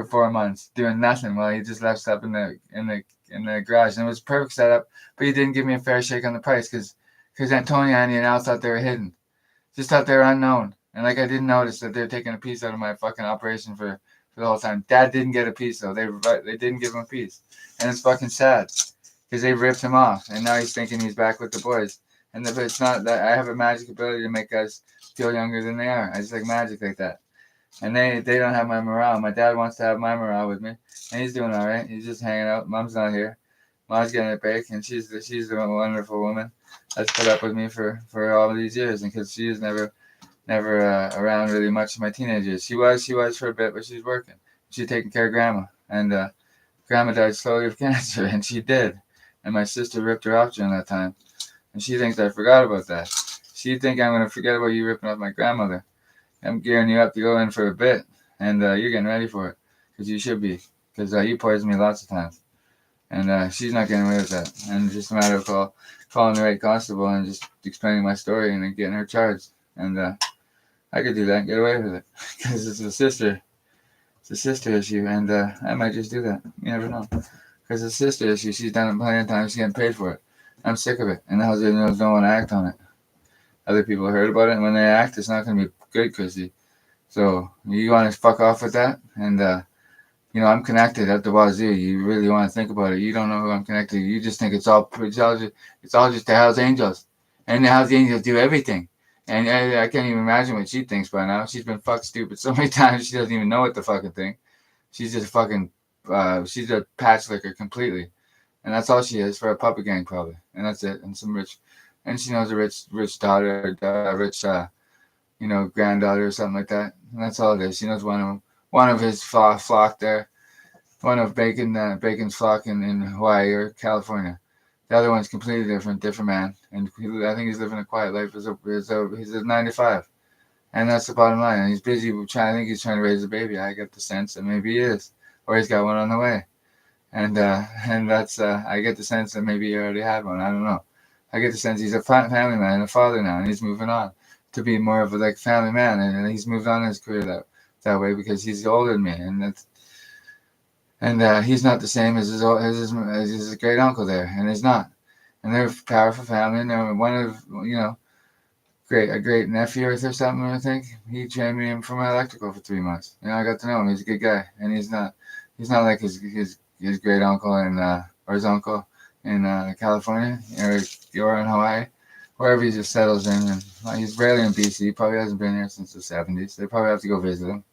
4 months doing nothing while he just left stuff in the garage. And it was a perfect setup, but he didn't give me a fair shake on the price because Antonio and Al thought they were hidden. Just thought they were unknown. And I didn't notice that they were taking a piece out of my fucking operation for the whole time. Dad didn't get a piece though. They didn't give him a piece. And it's fucking sad. Because they ripped him off. And now he's thinking he's back with the boys. And it's not that I have a magic ability to make guys feel younger than they are. I just like magic like that. And they don't have my morale. My dad wants to have my morale with me. And he's doing all right. He's just hanging out. Mom's not here. Mom's getting a break. And she's the wonderful woman that's put up with me for all of these years, and because she was never around really much in my teenage years. She was for a bit, but she's working. She's taking care of Grandma, and Grandma died slowly of cancer, and she did. And my sister ripped her off during that time, and she thinks I forgot about that. She think I'm gonna forget about you ripping off my grandmother. I'm gearing you up to go in for a bit, and you're getting ready for it, because you should be, because you poisoned me lots of times. And she's not getting away with that. And it's just a matter of calling the right constable and just explaining my story and then getting her charged. And I could do that and get away with it because it's a sister issue. And I might just do that. You never know. Because it's a sister issue. She's done it plenty of times. She's getting paid for it. I'm sick of it. And the hell don't want to act on it. Other people heard about it. And when they act, it's not going to be good, Chrissy. So you want to fuck off with that? And I'm connected at the wazoo. You really want to think about it. You don't know who I'm connected to. You just think it's all just the Hells Angels. And the Hells Angels do everything. And I can't even imagine what she thinks by now. She's been fucked stupid so many times she doesn't even know what to fucking think. She's just she's a patch licker completely. And that's all she is for a puppet gang probably. And that's it. And she knows a rich daughter, rich granddaughter or something like that. And that's all it is. She knows one of his flock there, one of Bacon's flock in Hawaii or California. The other one's completely different man. And I think he's living a quiet life. He's a 95. And that's the bottom line. And he's busy I think he's trying to raise a baby. I get the sense that maybe he is. Or he's got one on the way. And that's, I get the sense that maybe he already had one. I don't know. I get the sense he's a family man and a father now. And he's moving on to be more of a family man. And he's moved on in his career that way because he's older than me, and he's not the same as his great uncle there, and he's not. And they're a powerful family, and they're one of a great nephew or something. I think he trained me for my electrical for 3 months. I got to know him. He's a good guy, and he's not like his great uncle or his uncle in California or in Hawaii. Wherever he just settles in, and he's rarely in BC. He probably hasn't been here since the 70s. They probably have to go visit him,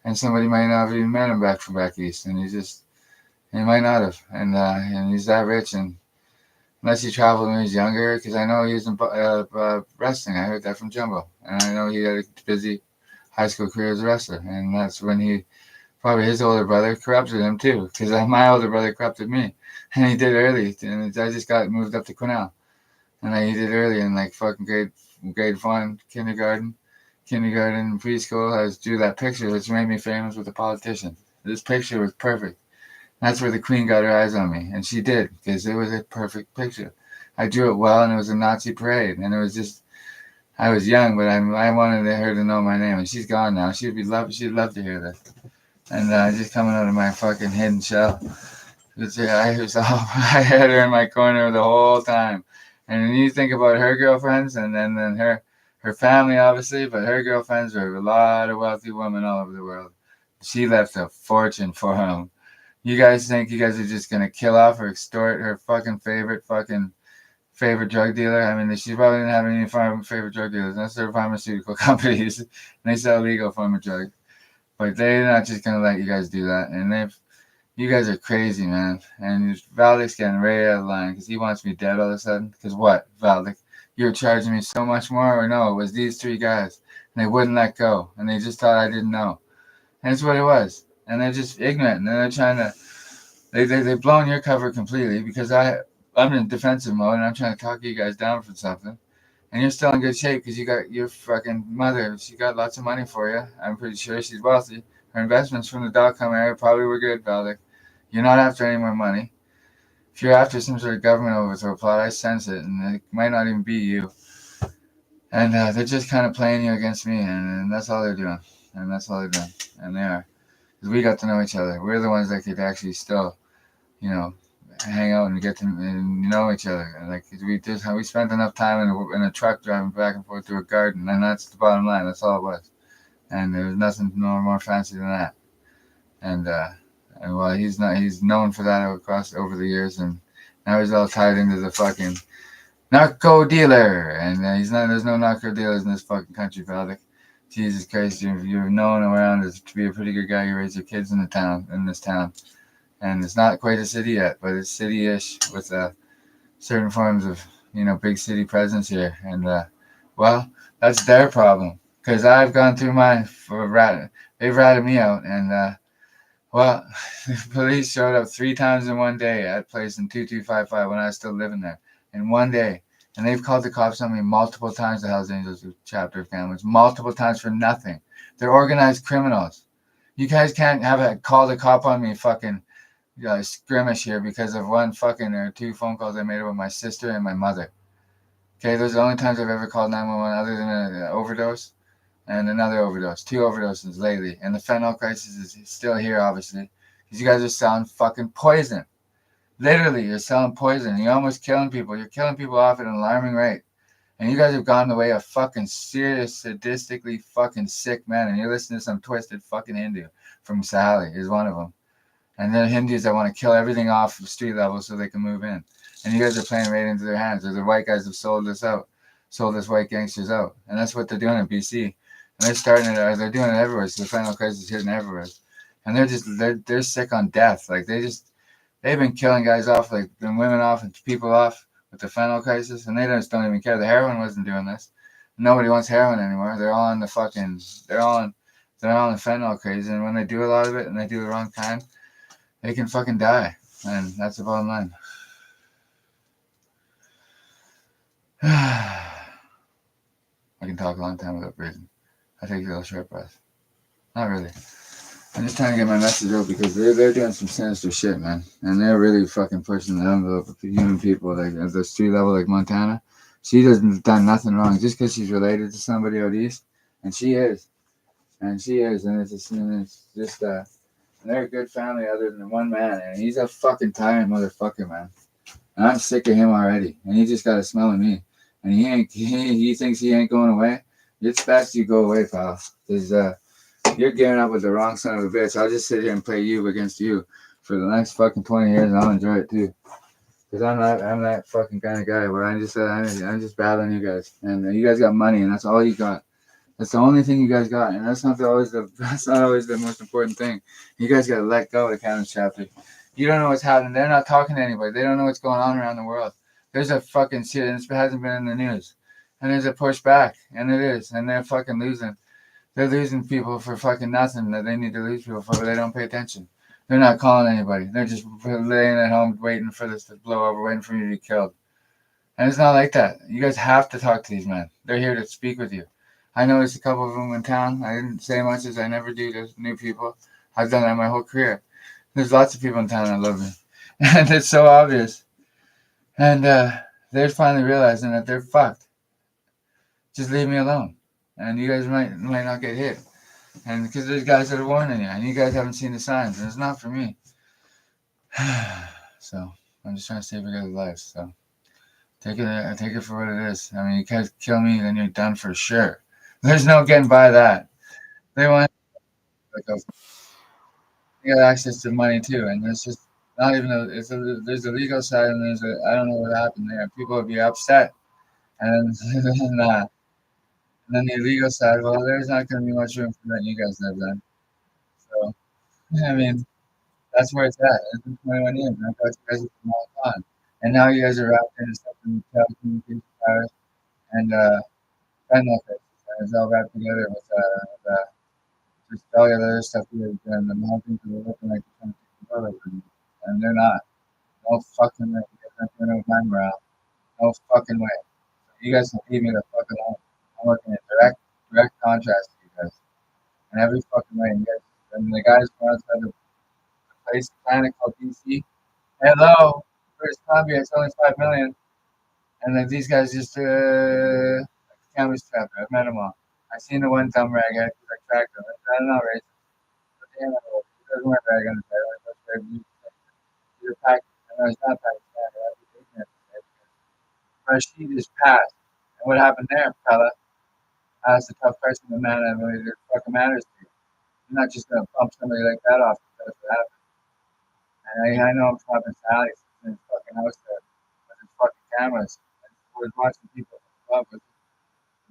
and somebody might not have even met him from back east, and he might not have, and he's that rich, and unless he traveled when he was younger, because I know he was in wrestling. I heard that from Jumbo. And I know he had a busy high school career as a wrestler. And that's when he, probably his older brother, corrupted him too, because my older brother corrupted me. And he did early. And I just got moved up to Quesnel. And he did early in like fucking grade 1, kindergarten, preschool. I drew that picture which made me famous with the politician. This picture was perfect. That's where the Queen got her eyes on me, and she did, because it was a perfect picture. I drew it well, and it was a Nazi parade, and it was just, I was young, but I wanted her to know my name, and she's gone now. She'd love to hear this. And just coming out of my fucking hidden shell, I had her in my corner the whole time. And when you think about her girlfriends, and then her family, obviously, but her girlfriends are a lot of wealthy women all over the world. She left a fortune for them. You guys think you guys are just going to kill off or extort her fucking favorite drug dealer? I mean, she probably didn't have any favorite drug dealers. That's their pharmaceutical companies. And they sell legal form of drugs. But they're not just going to let you guys do that. And you guys are crazy, man. And Valdic's getting way out of line because he wants me dead all of a sudden. Because what, Valdic? You were charging me so much more? Or no, it was these 3 guys. And they wouldn't let go. And they just thought I didn't know. And that's what it was. And they're just ignorant. And they're trying to... They've blown your cover completely because I'm in defensive mode and I'm trying to talk you guys down for something. And you're still in good shape because you got your fucking mother. She got lots of money for you. I'm pretty sure she's wealthy. Her investments from the dot-com area probably were good, Valdic. You're not after any more money. If you're after some sort of government overthrow plot, I sense it, and it might not even be you. And they're just kind of playing you against me, and that's all they're doing. And that's all they're doing. And they are. Because we got to know each other. We're the ones that could actually still, hang out and get to know each other. And like we spent enough time in a truck driving back and forth through a garden, and that's the bottom line. That's all it was. And there was nothing more fancy than that. And well, he's known for that over the years, and now he's all tied into the fucking narco dealer. And there's no narco dealers in this fucking country, Valdic. Jesus Christ, you're known around as to be a pretty good guy. You raise your kids in this town. And it's not quite a city yet, but it's city-ish with certain forms of, big city presence here. And, well, that's their problem. Because I've gone through mine they've ratted me out. And, well, the police showed up 3 times in one day at a place in 2255 when I was still living there. In one day. And they've called the cops on me multiple times, the Hells Angels chapter of families, multiple times for nothing. They're organized criminals. You guys can't call the cop on me fucking skirmish here because of one fucking or 2 phone calls I made with my sister and my mother. Okay, those are the only times I've ever called 911 other than an overdose and another overdose. 2 overdoses lately. And the fentanyl crisis is still here, obviously, because you guys are selling fucking poison. Literally, you're selling poison. You're almost killing people. You're killing people off at an alarming rate. And you guys have gone the way of fucking serious, sadistically fucking sick men. And you're listening to some twisted fucking Hindu from Sahali is one of them. And they're Hindus that want to kill everything off of street level so they can move in. And you guys are playing right into their hands. Or the white guys have sold us white gangsters out. And that's what they're doing in BC. And they're starting it, they're doing it everywhere. So the final crisis is hitting everywhere. And they're sick on death. Like they've been killing guys off, like women off and people off with the fentanyl crisis, and they just don't even care. The heroin wasn't doing this. Nobody wants heroin anymore. They're all on the fentanyl craze, and when they do a lot of it and they do the wrong kind, they can fucking die. And that's the bottom line. I can talk a long time without breathing. I take a little short breath. Not really. I'm just trying to get my message out because they're doing some sinister shit, man. And they're really fucking pushing the envelope of human people, like at the street level, like Montana. She doesn't done nothing wrong just because she's related to somebody out east. And she is. And it's just and they're a good family other than one man. And he's a fucking tyrant motherfucker, man. And I'm sick of him already. And he just got a smell of me. And he thinks he ain't going away. It's best you go away, pal. Because, you're gearing up with the wrong son of a bitch. I'll just sit here and play you against you for the next fucking 20 years, and I'll enjoy it too. Because I'm that fucking kind of guy where I'm just battling you guys, and you guys got money, and that's all you got. That's the only thing you guys got, and that's not always the most important thing. You guys got to let go of the Cannon chapter. You don't know what's happening. They're not talking to anybody. They don't know what's going on around the world. there's a fucking shit, and it hasn't been in the news. And there's a pushback, and it is, and they're fucking losing. They're losing people for fucking nothing that they need to lose people for, but they don't pay attention. They're not calling anybody. They're just laying at home waiting for this to blow over, waiting for you to be killed. And it's not like that. You guys have to talk to these men. They're here to speak with you. I noticed a couple of them in town. I didn't say much as I never do to new people. I've done that my whole career. There's lots of people in town that love me. And it's so obvious. And they're finally realizing that they're fucked. Just leave me alone. And you guys might not get hit. And because there's guys that are warning you. And you guys haven't seen the signs. And it's not for me. So I'm just trying to save your guys' lives. So take it for what it is. I mean, you guys kill me, then you're done for sure. There's no getting by that. They want you got access to money too, and there's just not even there's a legal side and there's a I don't know what happened there. People would be upset, and then the illegal side. Well, there's not going to be much room for letting you guys live then. So I mean, that's where it's at. It's been 21 years, and I thought you guys were from all time, and now you guys are wrapped into something telecommunications powers and fentanyl cases, and it's all wrapped together with just all the other stuff you're doing. The more things are looking like they're trying to take control over you, and they're not. No fucking way. You guys aren't doing it with my morale. No fucking way. You guys can leave me the fuck alone. I'm working in direct contrast to you guys. In every fucking way. You guys, and the guys from outside the place, planet called DC. Hello, British Columbia, it's only 5 million. And then these guys just, like a camera strap. I've met them all. I've seen the one dumb rag head because I tracked them. I'm not racist. But damn it, he doesn't wear rag on his head. He's a pack. No, he's not Pakistani. Rashid is passed. And what happened there, fella? That's a tough person to man. I mean, it fucking matters to you. You're not just going to bump somebody like that off because that's what happened. And I know I'm talking to Alex in his fucking house there with his fucking cameras. And we're watching people from above.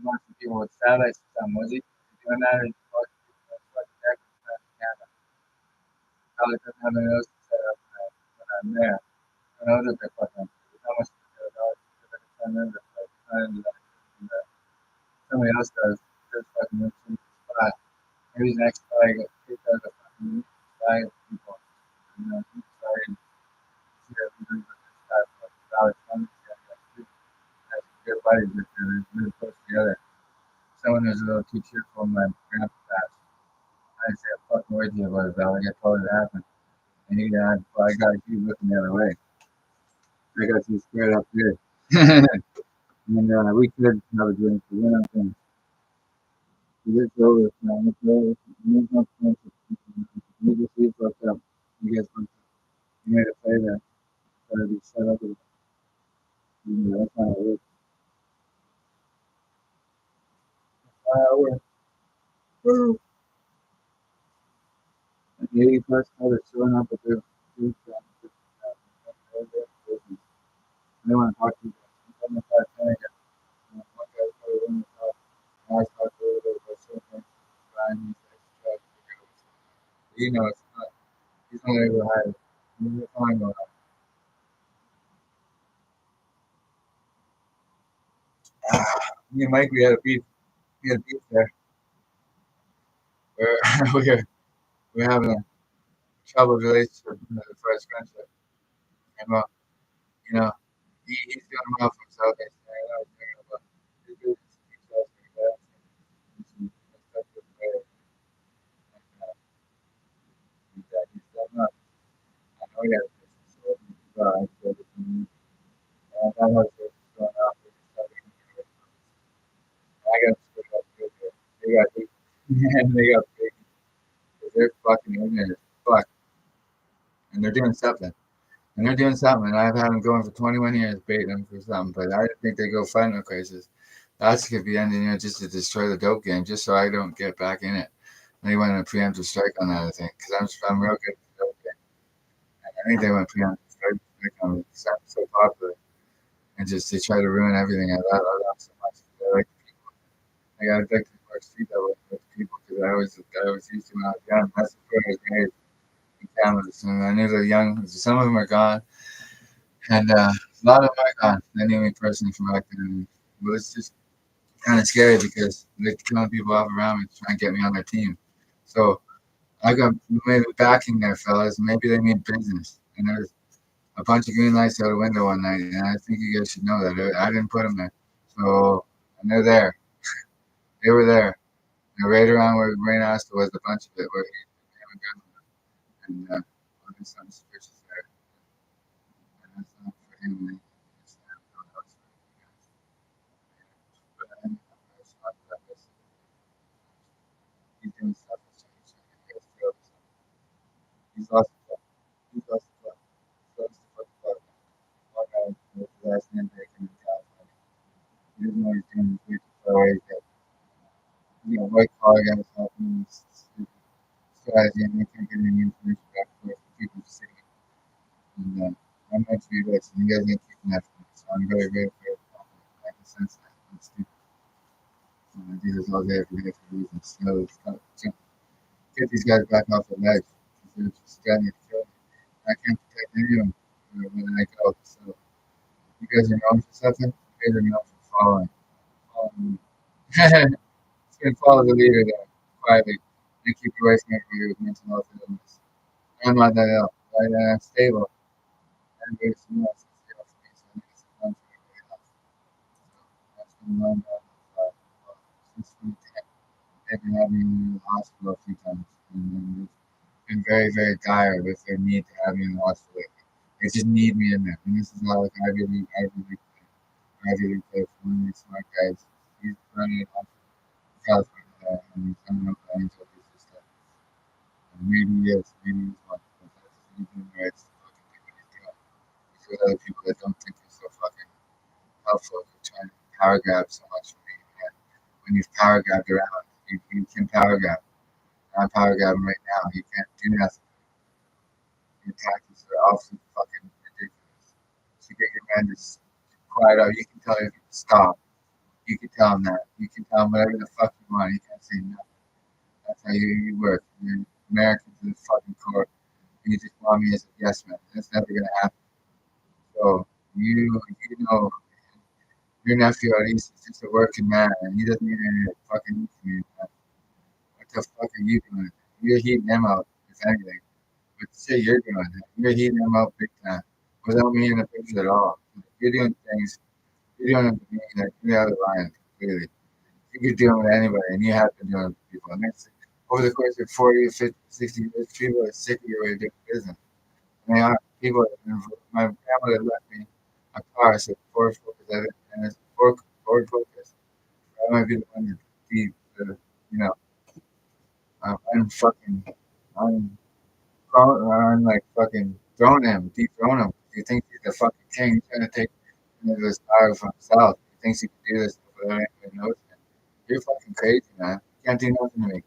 Watching people with satellites or something, was he? Doing that or watching people with fucking deck with the camera? Probably doesn't have any notes set up when I'm there. I know that they're fucking. There's how much somebody else does. There's fucking spot. Maybe the next guy gets kicked out of the fucking spy people. You know, he's starting to see everything with this guy for Alex Hunter. Has good buddies with him. They're really close together. Someone who's a little too cheerful in my grandpa passed. I didn't say a fucking word to you about it, Val. I told it to happen. And I got you looking the other way. I got you squared up here. And we could have a drink, but we're not going to. It's over, man. It's over. There's no chance. You just leave fucked up. You guys fucked up. You made a play there. Gotta be set up with it. That's how it works. The 80+ cars are showing up at their food shop. They want to talk to you. I'm going to try to tell you. One guy probably wouldn't talk. I always talk to a little bit about certain things. You know, it's not. He's not able to hide it. He's fine going on. Me and Mike, we had a beef. We had a beef there. We're having a troubled relationship as far as friendship. And you know, he's doing well for himself. I know he's doing well. He's doing himself for that. He's done up. I know he has a business, so he's I know his business is going off. I got to split up good here. They got big. And they got big. They're fucking ignorant as fuck. And they're doing something. And they're doing something. And I've had them going for 21 years, baiting them for something. But I didn't think they'd go find no crisis. That's could be engineered just to destroy the dope game, just so I don't get back in it. And they went on a preemptive strike on that, I think. Because I'm real good at the dope game. And I think they went preemptive strike on it because I'm so popular. And just they try to ruin everything. I love them so much. I like the people. I like to work street level with people because I always used to when I was young. That's the first I was made in Canada. And I knew they're young. Some of them are gone. And A lot of them are gone. They knew me personally from back then. But it's just kind of scary because they're killing people off around me to try and get me on their team. So I got maybe backing there, fellas. Maybe they mean business. And there's a bunch of green lights out the window one night, and I think you guys should know that. I didn't put them there. So, and they're there. They were there. And right around where Rain Asta was, a bunch of it, where he and there's something suspicious there. And that's not for him. It's not for us. But I mean, he's doing stuff that's he's lost the club. He's lost the club. He's lost the fucking club. One guy with his last name breaking in California. He doesn't know what he's doing. He's way too far away. White collar guys helping this strategy, and they can't get any information back and forth from people just sitting. And I'm meant to be rich, and you guys ain't keeping that from me. So I'm very, very, very confident. I can sense that. I'm stupid. I do this all day, every day for reasons. So get these guys back off the ledge. They're just trying to kill me. I can't protect anyone when I go. So you guys are known for something. You guys are known for following. Follow the leader there quietly and keep away from everybody with mental health illness. I'm not that ill. I'm stable. Everybody's from us. It's ill for me, so I think it's fun for everybody else. So that's been known since 2010. They've been having me in the hospital a few times. And then it's been very, very dire with their need to have me in the hospital. They just need me in there. And this is all like Ivy League play for one of these smart guys. He's running it off. California, and he's coming up with angel pieces stuff. Maybe he is, maybe he's not, but that's he's doing the right to fucking do what he's doing. There's with other people that don't think they're so fucking helpful, they're trying to power grab so much from me. And when you've power grabbed around, you can power grab. I'm power grabbing right now, you can't do nothing. Your tactics are also fucking ridiculous. So get your man to quiet out, you can tell him to stop. You can tell him that. You can tell him whatever the fuck you want. He can't say nothing. That's how you work. You're American to the fucking core. You just want me as a yes man. That's never gonna happen. So you know your nephew at least is just a working man and he doesn't need any fucking you. What the fuck are you doing? You're heating him out, if anything. But the shit you're doing, you're heating him out big time. Without me in the picture at all. You're doing things. You're doing it with me, like you're out of line, clearly. You could do it with anybody, and you have been doing it with people. And that's, over the course of 40 or 50, 60 years, people are sick of your way of doing business. And they are. People, my grandmother left me a car, so Ford Focus, and it's Ford Focus. I might be the one to be the, I'm like fucking throwing him, dethrone him. You think he's the fucking king, he's trying to take this power from himself. He thinks he can do this without anybody knows him. You're fucking crazy, man. You can't do nothing to me.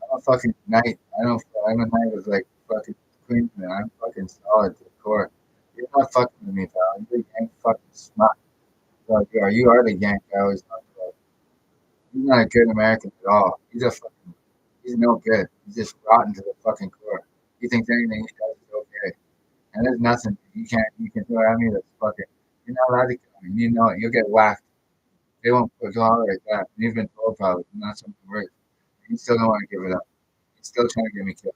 I'm a fucking knight. I'm a knight of like fucking queen, man. I'm fucking solid to the core. You're not fucking with me, pal. You're the yank fucking smut. Like, you are the yank I always talk about. He's not a good American at all. He's no good. He's just rotten to the fucking core. He thinks anything he does is okay. And there's nothing you can throw at me that's fucking. You're not allowed to kill me. You know it. You'll get whacked. They won't tolerate that. You've been told probably not something works. You still don't want to give it up. He's still trying to get me killed.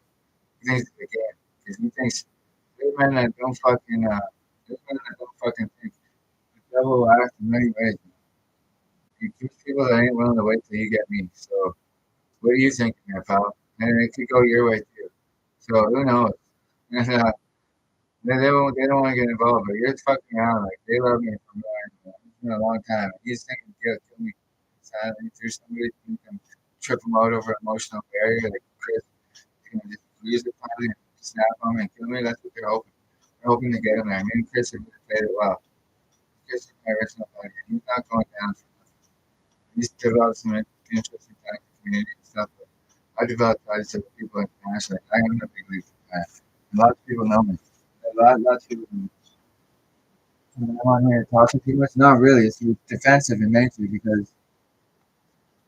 He thinks it's a game. Because he thinks there's men that don't fucking think. The devil will act in many ways. You choose people that ain't willing to wait till you get me. So what are you thinking there, pal? And it could go your way too. So who knows? And, they don't want to get involved, but you're fucking around. Like, they love me from there. It's been a long time. He's thinking, kill me silently through somebody who can trip him out over emotional barrier, like Chris. He's gonna just use the finally and snap him and kill me. That's what they're hoping. They're hoping to get him there. Me and Chris have played it well. Chris is my original buddy. He's not going down for nothing. He's developed some interesting kind of community and stuff, but I developed ties to people internationally. I am a big league fan. A lot of people know me. Lots of people know me. I'm on here talking too much. Not really. It's defensive in nature because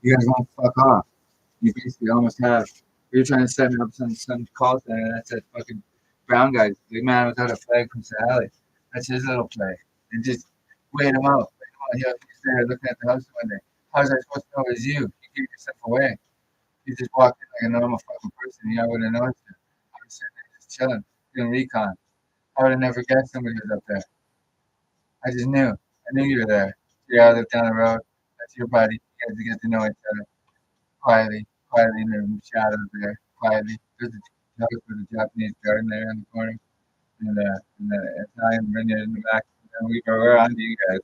you guys won't fuck off. You basically almost have. You're trying to set me up some call center. That's that fucking brown guy, big man without a flag from Sally. That's his little play. and just wait him out. He's there looking at the house one day. How was I supposed to know it was you? You gave yourself away. You just walked in like a normal fucking person. I would have noticed it. I was sitting there just chilling, doing recon. I would have never guessed somebody was up there. I just knew. I knew you were there. Yeah, I lived down the road. That's your buddy. You guys get to know each other quietly in the shadows there, quietly. There's a house with a Japanese garden there in the corner, and the Italian vineyard in the back. And we were on to you guys,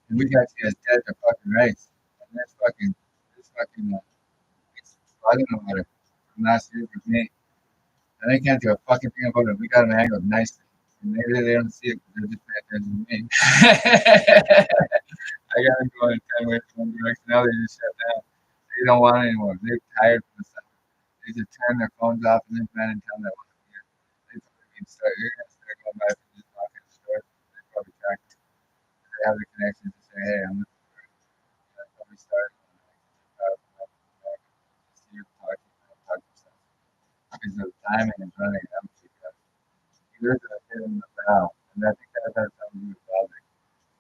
and we got you guys dead to fucking rice. And this fucking flooding water from last year with me, and they can't do a fucking thing about it. We got them angled nicely. And maybe they don't see it because they're just paying attention to me. I got them going 10 ways from one direction. Now they just shut down. They don't want it anymore. They're tired from the summer. They just turn their phones off and then plan and tell them that they can start. You're going to start going by and just walking the store. They probably track it. They have the connections to say, hey, I'm looking for it. That's how we started. Talk to yourself. Because the timing is running out. There's a hit in the bow, and I think that has something to do with welding.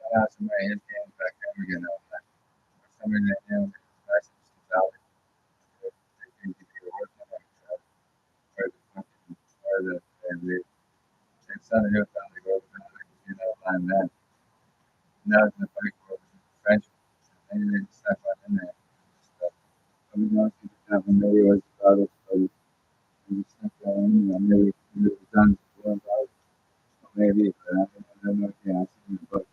Somehow somebody hit his hands back there again on that. Or somebody that hands license to welding. They think you could work on that stuff. Or the son of his family goes down like you know, line that. Now it's in the bike world, it's French. Maybe they just stuck one in there. But we know if you just have one maybe it was about it, but you just stuck that in there. Maybe it was done before about it. Maybe, but I don't know if you asked me, but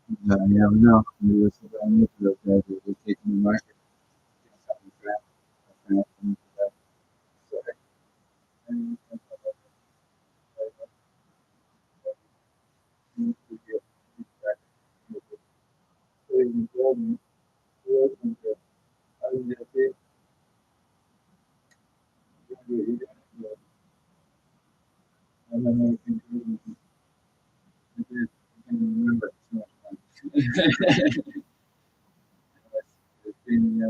you never know. Maybe it's what I need for those guys that are taking the market. Something crap. Sorry. I don't know if you can remember so much. It's been,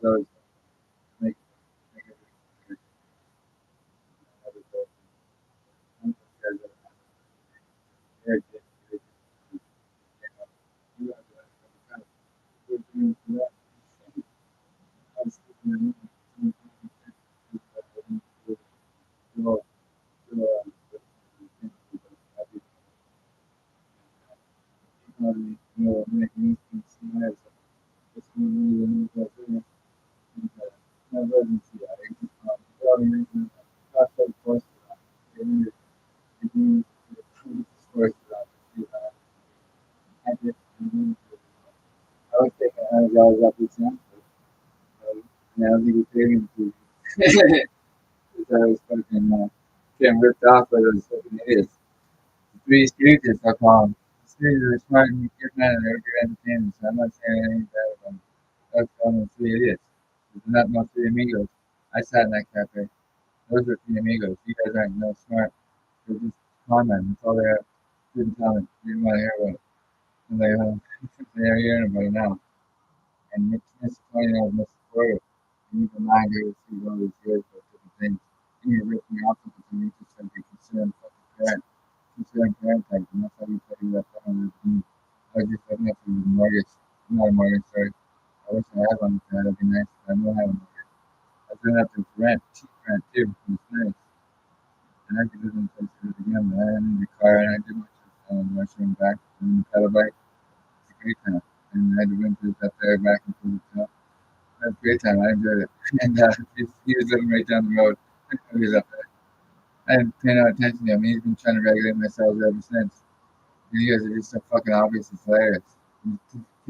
those make it I was taking $100 off each month. And I was vegetarian food. Because I was fucking getting ripped off by those fucking idiots. The Three Stooges, I call them. The Stooges are smart and good men and they're good entertainers, so I'm not saying anything bad about them. I was calling them three idiots. There's not no three amigos. I sat in that cafe. Those are three amigos. You guys aren't no smart. They're just con men. That's all they have. Didn't tell me. Didn't want to hear about it. And they're hearing about it now. And Mr. Tony knows Mr. Porter. And even mine here see all these years about different things. And you're ripping me off because you need to simply concerned fucking parent. Concerned parent type. And that's how you tell you that phone. I was just looking at the mortgage. Not a mortgage, sorry. I wish I had one. That'd be nice. I don't have a mortgage. I was doing that to rent, cheap rent too. It's nice. And I could live in place for it again, but I didn't need a car and I did much of rushing back and the pedal bike. It's a great time. And I had the winters up there back and forth. So that was a great time. I enjoyed it. And he was living right down the road. He was up there. I didn't pay no attention to him. He's been trying to regulate myself ever since. And you guys are just so fucking obvious and hilarious.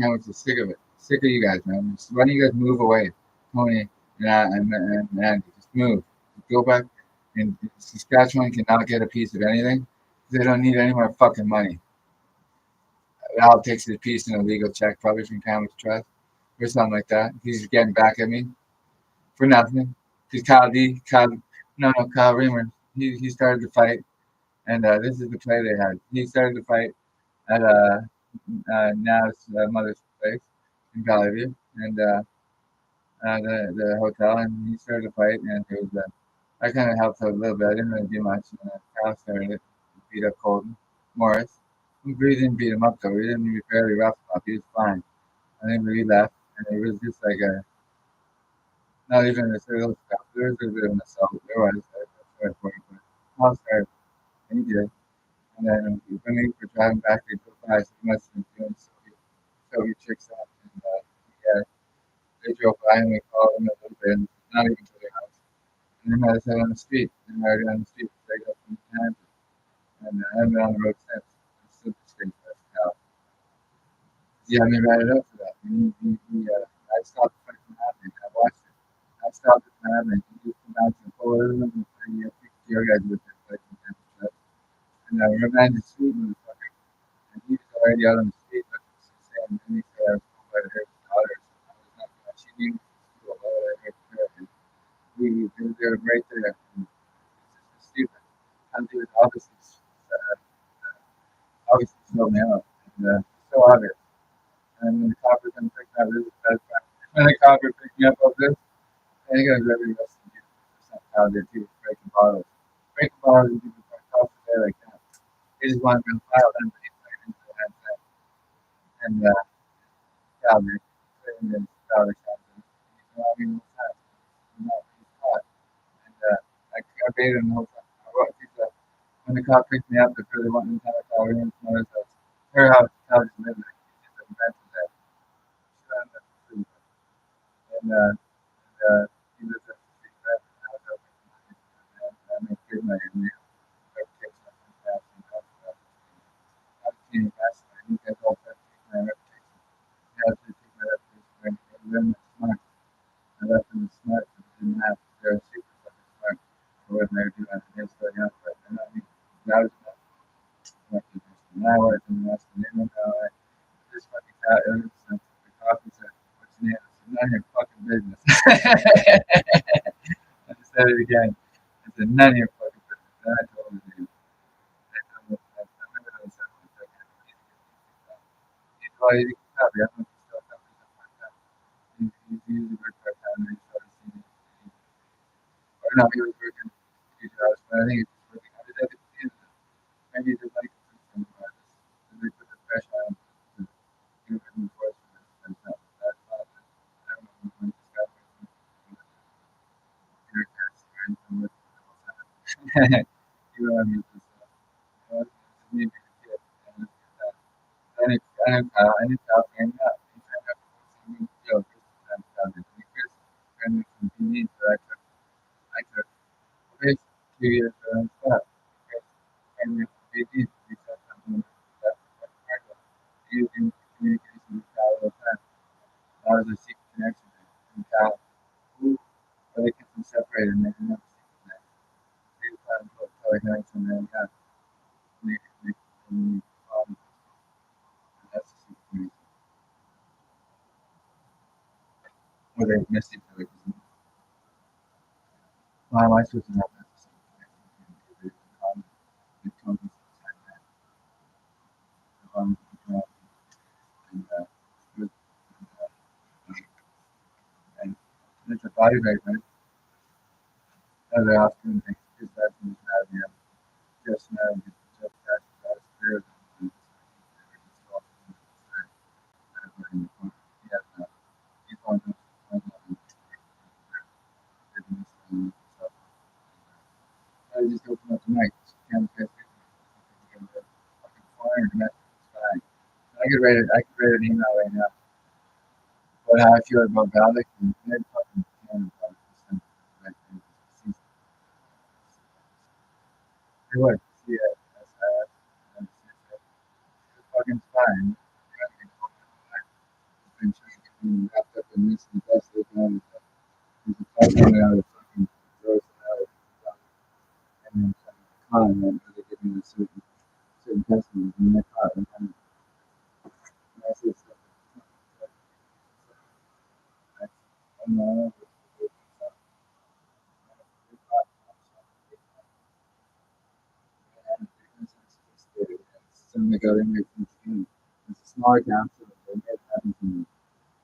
How much is sick of it. Sick of you guys, man. Just, why don't you guys move away? Tony and Andy, just move. Just go back. And Saskatchewan cannot get a piece of anything. They don't need any more fucking money. Al takes a piece in a legal check, probably from Camus Trust or something like that. He's getting back at me for nothing. Because Kyle Reamer, he started the fight, and this is the play they had. He started the fight at Nav's mother's place in Valley View, and the hotel, and he started to fight, and it was I kind of helped out a little bit. I didn't really do much, and Cal started to beat up Colton Morris. We didn't beat him up though. We didn't. We barely roughed him up. He was fine. And then we left, and it was just like not even a little stuff. There was a bit of an assault. There was. That's why but Cal started, and he did. And then when we were driving back, they drove by, so he must have been doing Soviet chicks up, and yeah, they drove by, and we called them a little bit, and not even to their house. And they met us out on the street, and right on the street, they got from Kansas. And I haven't been on the road since. It's still disgraced by Cal. He had me write it up for that. I stopped the fight from happening. I watched it. I stopped it from happening. He just came out and pulled it and your guys with it. Like, and I reminded the street motherfucker. And he was already out on the street looking for some sand. And he said I was told by the hair of his daughter. So I was not going to. She knew what I heard from her. And they were right there. And it's just stupid. And he was obviously slow me out. And so obvious. And when the copper comes picking up this, when the copper picked me up of this, I think I was every less than 50% out there too, breaking bottles. Breaking bottles and people from across the day like that. They just want to be filed and they put it into the headset. And Calgary, and then Calgary comes in. He's not even fast. He's not, he's caught. And I baited him the whole time. When the cop picked me up, they really wanted me to have a Calgary in front of us. Her house, Calgary's living. He just invented that. And he lives at the street right now. I make good money in there. Reputation of fantastic. I was getting past it. You guys all try to take my reputation. You have to take my reputation. I learned that smart. I left them smart. I didn't have. They're super fucking smart. I wasn't there doing it. They're still young, but they're not me. That was enough. Now I work in the rest of the name. This fucking cat is the coffee said, what's your name? I said, none of your fucking business. I just said it again. I said, none of your fucking business. And I told him to do. I remember how he said it. He's all you can tell. I don't know if he's still something like that. He's usually worked part time and he's started seeing it. Or no, he was working 2 hours, but I think he's just working. I just had to see it. Maybe he just like it for some of us. They put the pressure on him to do it in force for this. That's not I don't know when this guy was with you know what I mean? Just need to be a kid. And I need to hang out. He turned up some jokes and did Chris turned in some TV that I took Chris 2 years ago and stuff. Chris turned in some TV we said something that using communication with Cal all the time. That was a secret connection and Cal who but they kept them separated and they didn't have a secret connection. They just had to tell connection and then yeah. And that's the secret connection. Or they missed each other because why am I switching up as a secret connection? It comes like that. And and it's a body right, right? Other often things just that things have you just now just that spirit and he's going to I just open up the mic. Can't get fucking foreign message. I could write an email right now. What how I feel about Valak and then fucking can about this. Hey, what? See it. That's fucking fine. Been trying to get me wrapped up in this and that's the kind of he's a fucking out of fucking gross out and then con and they give me a certain testimony and they're caught and I say stuff. I don't know. Something that got in there from the beginning. It's a smaller town, so they made it happen to me.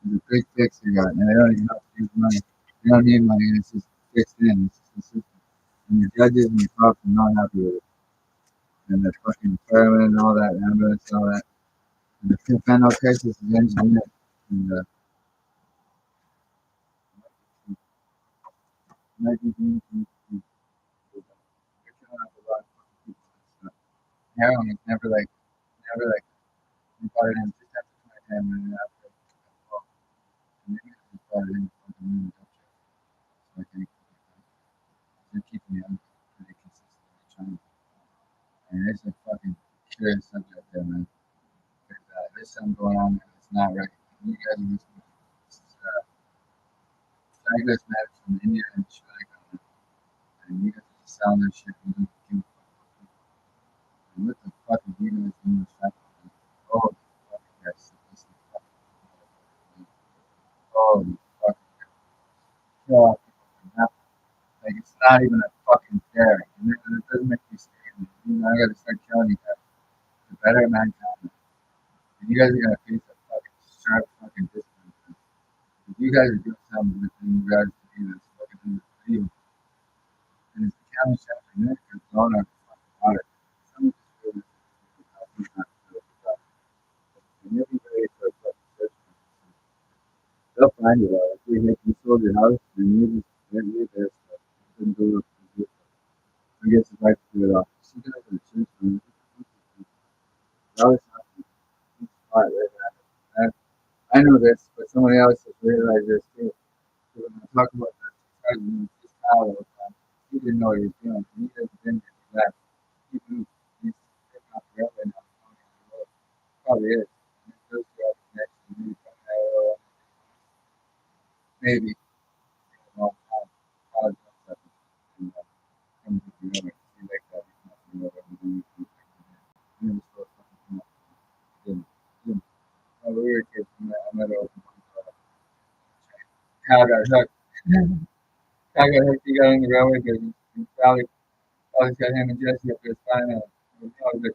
It's a big fix you got, and I don't even know if use money. You don't need money. It's just fixed in. It's just the system. And the judges and the cops are not happy with it. And the fucking firemen and all that, ambulance and all that. And the fentanyl crisis is engineered. And heroin is never like, we bought it in just after 2010 and after, and then we bought it in fucking new industrial. So I think they're keeping it pretty consistently trying. And it's a fucking curious subject there, man. There's something going on there that's not right. You guys are listening to this. Douglas Maddox from India and Sri Lanka. And you guys are just selling their shit and you don't give a fuck. And what the fuck are you guys doing with that? Oh, fucking guys. Listen, fucking. Oh, fucking. Kill off people for nothing. Like, it's not even a fucking fair. And it doesn't make me scared. You know, I gotta start telling you guys. The better mankind. And you guys are gonna face a fucking sharp fucking discipline. If you guys are doing something in regards to me that's fucking in the video, and it's the county sheriff and they're blowing out the fucking water. Some of this really is not good stuff. And you'll be ready for a fucking search. They'll find you though. If you sold your house, then you just leave their stuff. You couldn't go up and do it. I guess it's like to do it all. She guys are church, man. It's always happening. It's smart, right? I know this, but somebody else has realized this too. So when I talk about this, this child all the time, he didn't know what he was doing. He hasn't been here for that. He moved. He's taking off the railway now. Probably is. And it goes to the next maybe maybe a long time. College or something. And comes with the other. He like that. He's not the other. He never saw something come up. Didn't. When we were kids, I met a cow got hooked. Cow got hooked. He got in the railway business. And probably always got him and Jesse up there spinning. The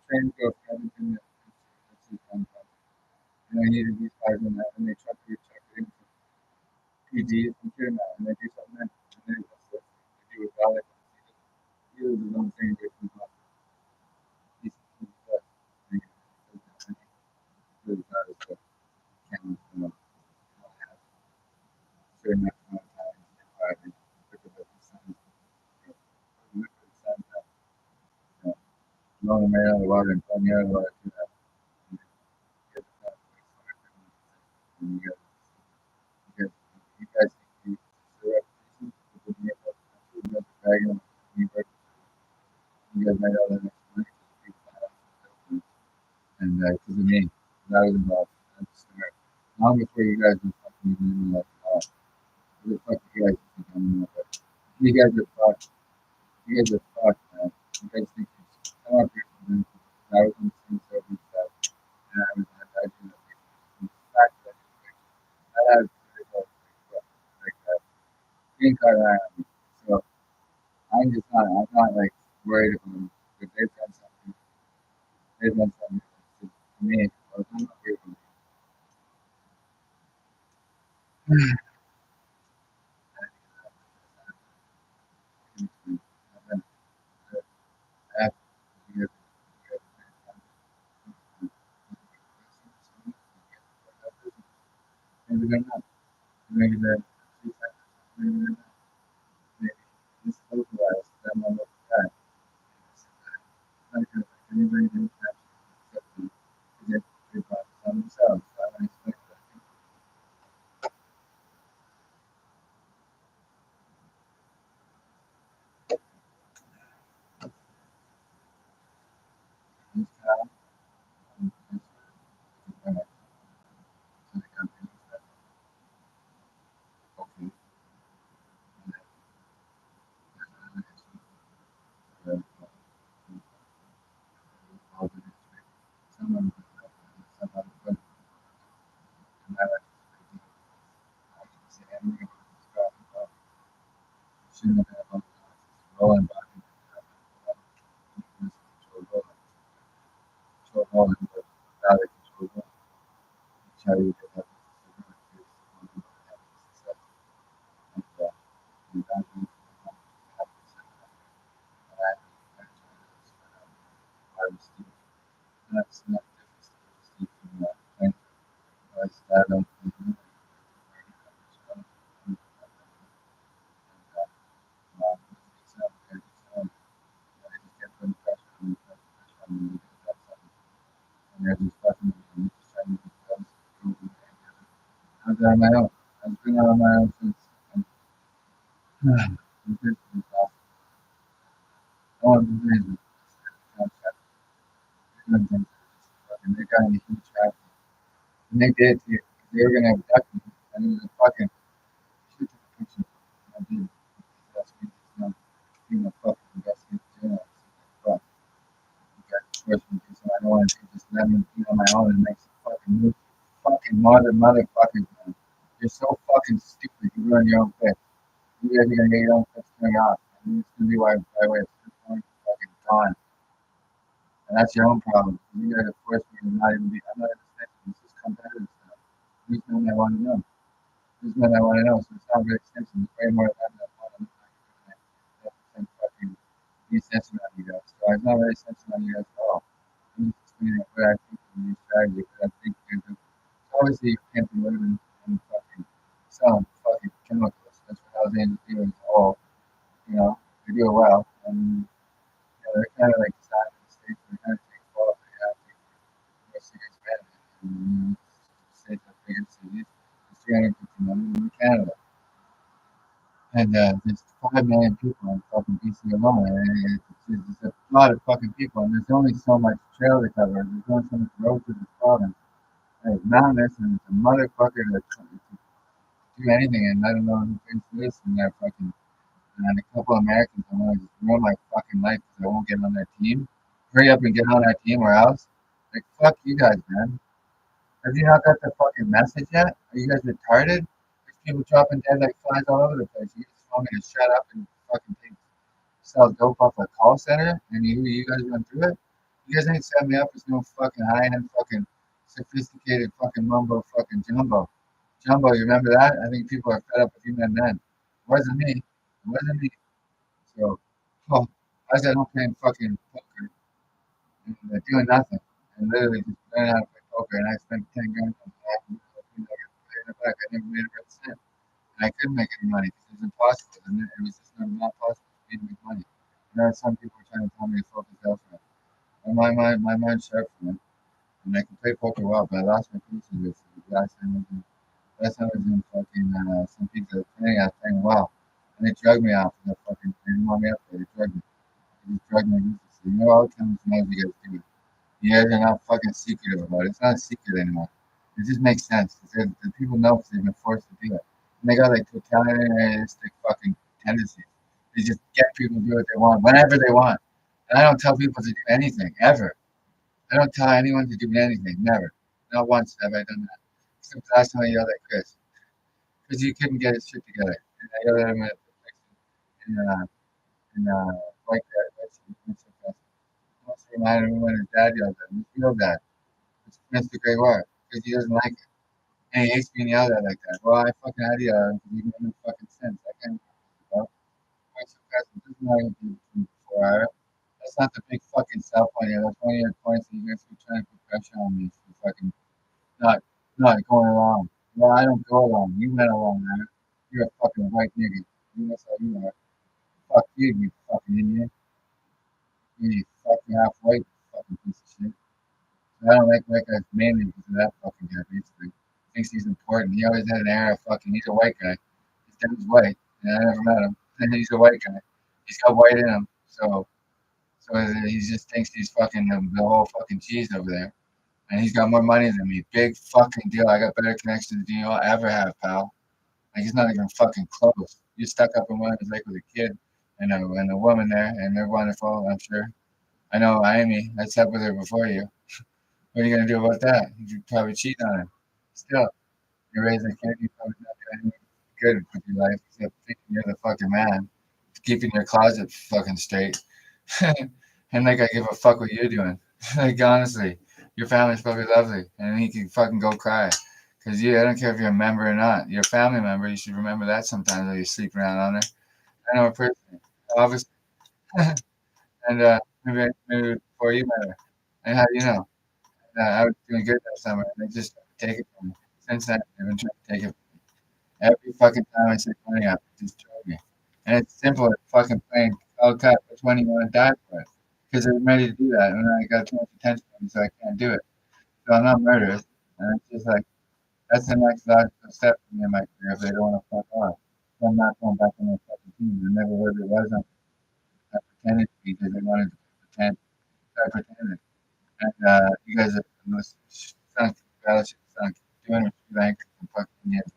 train goes everything that's his fun. And I needed these guys in that, and they truck it in PGs and shit, and they do something there. And they do it well. He was his own thing. He's the best. Really proud of stuff. Can't have certain amount of time and pride and look at the sun. Look at the sun. Blowing them out of the water and pulling you out of the water too. And you guys think the reputation with the dragon, you guys made all that next money and because of me, I was involved. Long before you guys were fucking even like what the fuck you guys think I'm about? You guys are fucked. You guys are fucked, man. You guys think come up here from them. I was in the same service that and I was in that the fact that I had like that green card on me. So I'm not like worried about them. If they've done something to me. I'm not worried about them. Maybe they're not. Maybe they're maybe they're not. Maybe it's localized. That might look bad. Not going to affect anybody in the country except they brought it on themselves. So I don't expect that. This town, so the company that okay. Someone put and that I can say anything about this shouldn't have been about rolling back control rolling, but now they control rolling. Try to get that I don't. I've done my own. I've been on my own since. They got in a huge traffic. And they did too. They were gonna abduct me. And it was a fucking shoot the picture. I did. That's me. It's not being a fucking investigative journalist. Fuck. You got to force me to do something. I don't want to just let me be on my own and make some fucking move. Fucking motherfuckers, man. You're so fucking stupid. You ruin your own fix. You guys are gonna get your own fix turned off. And it's gonna be why I wait. It's fucking gone. And that's your own problem. You gotta force me to not even be. I'm not even thinking. This is competitive stuff. These men I want to know. These men I want to know. So it's not very extensive. It's way more than that. I'm fucking be sensitive on you guys. So I'm not very sensitive on you guys at all. I'm just explaining what I think of your strategy. Because I think you're the, obviously you can't be living and fucking selling fucking chemicals. That's what Los Angeles doing all. You know, they do it well. And they're kind of like deciding the states. They're kind of taking off. They have to more serious management. And states are bigger cities. There's 350 million in Canada. And there's 5 million people in fucking BC alone. And it's a lot of fucking people. And there's only so much trail to cover. There's only so much road to this province. And it's mountainous and it's a motherfucker to do anything. And I don't know who thinks this and they're fucking. And a couple of Americans, I want to just ruin my fucking life because I won't get on their team. Hurry up and get on our team or else. Like, fuck you guys, man. Have you not got the fucking message yet? Are you guys retarded? There's people dropping dead like flies all over the place. You just want me to shut up and fucking sell dope off a call center? And you guys went through it? You guys ain't set me up as no fucking high-end fucking sophisticated fucking mumbo fucking jumbo. Jumbo, you remember that? I think people are fed up with you men then. It wasn't me. It wasn't me. So, well, I said I'm playing fucking poker and doing nothing. And literally just learning how to play poker. And I spent 10 grand on that. I never made a red cent. And I couldn't make any money because it was impossible. And it was just not possible for me to make money. And there are some people trying to tell me to focus elsewhere. And my mind's sharp for me. And I can play poker well, but I lost my patience with it. Last time I was in fucking some people that were playing well. And they drugged me off of that fucking thing. They didn't want me up there. They drugged me. They just drugged me ruthlessly. You know, all the time you guys do it. You guys are not fucking secretive about it. It's not a secret anymore. It just makes sense. The people know because they've been forced to do it. And they got like totalitarianistic fucking tendencies. They just get people to do what they want, whenever they want. And I don't tell people to do anything, ever. I don't tell anyone to do anything, never. Not once have I done that. Except the last time I yelled at Chris. Because he couldn't get his shit together. And I yelled at him in like that. Must remind him when his dad yelled at him. His real dad. It's Mr. Gregoire. Because he doesn't like it. And he hates being yelled at like that. Well, I fucking had to yell at him because he made no fucking sense. I can't about points of presence. This is not even before I. That's not the big fucking sell point here. That's one of your points that you guys were trying to put pressure on me for fucking not going along. Well, I don't go along. You went along there. You're a fucking white nigga. That's how you are. Fuck you, you fucking idiot. You fucking half white fucking piece of shit. So I don't like white guys mainly because of that fucking guy, basically. Thinks he's important. He always had an air of fucking, he's a white guy. His dad's white. And I never met him. And he's a white guy. He's got white in him. So he just thinks he's fucking the whole fucking cheese over there. And he's got more money than me. Big fucking deal. I got better connections than you'll ever have, pal. Like, he's not even fucking close. You're stuck up in one of his lake with a kid and a woman there, and they're wonderful, I'm sure. I know Amy. I slept with her before you. What are you going to do about that? You'd probably cheat on her. Still, you're raising a kid, you're probably not doing anything good with your life except thinking you're the fucking man. Keeping your closet fucking straight. And like I give a fuck what you're doing. Like, honestly, your family's probably lovely. And he can fucking go cry. Because I don't care if you're a member or not. You're a family member. You should remember that sometimes when you sleep around on her. I know her personally. Obviously. And maybe before you met her. And how do you know? I was doing good that summer. And they just take it from me. Since then, they've been trying to take it. Every fucking time I say money up, it just drove me. And it's simple as fucking playing I'll cut which one you want to die for it. Because they're ready to do that, and I got too much attention on me, so I can't do it. So I'm not murderous. And it's just like, that's the next logical step for me in my career if they don't want to fuck off. So I'm not going back on my fucking team. I never really was on. I pretended to be because they wanted to pretend. So I pretended. And you guys are the most sunk fellowship, sunk doing what you like and fucking Indians.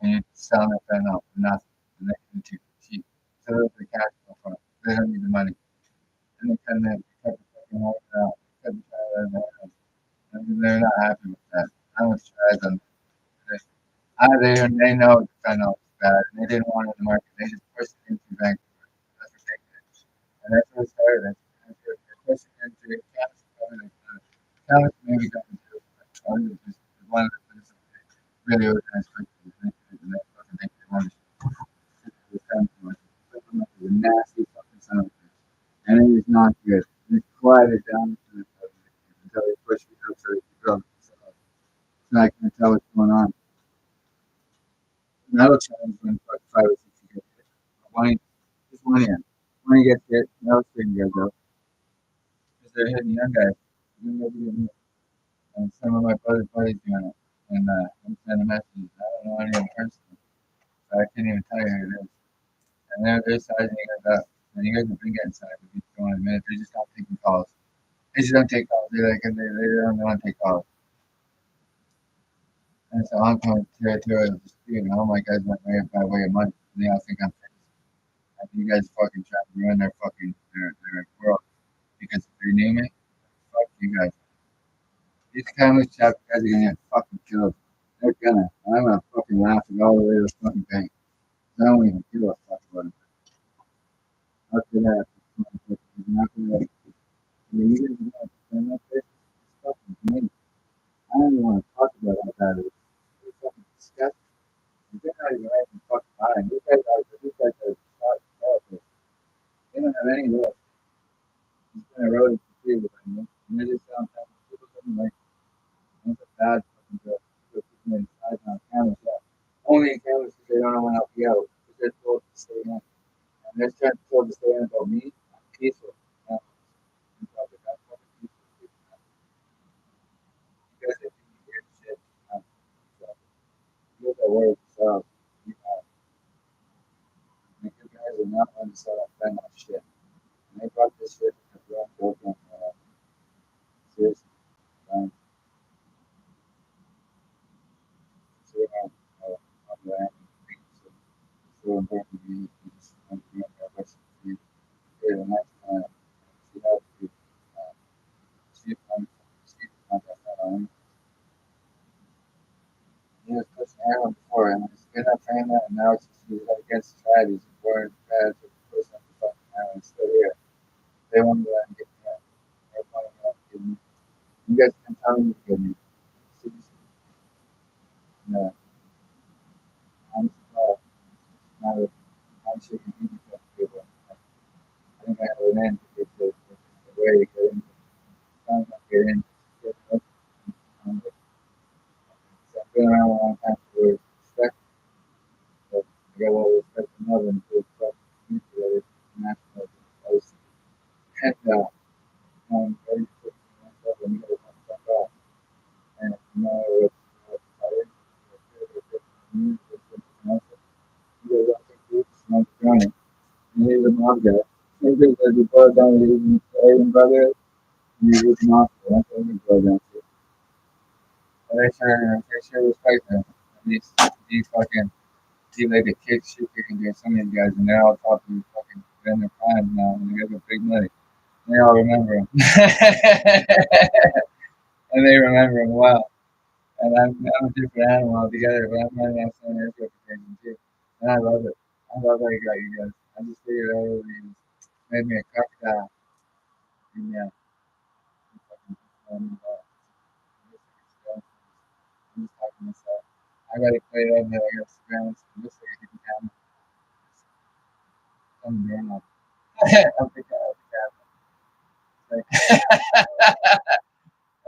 And you're selling it for nothing. And they can too cheap. So there's the cash flow from it. They don't need the money. And they cut the fucking whole out. Cut the child out of I mean, they're not happy with that. I was trying them. They know the fentanyl is bad, and they didn't want it in the market. They just pushed it into Vancouver. That's what they did. And that's what it started. They're pushing it into cannabis. Cannabis maybe coming to just one of the places that really organized quickly. And they fucking think they want to shoot the fentanyl. It's a nasty fucking son of a bitch. And it is not good. They quieted down until they push it up so they can grow themselves. So I can tell what's going on. And that'll change when fuck 5 or 6 get hit. Just one year. When you get hit, that'll straighten you guys out. Because they're hitting young guys. And some of my buddies doing it. And I'm sending messages. I don't know anyone personally. So I can't even tell you who it is. And they're sizing you guys up. And you guys have been getting sized. If you don't admit it, they're just not taking calls. They just don't take calls. They don't want to take calls. And so I'm coming territorial dispute, and all my guys went by way of money. And they all think I'm crazy. I think you guys fucking trying to ruin their world. Because if they knew me, fuck you guys. These kind of chap guys are gonna get fucking killed. They're gonna. I'm gonna fucking laugh it all the way to the fucking bank. I don't even give a fuck about it. After that, it's not gonna. I mean, you guys are gonna defend that place. It's fucking me. I don't even want to talk about how bad it is. It's fucking disgusting. They're not even right in fucking mind. These guys are shot developers. They don't have any rules. It's been eroded completely by me. And they just sound like people doesn't like it. It's a bad fucking joke. People keep me inside on cameras. Yeah. Only in cameras because they don't know when I'll be out. Because they're told to stay in. And they're trying to told to stay in about me. I'm peaceful. I'm fucking peaceful. You guys are thinking weird shit. You guys are worried yourself. You guys are not going to sell that fentanyl shit. And they brought this shit because we're on broken. Seriously. So, on the end, it's so important to be just want to be on that west street. Okay, the next time, see how to see if I'm contact that on. He was pushing everyone before, and it's been up frame that, and now it's just he's against strategies and boring bad to push up the fucking hammer. It's still here. They want to let him get me out. They're calling me out to get me. You guys can tell me to get me. Seriously. No. I'm surprised. Not a shaking easy for people. I think I have an end to get the way to get in. Sounds like get in. Get up. So I've been around a long time to respect, but I got a lot of respect for Melbourne to respect the national policy. And I'm very quick to myself and you guys want to fuck off. And you know what's tired, you guys don't think groups, not drowning. And he's a mob guy. Maybe as you go down the Asian brother, you would not. That's what you go down to. But they sure respect them. And these fucking like the kick, shit kicking doing some of these guys, and they're all talking fucking in their prime now, and they got big money. They all remember him. And they remember him well. And I'm a different animal altogether, but I'm running out some of his reputation too. And I love it. I love how you got you guys. I just figured out what he made me a crocodile. And yeah, I'm fucking I'm just talking to myself. I gotta play it over. I gotta surround some this way you can have some normal. I'll pick out the camera.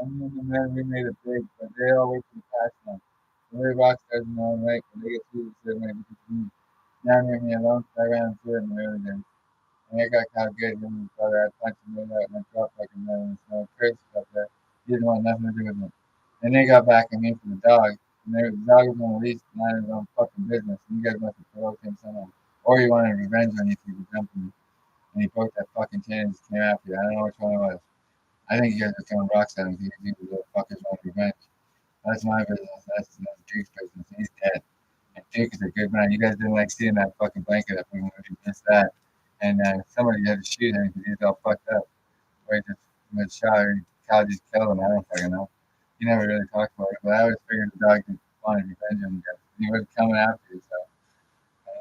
I mean, man, we made it big, but they all wait for the past now. Every rock stars in their own right, but they get treated the same way because me. Now leave me alone, so I ran into it in the early days. And I got kind of good, him and his brother, I punched him in and I dropped like a million, so crazy stuff there. He didn't want nothing to do with me. Then they got back at me for the dog, and the dog was on the leash, minding his own fucking business, and you guys must have provoked him somehow. Or he wanted revenge on you for jumping me, and he broke that fucking chain and just came after you. I don't know which one it was. I think you guys are throwing rocks at him because you little fuckers want revenge. That's my business. That's Duke's business. He's dead. And Duke is a good man. You guys didn't like seeing that fucking blanket up when we missed that. And somebody had to shoot him because he was all fucked up. Or he just was shot or Cal just killed him. I don't fucking know. He never really talked about it. But I always figured the dog just wanted revenge on you guys. He was coming after you, so.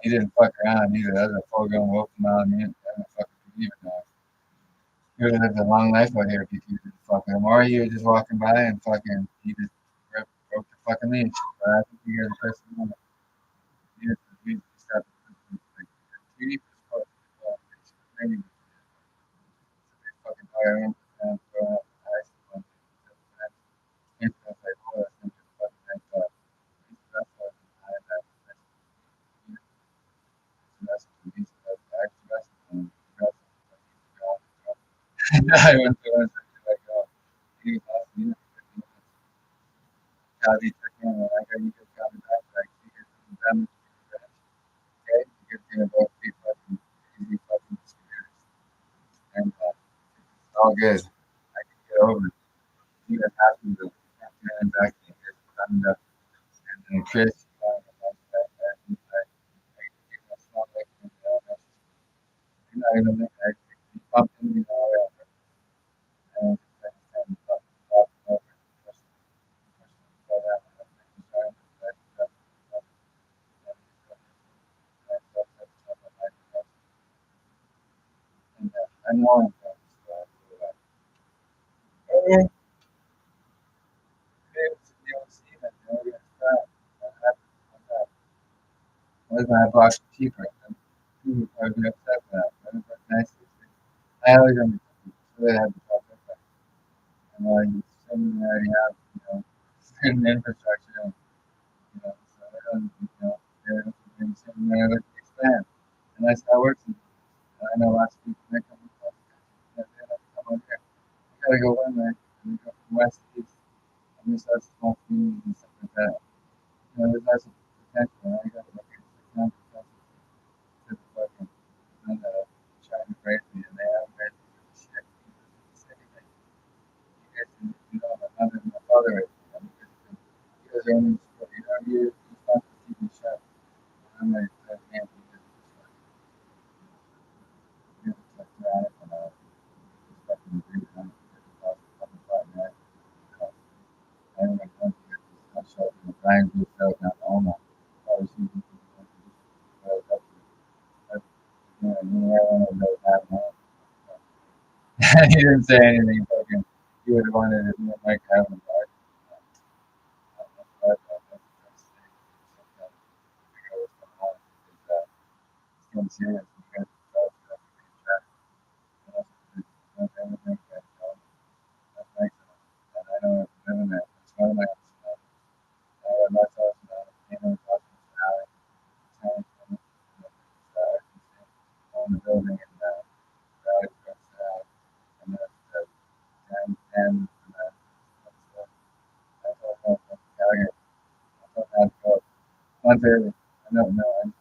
He didn't fuck around either. That was a full grown wolf from out of me. I don't fucking believe it now. You would have lived a long life out here if you didn't fuck with him. Or you were just walking by and fucking, he just broke the fucking leash. But I think you guys are pressing on it. We stopped like 3D for maybe fucking fire in and throw out the ice and it's like, oh, that's just fucking nice stuff. That's what I had that. That's what he's actually wrestling. I went to one like, oh, he was awesome. You know, Calvi took him and I got you just got it back. Like, you get some damage to your bench. Okay? You get to both be fucking easy fucking distributors. And it's all good. I can get over it. You guys have to do it. Back to you. And then Chris, you're not even looking at it. Something, you know, and I know I'm where's my box cheaper? I would be upset with that. But nice. I always understand. So they have the problem. And you already have, you know, certain infrastructure, and, you know, so I don't, you know, they're looking for something they're looking to expand. And that's how it works. And I know lots of people that come from they don't come over here. You gotta go one way, and you go from west to east. And there's lots of small communities and stuff like that. You know, there's lots of potential. I got like 600 to the fucking China crazy, and they have crazy shit. You guys, you know, my mother and my father is. You guys are only, you know, you're responsible for keeping shut. I'm like, man, you guys you're just like that, and just fucking agree with them. It's fucking fun, man. I don't like one thing. I showed up in the Brian Blue Show down to Omaha. I was using you know, one of those happening. He didn't say anything, fucking, you would have wanted to be Mike having a bar. It's serious. You guys that's nice. And I know it's living there. It's one of my I have lots of on the building and and Calgary. Once early. I don't know. I just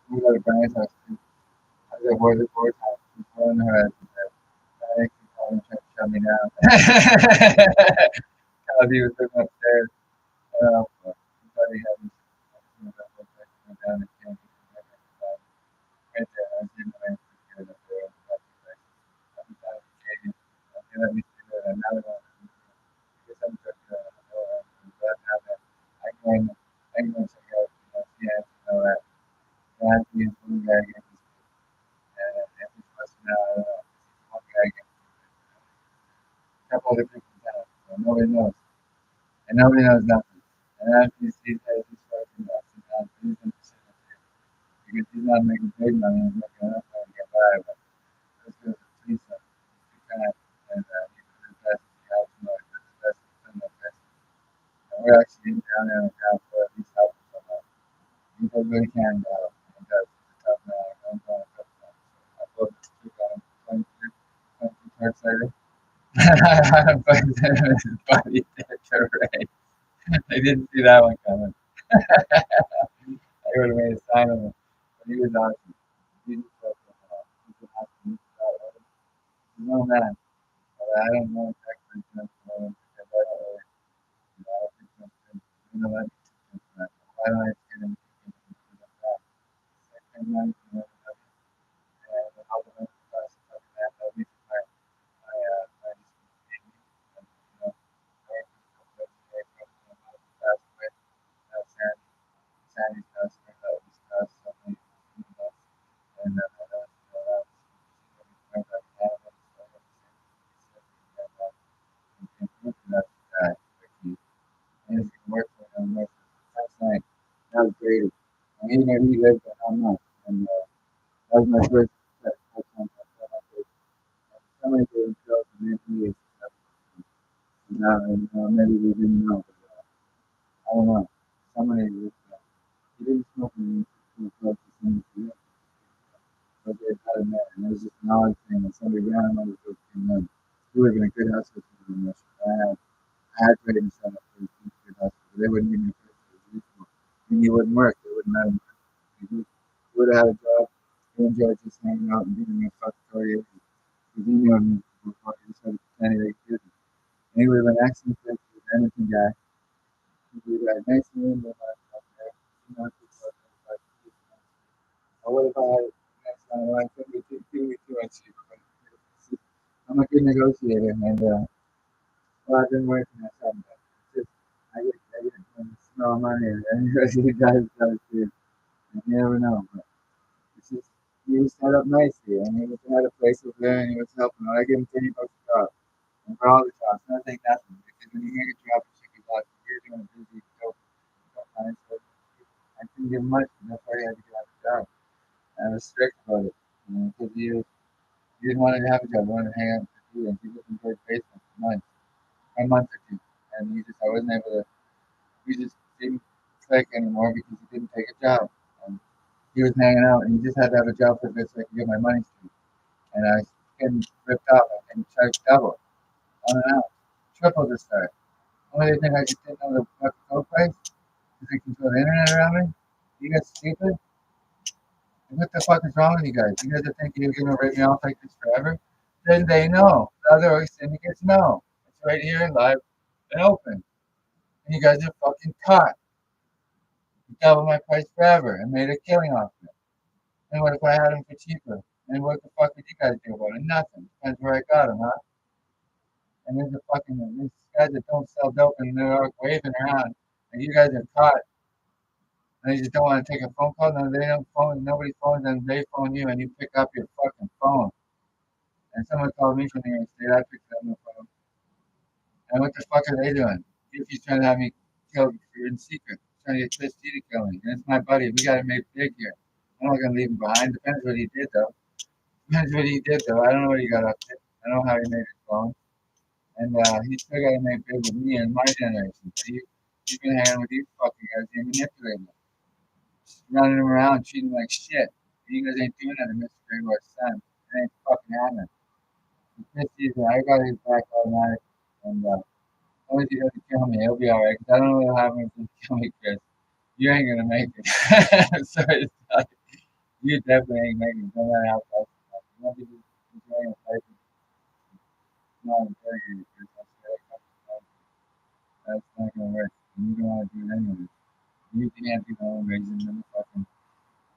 moved out of Brian's house. I was at Worthy Board's house. Before I knew I actually called him trying to shut me down. Calvi was looking upstairs. But he thought he had me. Down and came right there. I didn't know anything up there. Let me see that. Another one. Because I'm just, I can check out, yeah, know that. That is one guy against and every person now, I don't know. One guy against a couple of different towns. So nobody knows. And nobody knows nothing. And after these guys, he's fucking nuts. He's in because he's not making big money, he's making enough money to get by, but this goes to police him. He's too kind, and he was the best, he helps him out, he was the best, he's been the best. we're actually down there in the house for at least help somehow. He does what he can, though. He does. He's a tough man. I'm going to tough man. I put the trick on him. 22 tarts later. But his body did to Ray. I didn't see that one coming. I would have made a sign of him. But he was awesome. He just felt he's an awesome guy. He's no man. But I don't know exactly because I don't really, I don't think that's good. You know what? Why don't I get him to that? Second night, and I'll go to the class and that. I'll be fine. I just, you know, Sandy's customer, his customer, and and work for him. That's nice. That was great. And even though he lived at home now, and that was my first touchdown. Somebody gave himself an NBA stuff. Now, maybe they didn't know. But, I don't know. Somebody was, he didn't smoke any close to somebody. But they had him there. And it was just an odd thing. And somebody ran him over to him. He would have been a good hustler for them. I had to him set up for his good hustler. They wouldn't even he wouldn't work. It wouldn't let him. He would have had a job. He enjoyed just hanging out and giving me a fuck story. Because he knew him before he just had to pretend he didn't. And he would have been an excellent fit for the Edmonton guy. He would have had nice room with us up there. You know, what if I had next time I could be too much cheaper? I'm a good negotiator, and well, I've been working at something. It's just I get small money, and he does too. You never know, but it's just he was set up nicely, and he had a place over there, and he was helping out. I give him $30 a job, and for all the jobs, and I think nothing because when you get a job for $60, you're doing a busy job. So I couldn't give him much, and that's why he had to get out of the job. And I was strict about it because he didn't want to have a job, he wanted to hang out with you, and he was in good basement for months, a month or two, and I wasn't able to. We just didn't click anymore because he didn't take a job. And he was hanging out, and he just had to have a job for a bit so I could get my money straight. And I was getting ripped off and charged double, on and out, triple the start. Only thing I just didn't know the fucking code price because they control the internet around me. You guys stupid? And what the fuck is wrong with you guys? You guys think you're gonna rip me off like this forever? Then they know. The other syndicates know. It's right here, live and open. And you guys are fucking caught. You doubled my price forever and made a killing off of it. And what if I had them for cheaper? And what the fuck would you guys do about it? Nothing. Depends where I got them, huh? And there's these guys that don't sell dope in New York waving around. And you guys are caught. And they just don't want to take a phone call. No, they don't phone. Nobody phones them. They phone you and you pick up your fucking phone. And someone called me from New York State. I picked up the phone. And what the fuck are they doing? He's trying to have me killed in secret. Trying to get Chris T to kill me. And it's my buddy. We got to make big here. I'm not going to leave him behind. Depends what he did, though. I don't know what he got up to. I don't know how he made his phone. And he's still got to make big with me and my generation. He's been hanging with you fucking guys. You're manipulating them. Just running him around, treating him like shit. You guys ain't doing that to Mr. Grayboy's son. It ain't fucking happening. This season, I got his back automatic. And only if he doesn't kill me, he'll be alright. Because I don't know what happens if you kill me, Chris. You ain't going to make it. Sorry to tell you. You definitely ain't making it. No matter how fast you are. You want to be enjoying life. No, I'm telling you, Chris. That's not going to work. You don't want to do it anyway. You can't do no reason than fucking.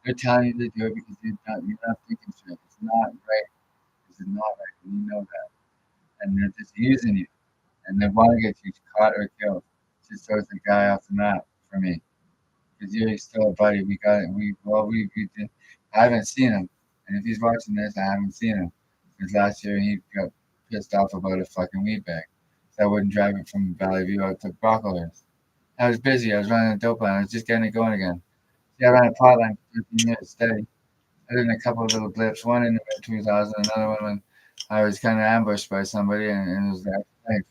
They're telling you to do it because you're not thinking straight. It's not right. This is not right. And you know that. And they're just using you. And they want to get you caught or killed. Just throws the guy off the map for me. Because you're still a buddy. We got it. We did. I haven't seen him. And if he's watching this, I haven't seen him. Because last year he got pissed off about a fucking weed bag. So I wouldn't drive it from Valley View out to Brocklehurst. I was busy. I was running a dope line. I was just getting it going again. See, I ran a pot line for 15 years steady. I did a couple of little blips. One in the mid 2000s, another one when I was kind of ambushed by somebody, and it was that. Thanks.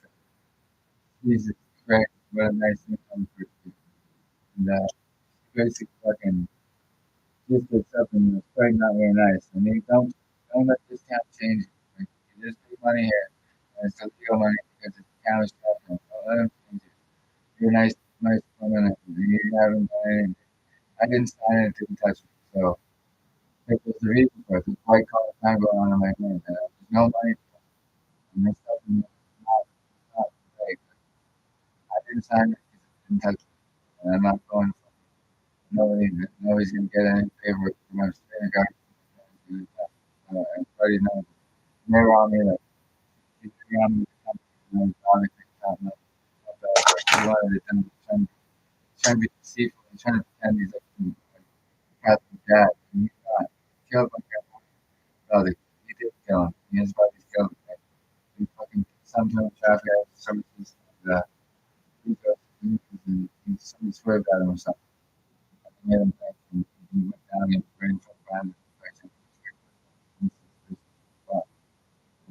Jesus Christ. what a nice thing comes for you. And basic fucking just did something that's probably not very nice. I mean, don't let this town change it. Like, you just pay money here, and it's illegal money because it's the town is talking. Don't let them change it. You're nice woman, and you haven't done anything. I didn't sign it, didn't touch it. So if there's a reason for it, there's quite a time going on in my brain. There's no money for it. And there's something that's not right. I didn't sign it, didn't touch it. And I'm not going for it. Nobody's going to get any favor from my synagogue. Everybody knows. They're on me like, he's around me with the company. You know, he's on the account. He wanted to trying to be deceitful. He's trying to pretend he's like Catholic dad. And he's not. He killed my grandfather. No, he did kill him. He is why he's killed him. Like, he fucking sometimes traffic services. And he swerved at him or something. He made him back and he went down and waiting for the van.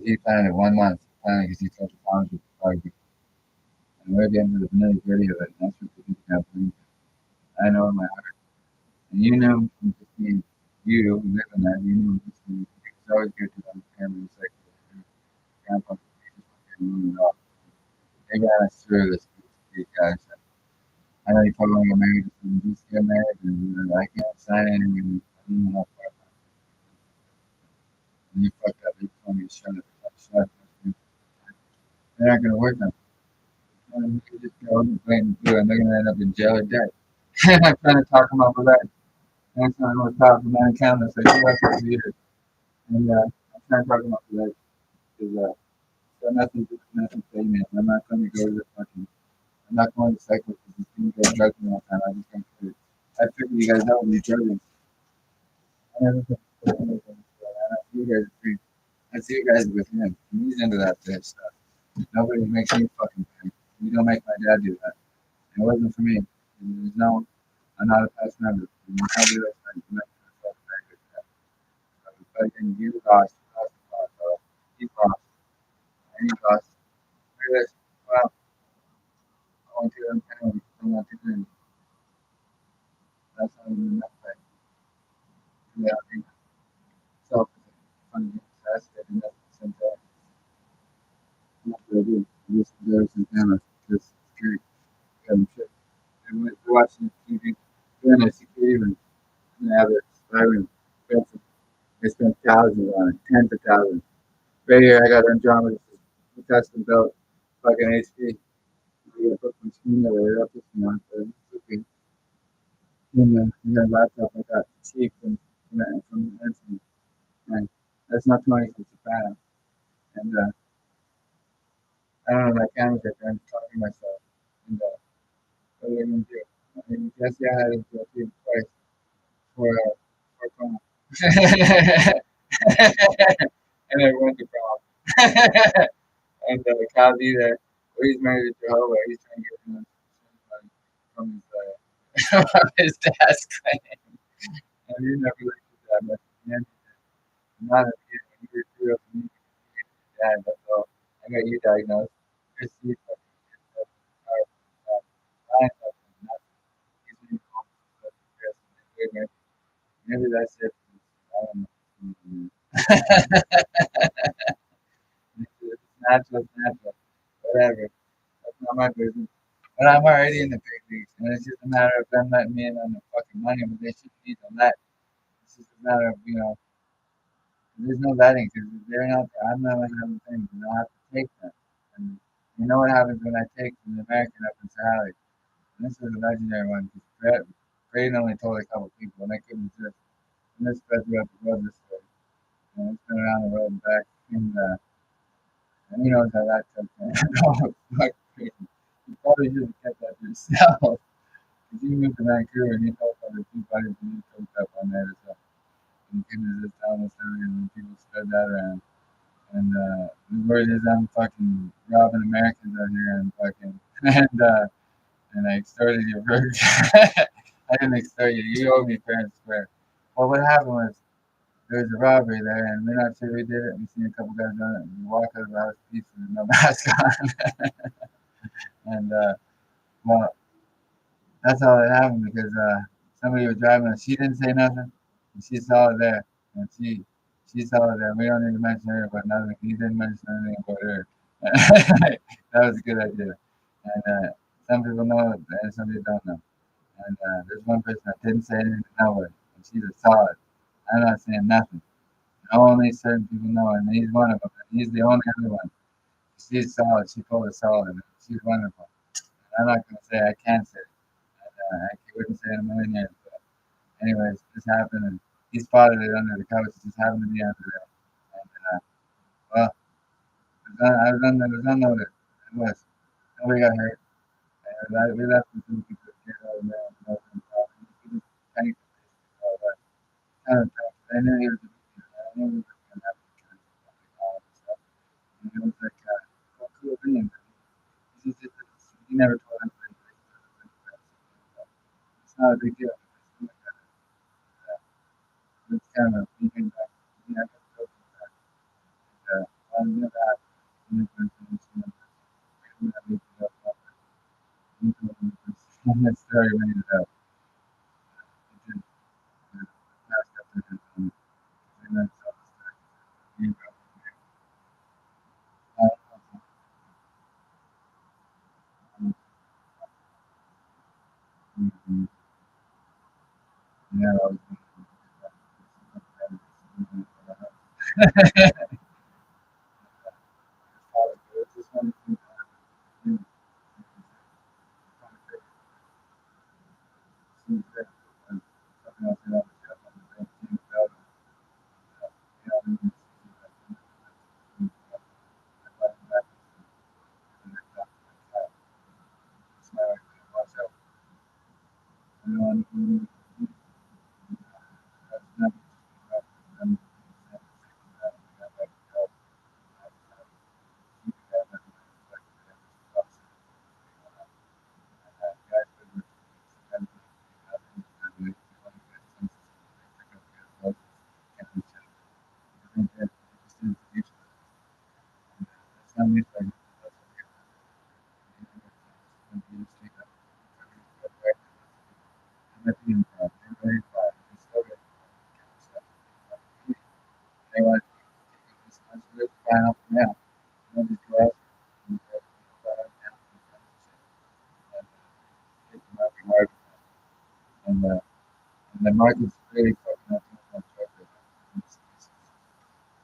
He planned it 1 month, planning because he told the farmers would probably be. And we're getting to the nitty-gritty of it, and that's what the people have believed in. I know in my heart. And you know, from just being you who live in that, you know, it's always good to have a family. It's like your grandpa, it off. They got us through this, these guys. I know you probably want to get married, and just get married, and I can't sign anything. I don't know how far. And you fucked up. You told me to shut it. They're not going to work on it. And you just go and blame the blue, and they're going to end up in jail or dead. And I'm trying to talk them up with that. Next time I was talking to my accountants, I do have to read it. And I'm trying to talk them up with that. Because got nothing to say, man. I'm not going to go to the fucking. I'm not going to cycle because this thing gets drugged me all the time. I just don't do it. I figured you guys out with these drugging. I never think I see you guys free. I see you guys with him. He's into that bitch stuff. Nobody makes me fucking pay. You don't make my dad do that. It wasn't for me. There's no, I'm not a past member. Nobody likes my myself very good at that. I was fucking, you lost, he lost, and he lost. Look at this. Wow. I went to them penalty. I'm not doing it. That's how I'm doing that play. Yeah, I think self funny. That's good. And that's the same thing. That's what I do. Just there's some camera. Just great. Shit. And we're watching TV. Doing a security room. And they have it expiring. They spent thousands on it. Tens of thousands. Right here, I got Andromeda. The custom built fucking HP. You gotta put some screen over up this month. It's okay. And a laptop I got cheap from Etsy. And that's not too much for Soprano. And I don't know, my camera's right there. I'm talking to myself. And what are we gonna do? I mean, guess I had to go through twice for prom. And I went to prom. And Calvi there, he's married to Jehovah. He's trying to get him from his dad's claim. And he never looked at that much. And not a kid. When you grew up and you dad, that's all. I got you diagnosed. Chris, you maybe that's it. I don't know. It's natural. Whatever. That's not my business. But I'm already in the big leagues, and it's just a matter of them letting me in on the fucking money, but they shouldn't need to let. It's just a matter of, there's no letting, because they're not, I'm not letting them things, and I'll have to take them. And you know what happens when I take an American up in Sahara? And this is a legendary one, because Braden only told a couple people, and they couldn't resist. And this spread throughout the world this way. And it's been around the world and back, and you know how that took me. You probably should have kept that to yourself. Because you moved to Vancouver and you told other two buddies and you took up on that as well. And you couldn't just tell this story and people spread that around. And the word is I'm fucking robbing Americans out here and fucking and I extorted your burger. I didn't extort you. You owe me fair and square. Well, what happened was there was a robbery there and we're not sure who did it. We seen a couple guys on it and we walk out of the house peacefully with no mask on. And Well, that's all that happened because somebody was driving us. She didn't say nothing. And she saw it there, and she saw it there. We don't need to mention her, but nothing. He didn't mention anything about her. That was a good idea. And some people know it, and some people don't know. And there's one person that didn't say anything to nobody, and she just saw it. I'm not saying nothing. Only certain people know, and he's one of them. And he's the only other one. She's solid. She pulled it solid. And she's wonderful. And I'm not going to say I can't say it. And, I wouldn't say it in a million years. But anyways, this happened, and he spotted it under the couch. It just happened to be under there. And well, it was unloaded. It was. Nobody got hurt. And we left the two people to get out of there. And he just panicked. But I knew he was. I knew he was going to happen. All this stuff. And it was like, well, cool thing. He never told anybody. It's not a big deal. It's kind of a thinking back. Yeah, I guess so. I knew that. And that story ended up. It just passed up to him. And that's all the story. Yeah, I was and the market's really fucking up too much right now.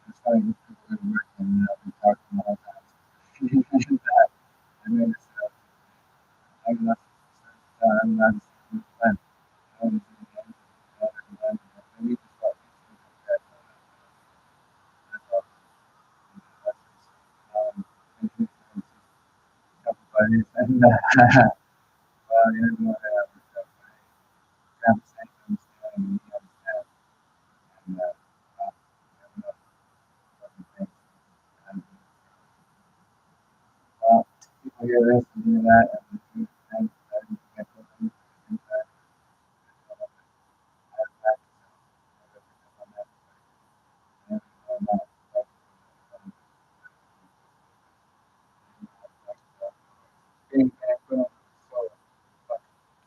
It's funny, these people that work and I've been talking all the time. And then it's, I'm not, I'm not, I'm not, we just got that. That's all. Couple buddies and well, you know what I have the same understanding and he understands. And well, I don't know, fucking things. And, well, people hear this and hear that, and they do things that you can't put them in that.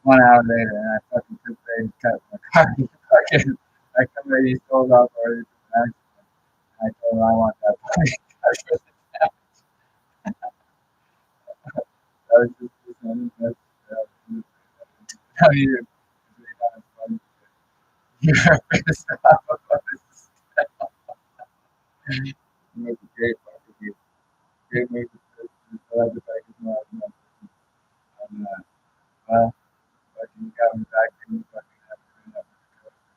One hour later, and I fucking took the cut my car. Fucking, I come ready, he sold off already. I told him I want that fucking car for the tax. That was just something that's, how you, you're pissed off about this. You make a great fucking great move to select the package more. And, well, fucking you got me back and you fucking have to do that.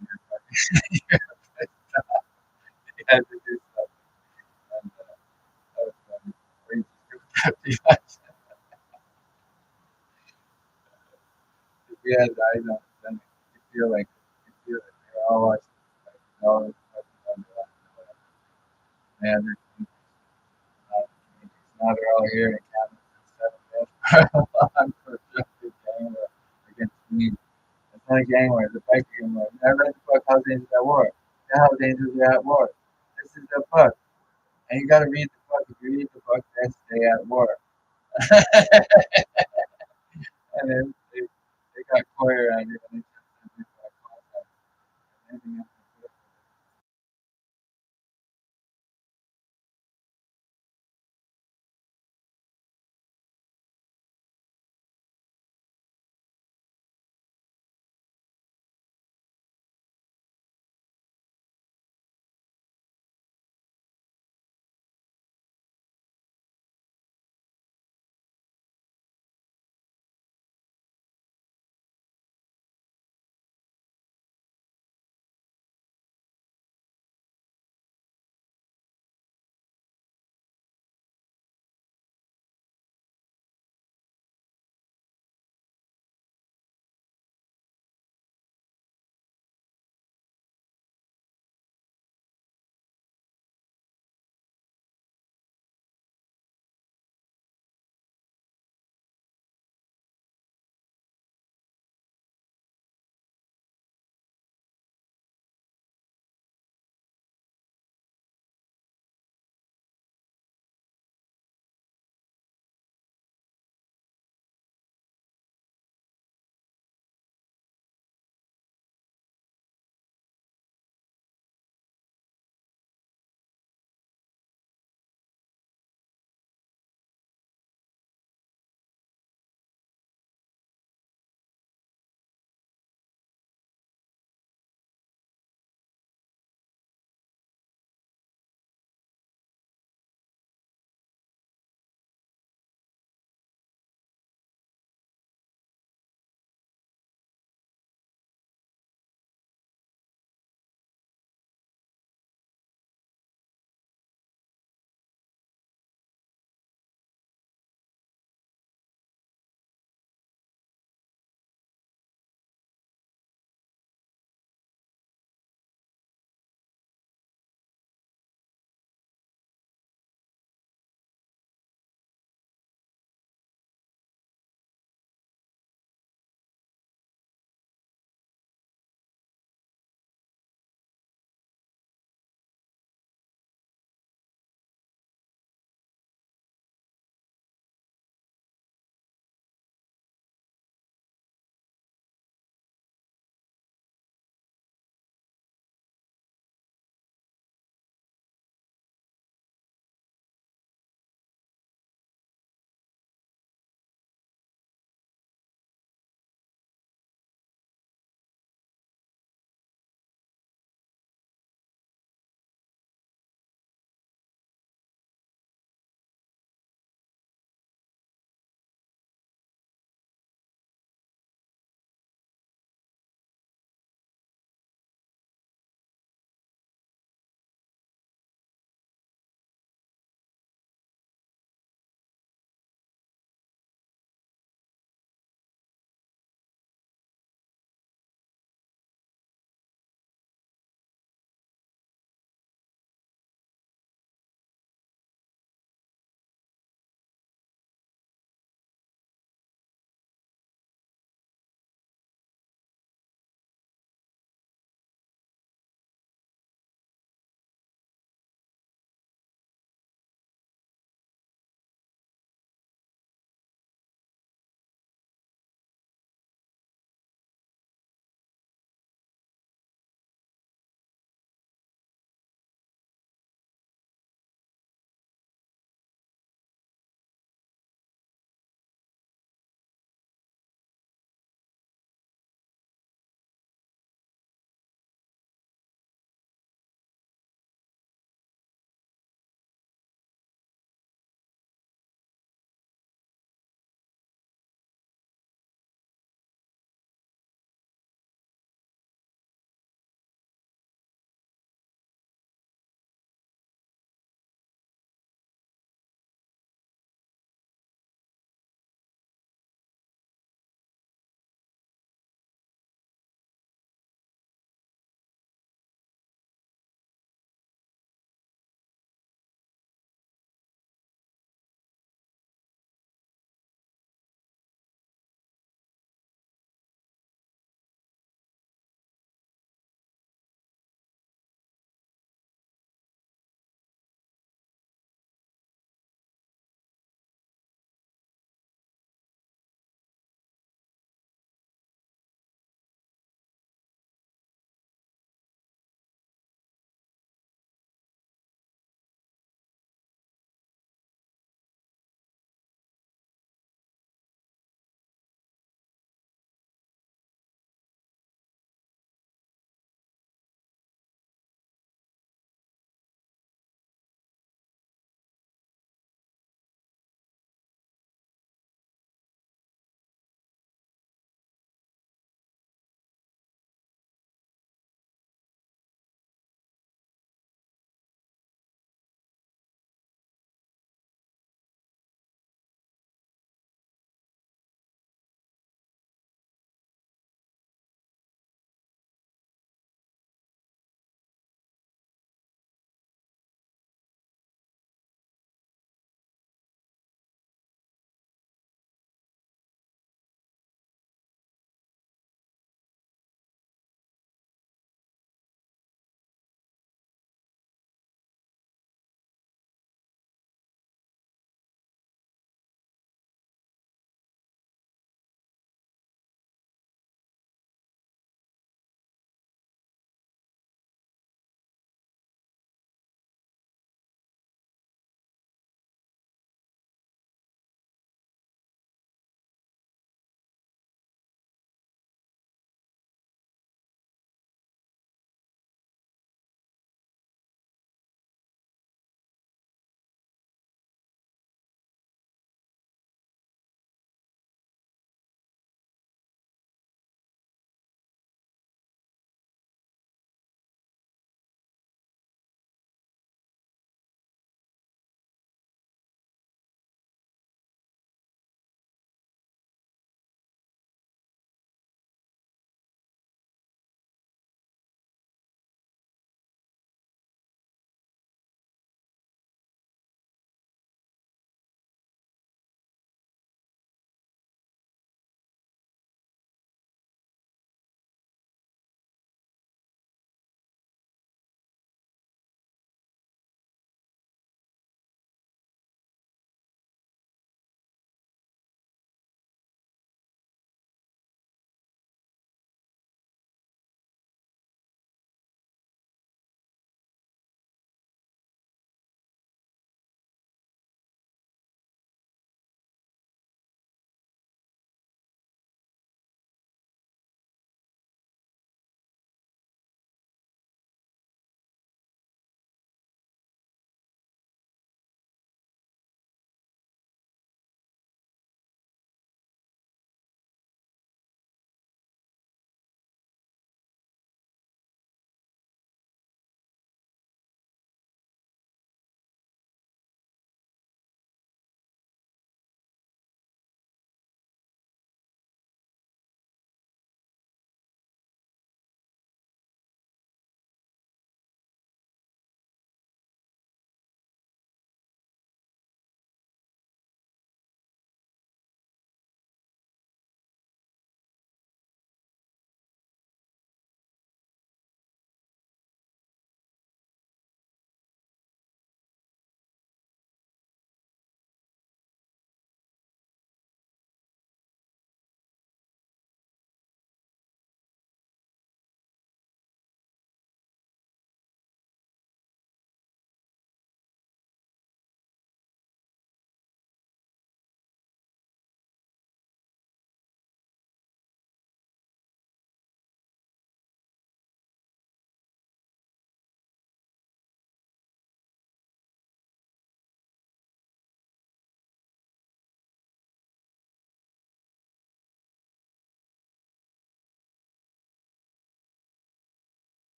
You're fucking, you're pissed off. You had to do something. And, that was funny. Or you just got the much. If we had the eyes on it, then you feel like, you're all watching. Like, you're always fucking underlying. Man, now they're all here in cabinets and stuff. I'm for a good game against me. It's not a gang war, it's a fight game war. I read the book, How Dangerous at War. How Dangerous We're at War. This is the book. And you gotta read the book. If you read the book, then stay at war. and they got choir out here. And they everything else.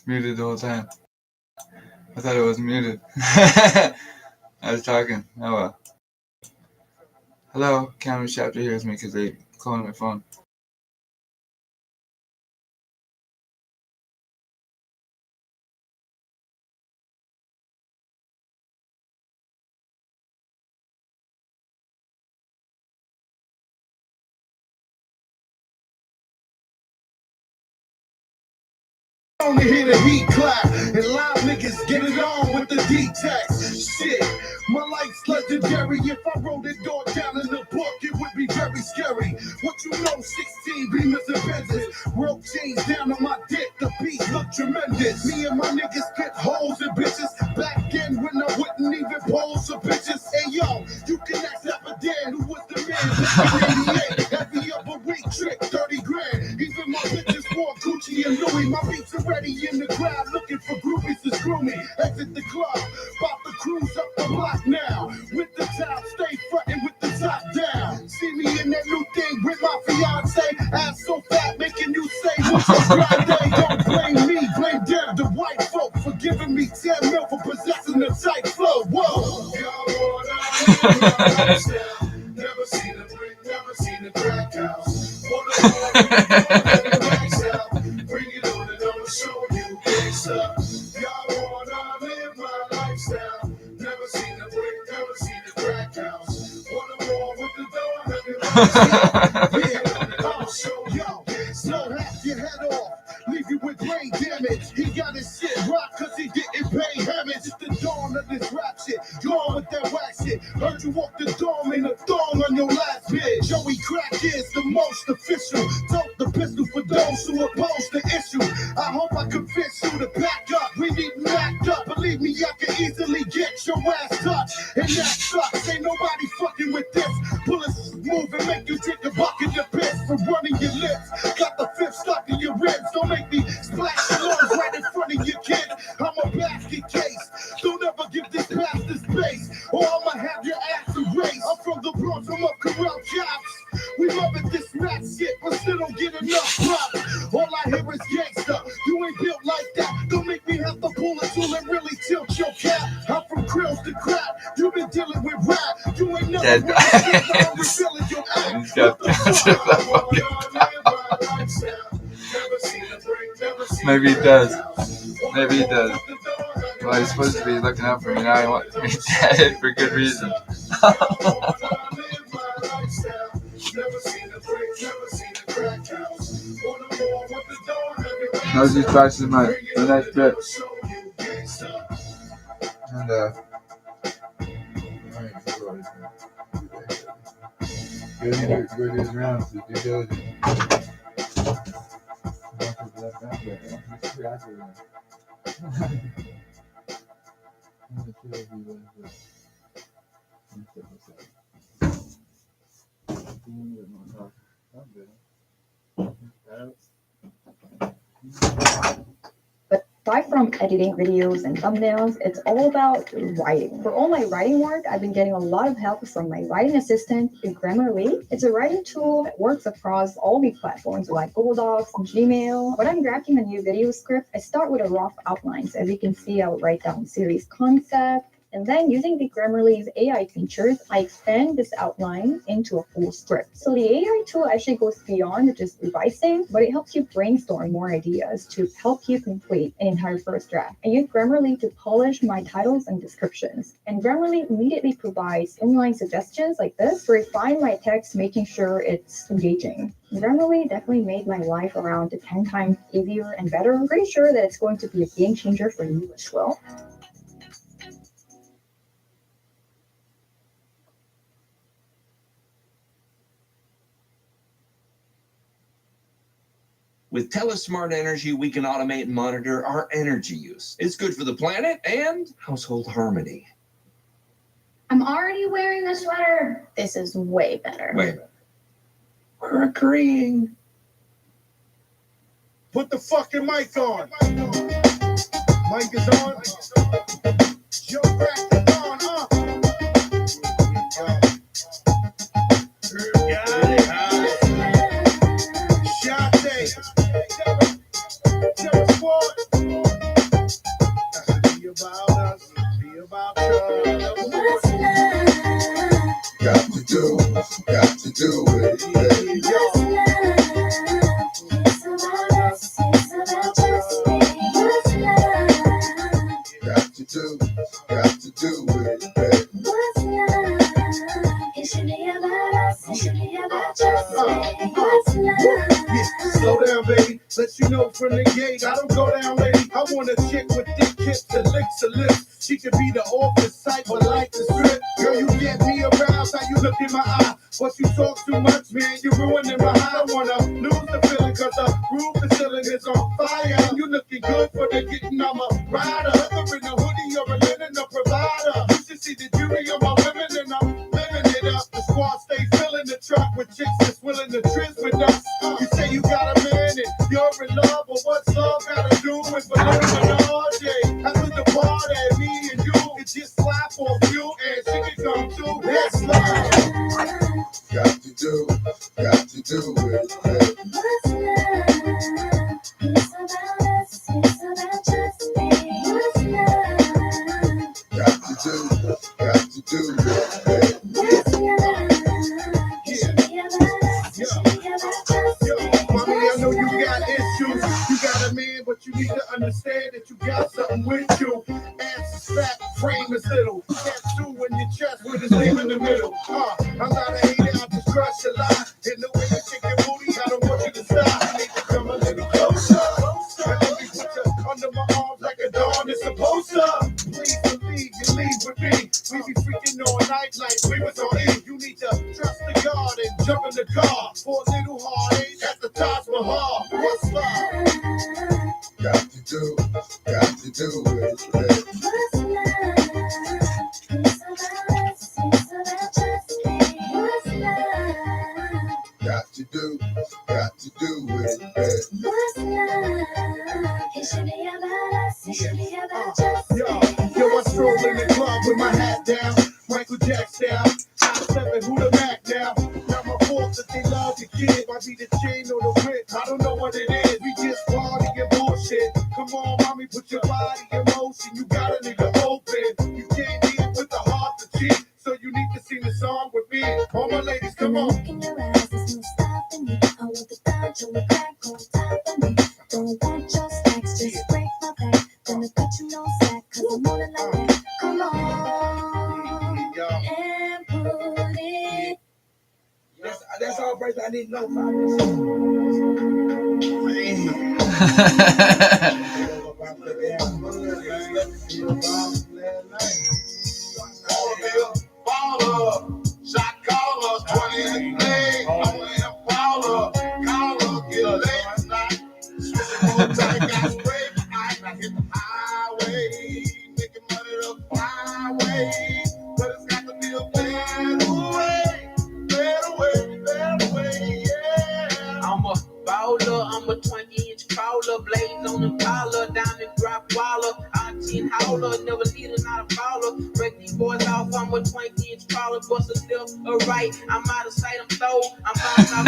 muted the whole time. I thought it was muted. I was talking. Oh well. Hello, County Chapter hears me because they calling my phone. Only hear the heat clap and loud niggas get it on with the D-text. Shit, my life's legendary. If I wrote it all down in the book, it would be very scary. What you know, 16 Beamers and Benzes, rope chains down on my dick. The beat look tremendous. Me and my niggas get hoes and bitches. Back then when I wouldn't even pose for bitches. Hey yo, you can ask Abadan who was the man. 88, heavy up a week trick, 30 grand. Even my bitches wore Gucci and Louis. My beats are ready in the crowd, looking for groupies to screw me. Exit the club, about to cruise up the block now. With the top, stay frontin' with the top down. See me in that new thing with my fiance. Ass so fat, making you say, what's your Friday? Don't blame me, blame them, the white folk, for giving me 10 mil for possessing the tight flow. Whoa! Never seen a brick, never seen a crack house. Bring it on and I'ma show you what's up. Y'all wanna live my lifestyle. Never seen a brick, never seen a crack house. Wanna war with the door, let me I'ma show y'all. Slow half your head off, leave you with brain damage. He got his shit rocked cause he didn't pay homage. It's the dawn of this rap shit, gone with that whack shit. Heard you walk the dorm in a thong on your last bit. Joey Crack is the most official. Tote the pistol for those who oppose the issue. I hope I convince you to back up. We need backed up. Believe me, I can easily get your ass touched. And that sucks. Ain't nobody fucking with this. Bullets move and make you drink a bucket of piss for running your lips. Got the fifth stuck in your ribs. Don't make me splash your lungs right in front of your kid. I'm a basket case. Don't ever give this past the space, or I'ma have your ass erased. I'm from the Bronx, I'm up Corral Chops. We love it, this rap shit, but still don't get enough props. All I hear is gangsta. You ain't built like that. Don't make me have to pull a tool and really tilt your cap. I'm from Krills to crap. You been dealing with rap. You ain't never really I'm revealing your act. Maybe he does. Maybe he does. Well, he's supposed to be looking out for me. Now he wants me dead for good reason. I was just practicing my next bit. And, go do his rounds to due diligence. But aside from editing videos and thumbnails, it's all about writing. For all my writing work, I've been getting a lot of help from my writing assistant, Grammarly. It's a writing tool that works across all the platforms like Google Docs and Gmail. When I'm drafting a new video script, I start with a rough outline. So as you can see, I'll write down series concept. And then using the Grammarly's AI features, I expand this outline into a full script. So the AI tool actually goes beyond just revising, but it helps you brainstorm more ideas to help you complete an entire first draft. I use Grammarly to polish my titles and descriptions. And Grammarly immediately provides inline suggestions like this to refine my text, making sure it's engaging. Grammarly definitely made my life around 10 times easier and better. I'm pretty sure that it's going to be a game changer for you as well. With Telesmart Energy, we can automate and monitor our energy use. It's good for the planet and household harmony. I'm already wearing a sweater. This is way better. Way better. We're agreeing. Put the fucking mic on. Mic is on. Yo, crack the dawn, Got it. Shot Tell us what. Got to do it. Got to do it. Slow down, baby. Let you know from the gate. I don't go down, lady. I want a chick with thick hips and licks her lips. She could be the office type, but like the strip. Girl, you get me aroused. How you look in my eye. But you talk too much, man. You're ruining my high. I don't wanna lose the feeling, cause the roof the ceiling is on fire. And you looking good for the getting. I'm a rider. Whether in a hoodie or a linen, a provider. You should see the jury of my women, and I'm living it up. The squad stay filling the truck with chicks that's willing to trizz with us. You say you got a man and you're in love, but what's love gotta do with believing all day? After the party, me and you can just slap off you and she can come too. That's love. Got to do it. Got to do it. Mommy, I know you got issues. You got a man, but you need to understand that you got something with you. Ass is fat, frame is little. Tattoo in your chest with his name in the middle. I'm not a hater, I just crush a lot. And the way you shake your booty, I don't want you to stop. You need to come a little closer. And let me put you under my arms like a dawn is supposed to. Please believe you leave with me. We be freaking all night like we was on E. You need to trust the God and jump in the car for a little heartache at the Taj Mahal. What's love? Got to do it. Got to do it. Got to do it. Yo, I stroll in the club with my hat down, Michael Jackson down, top 7, who the Mac now? Now my fault that they love the kid, might be the chain or the whip, I don't know what it is, we just party and bullshit. Come on, mommy, put your body in motion, you got a nigga open, you can't deal with the heart to cheat, so you need to sing the song with me. All my ladies, come on. In your eyes, there's no stopping me. I want the touch on the crack on top of me. Don't want your stacks, just break my back. Gonna cut you no slack, cause I'm on it like that. Come on and put it. That's all breaks I need to know about shot caller, 20 in the play. I'm Paula, caller, get late tonight. Switching more time, got spray my eyes. I hit the highway, making money the flyway. But it's got to be a better way, yeah. I'm a baller, I'm a 20-inch crawler, blades on the collar, diamond drop waller, 10 howler, never leader, not a follower. Break these boys off, I'm a 20-inch crawler, bust a left or right. I'm out of sight, I'm slow. I'm bouncing off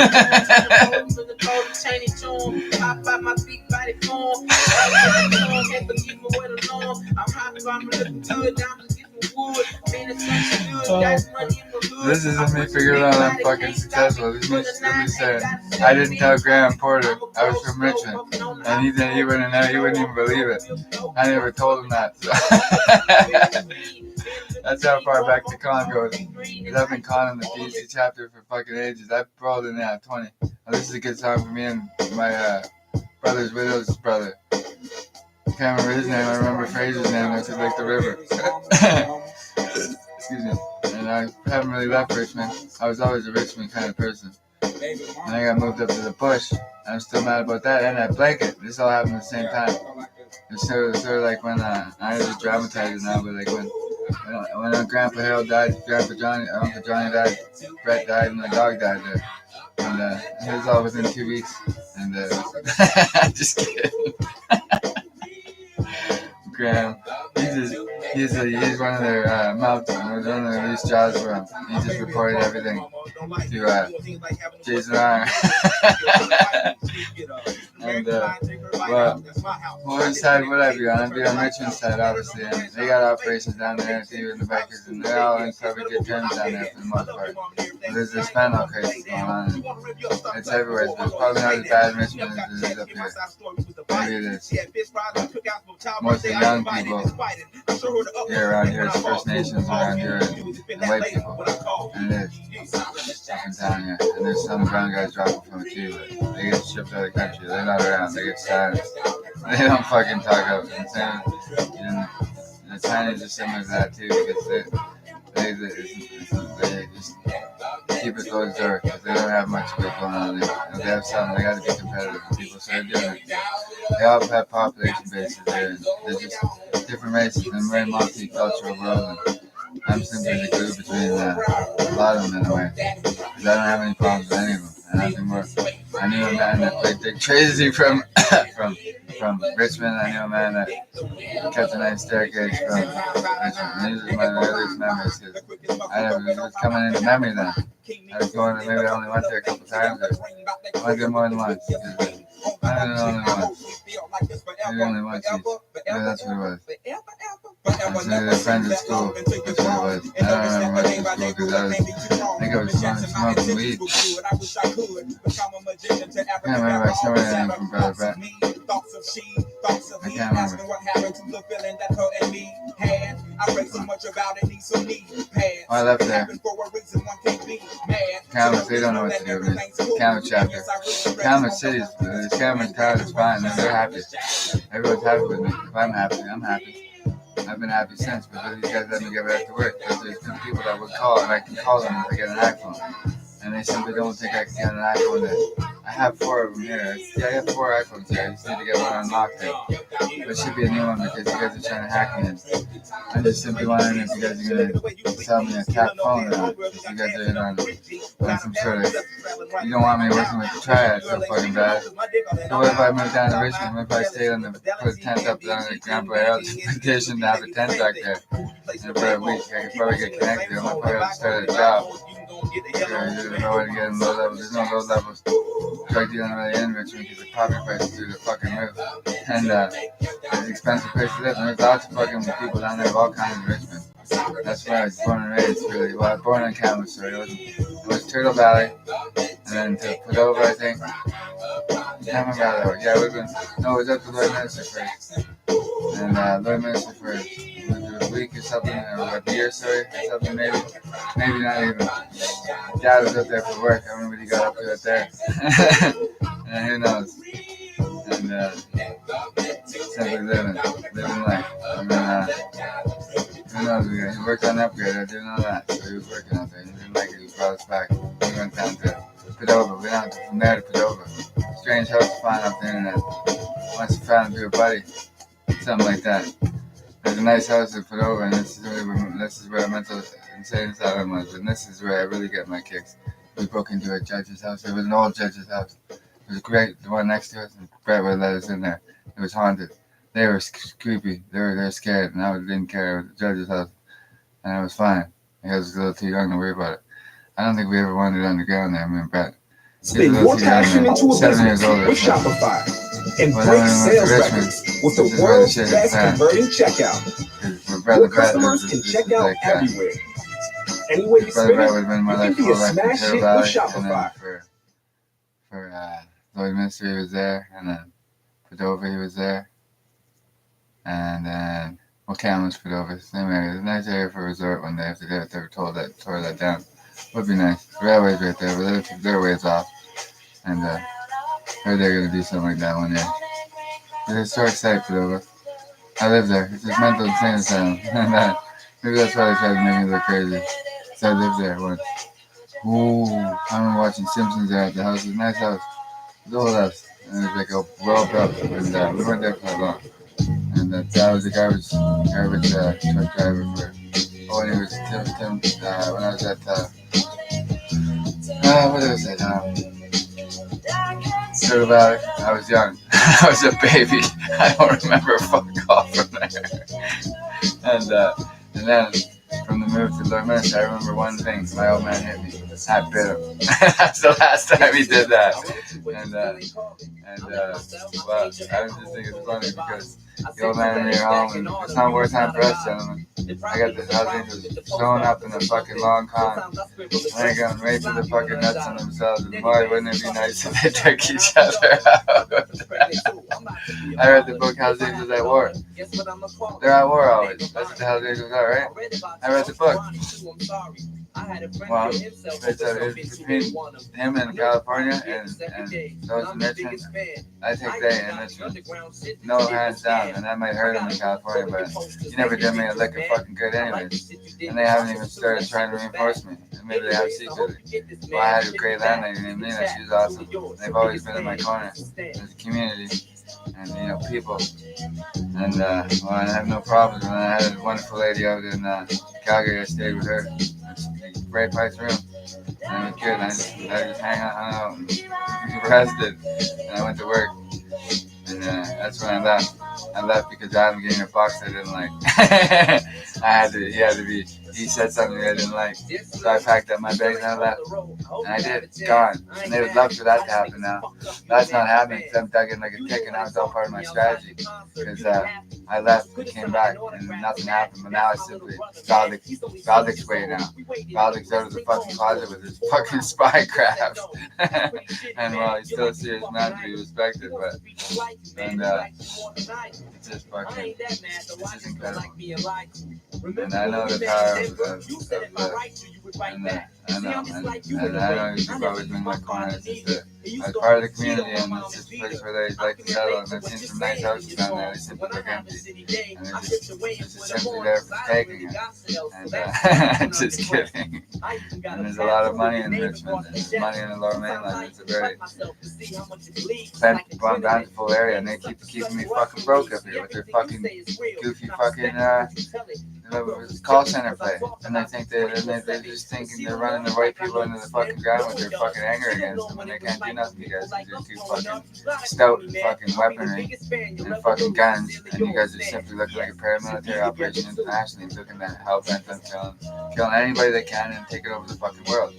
the the cold, chain it to him. Pop out my big body form. Can't believe me with a norm. I'm hopping, I'm looking good, down to get the wood. Man, it's such good, got money in the hood. This isn't me figuring out I'm fucking successful. This is me saying, I didn't tell Graham Porter I was from Richmond. And he wouldn't know, he wouldn't even believe it. I never told him that. So. That's how far back the con goes. Because I've been conning the BC chapter for fucking ages. I've probably didn't have 20. Now, this is a good song for me and my brother's widow's brother. I can't remember his name. I remember Fraser's name. I said like the river. Excuse me. And I haven't really left Richmond. I was always a Richmond kind of person. And I got moved up to the bush. I'm still mad about that. And that blanket. This all happened at the same time. It's sort of like when I just dramatize it now, but like when Grandpa Harold died, Uncle Johnny died, Brett died, and my dog died there. And it was all within 2 weeks. And just kidding. Graham, He's one of their mountain. One of the least jobs for him. He just reported everything to Jason Iron. And well, whose side would I be on? I'd be on Richmond's side, obviously. And they got operations down there, too, in the Bakers, and they're all in perfect good terms down there for the most part. But there's this fentanyl craze going on. And it's everywhere, but it's probably not as bad in Richmond as it is up here. Maybe it is. Mostly young people here around here, it's First Nations around here, and white people. And it is up and down here. And there's some brown guys dropping from it too, but they get shipped out of the country. They're not around, they get silenced. They don't fucking talk up. And the Chinese are similar to that too, because they just keep it closed door, because they don't have much of it going on. If they have something, they gotta be competitive with people, so they're doing it. They all have population bases there, and they're just different races and very multicultural world. And I'm simply the glue between a lot of them in a way, because I don't have any problems with any of them. And I knew a man that played Dick Tracy from Richmond. I knew a man that kept a nice staircase from Richmond. And these are my earliest memories, because it was coming into memory then. I was going to, maybe I only went there a couple times, or I went there more than once. I don't know, only once. Maybe that's what it was. I was their friends at school. That's what it was. I don't remember much at school, because I think I was smoking weed. I can't remember. I started anything from Brother Brett. I can't remember. I left there. Calumet, they don't know what to do with me. Calumet chapter. Calumet City, Calumet town is fine. They're happy. Everyone's happy with me. If I'm happy, I'm happy. I've been happy since, but these guys let me get back to work. Because there's some people that would call, and I can call them if I get an iPhone. And they simply don't think I can get an iPhone there. I have 4 of them here. Yeah, I have 4 iPhones here. I just need to get one unlocked there. But it should be a new one, because you guys are trying to hack me. I'm just simply wondering if you guys are going to sell me a tap phone or not. If you guys are in on some sort of... You don't want me working with the Triad so fucking bad. So what if I move down to Richmond? What if I stay on put a tent up down at Grandpa Harold's petition to have a tent back there? And for a week, I could probably get connected. I might probably have to start a job. There's no way to get in low levels. There's no low levels drug dealing really in Richmond, because the property prices through the fucking roof. And it's an expensive place to live. And there's lots of fucking people down there of all kinds of Richmond. That's where I was born and raised, really. Well, I was born in Calumet, so it was Turtle Valley, and then to Padova, I think. I can't remember how that worked. Yeah, it was up to Lloydminster first. And Lloydminster first. A week or something, or a year, sorry, or something, maybe not even. Dad was up there for work. I remember he got up to it there. And who knows? And simply living life. I mean, who knows? He worked on the upgrade. I didn't know that. So he was working out there. He didn't like it. He brought us back. We went down to Padova. We went from there to Padova. Strange house to find off the internet. Must have found it through a buddy. Something like that. There's a nice house to put over, and this is where a mental insane asylum was, and this is where I really get my kicks. We broke into a judge's house. It was an old judge's house. It was great. The one next to us, and Brett would let us in there. It was haunted. They were creepy. They were scared, and I didn't care. It was the judge's house, and it was fine. I was a little too young to worry about it. I don't think we ever wandered underground there. I mean, Brett. Spin more passion into a business with Shopify. Embrace sales records with the world's best converting checkout. More customers can check out everywhere. Any way you spin it, you can be a smash hit with Shopify. For Lloydminster, he was there, and then Padova, he was there, and then Calumet's Padova, same area. It's a nice area for a resort one day if they ever tore that down. Would be nice. The railway's right there, but they're ways off, and heard they're gonna do something like that one year. It's a historic site, Padova. I live there. It's just mental insane asylum, and maybe that's why they tried to make me look crazy. So I lived there once. Ooh, I remember watching Simpsons there at the house. It was a nice house. It was an old house, and it was like a well built. And we weren't there for that long. And that was the garbage truck driver for. Oh, and it was Tim. When I was at what was it? Turtle Valley. I was young. I was a baby. I don't remember a fuck off from there. And then from the move to Lord Minister, I remember one thing. My old man hit me. I bit him. That's the last time he did that. Well, I just think it's funny because the old man in your home, and it's not worth time for us, gentlemen. I got this husband showing up in a fucking long con. They're going right to the fucking nuts on themselves. And boy, wouldn't it be nice if they took each other out? I read the book Hell's Angels at War. They're at war always. That's what the Hell's Angels are, right? I read the book. Well, it's between him and California and those in Richmond. I think they in Richmond. No, hands down. And that might hurt him in California, but you never did me a lick of fucking good anyways. And they haven't even started trying to reinforce me. And maybe they have secretly. Well, I had a great landlady named Nina. She's awesome. They've always been in my corner as a community and, people. And, well, I have no problems. And I had a wonderful lady out in Calgary. I stayed with her. Great price room. And it was good. I just hung out and rested. And I went to work. And that's when I left. I left because Adam gave me a box I didn't like. He said something I didn't like. So I packed up my bags and I left. And I did. It's gone. And they would love for that to happen now. That's not happening because I'm dug in like a tick and that was all part of my strategy. Because I left and came back and nothing happened. But now it's simply Valdic's way now. Valdic's out of the fucking closet with his fucking spy craft. And well, he's still a serious man to be respected. But, it's just fucking, this is incredible. And I know the power and I know you've always been in my corner. It's just I was part of the community, and it's just a place where they like to settle. And I've seen some nice houses down there. They simply look empty, and it's just simply there for taking it. And just kidding. And there's a lot of money in Richmond. And there's money in the Lower Mainland. It's a very bountiful area, and they keep keeping me fucking broke up here with their fucking goofy fucking call center play. And they think they're just thinking they're running the right people into the fucking ground with their fucking anger against them, and they can't do nothing because you're too fucking stout and fucking weaponry and fucking guns, and you guys are simply looking like a paramilitary operation internationally, looking to help them killing anybody they can and take it over the fucking world.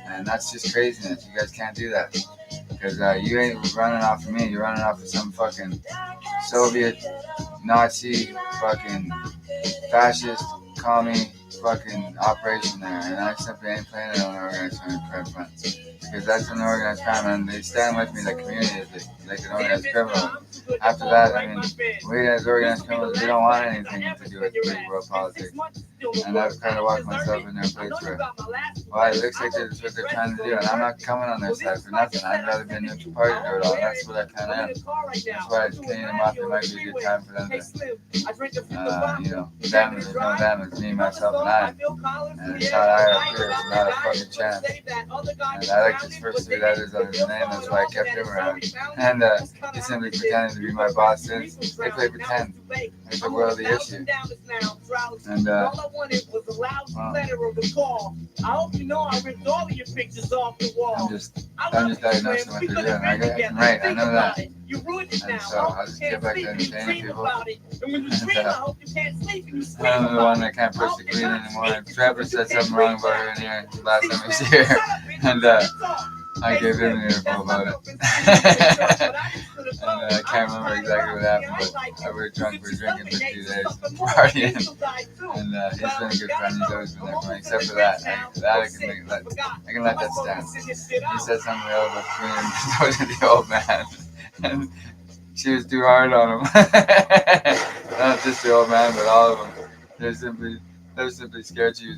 And that's just craziness. You guys can't do that. Because you ain't running off of me, you're running off of some fucking Soviet, Nazi, fucking fascist, commie fucking operation there. And I simply ain't playing it on an organized crime front. Because that's an organized crime, and they stand with me like community, like an organized criminal. After that, I mean, we as organized criminals, we don't want anything to do with big world politics. And I've kind of walked myself in their place where, well, it looks like that's what they're trying to do, and I'm not coming on their side for nothing. I'd rather be a neutral party to it all, and that's what I kind of am. That's why Canadian Mafia might be a good time for them to, damage, there's no damage, me, myself, and I. And it's not I up here, it's not a fucking chance. And I like his first three letters of his name, that's why I kept him around. And he simply pretended to be my boss since. They play pretend. It's a worldly issue. And, I hope you know I ripped all of your pictures off the wall. I'm just diagnosing what they're doing. Right, I know that. You ruined it now. And so I'll just get back to entertaining people. And when you dream, I hope you can't sleep and you scream I'm the one that can't push the queen anymore. Trevor said something wrong about her in here last time he was here. And I gave him an earful about it. And I can't remember exactly what happened, but we were drunk, we were drinking for 2 days, partying. And he's been a good friend, he's always been there for me, except for that. I can let that stand. He said something real about Queen and so did the old man. And she was too hard on him. Not just the old man, but all of them. They were simply scared she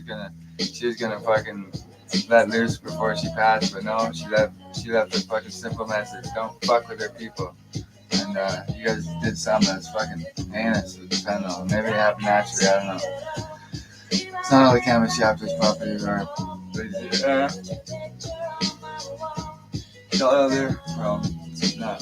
was gonna fucking let loose before she passed, but no, she left a fucking simple message: don't fuck with her people. And you guys did something that's fucking heinous with the fentanyl. Maybe it happened naturally, I don't know. It's not all the cannabis shoppers' properties are. No other problem. No.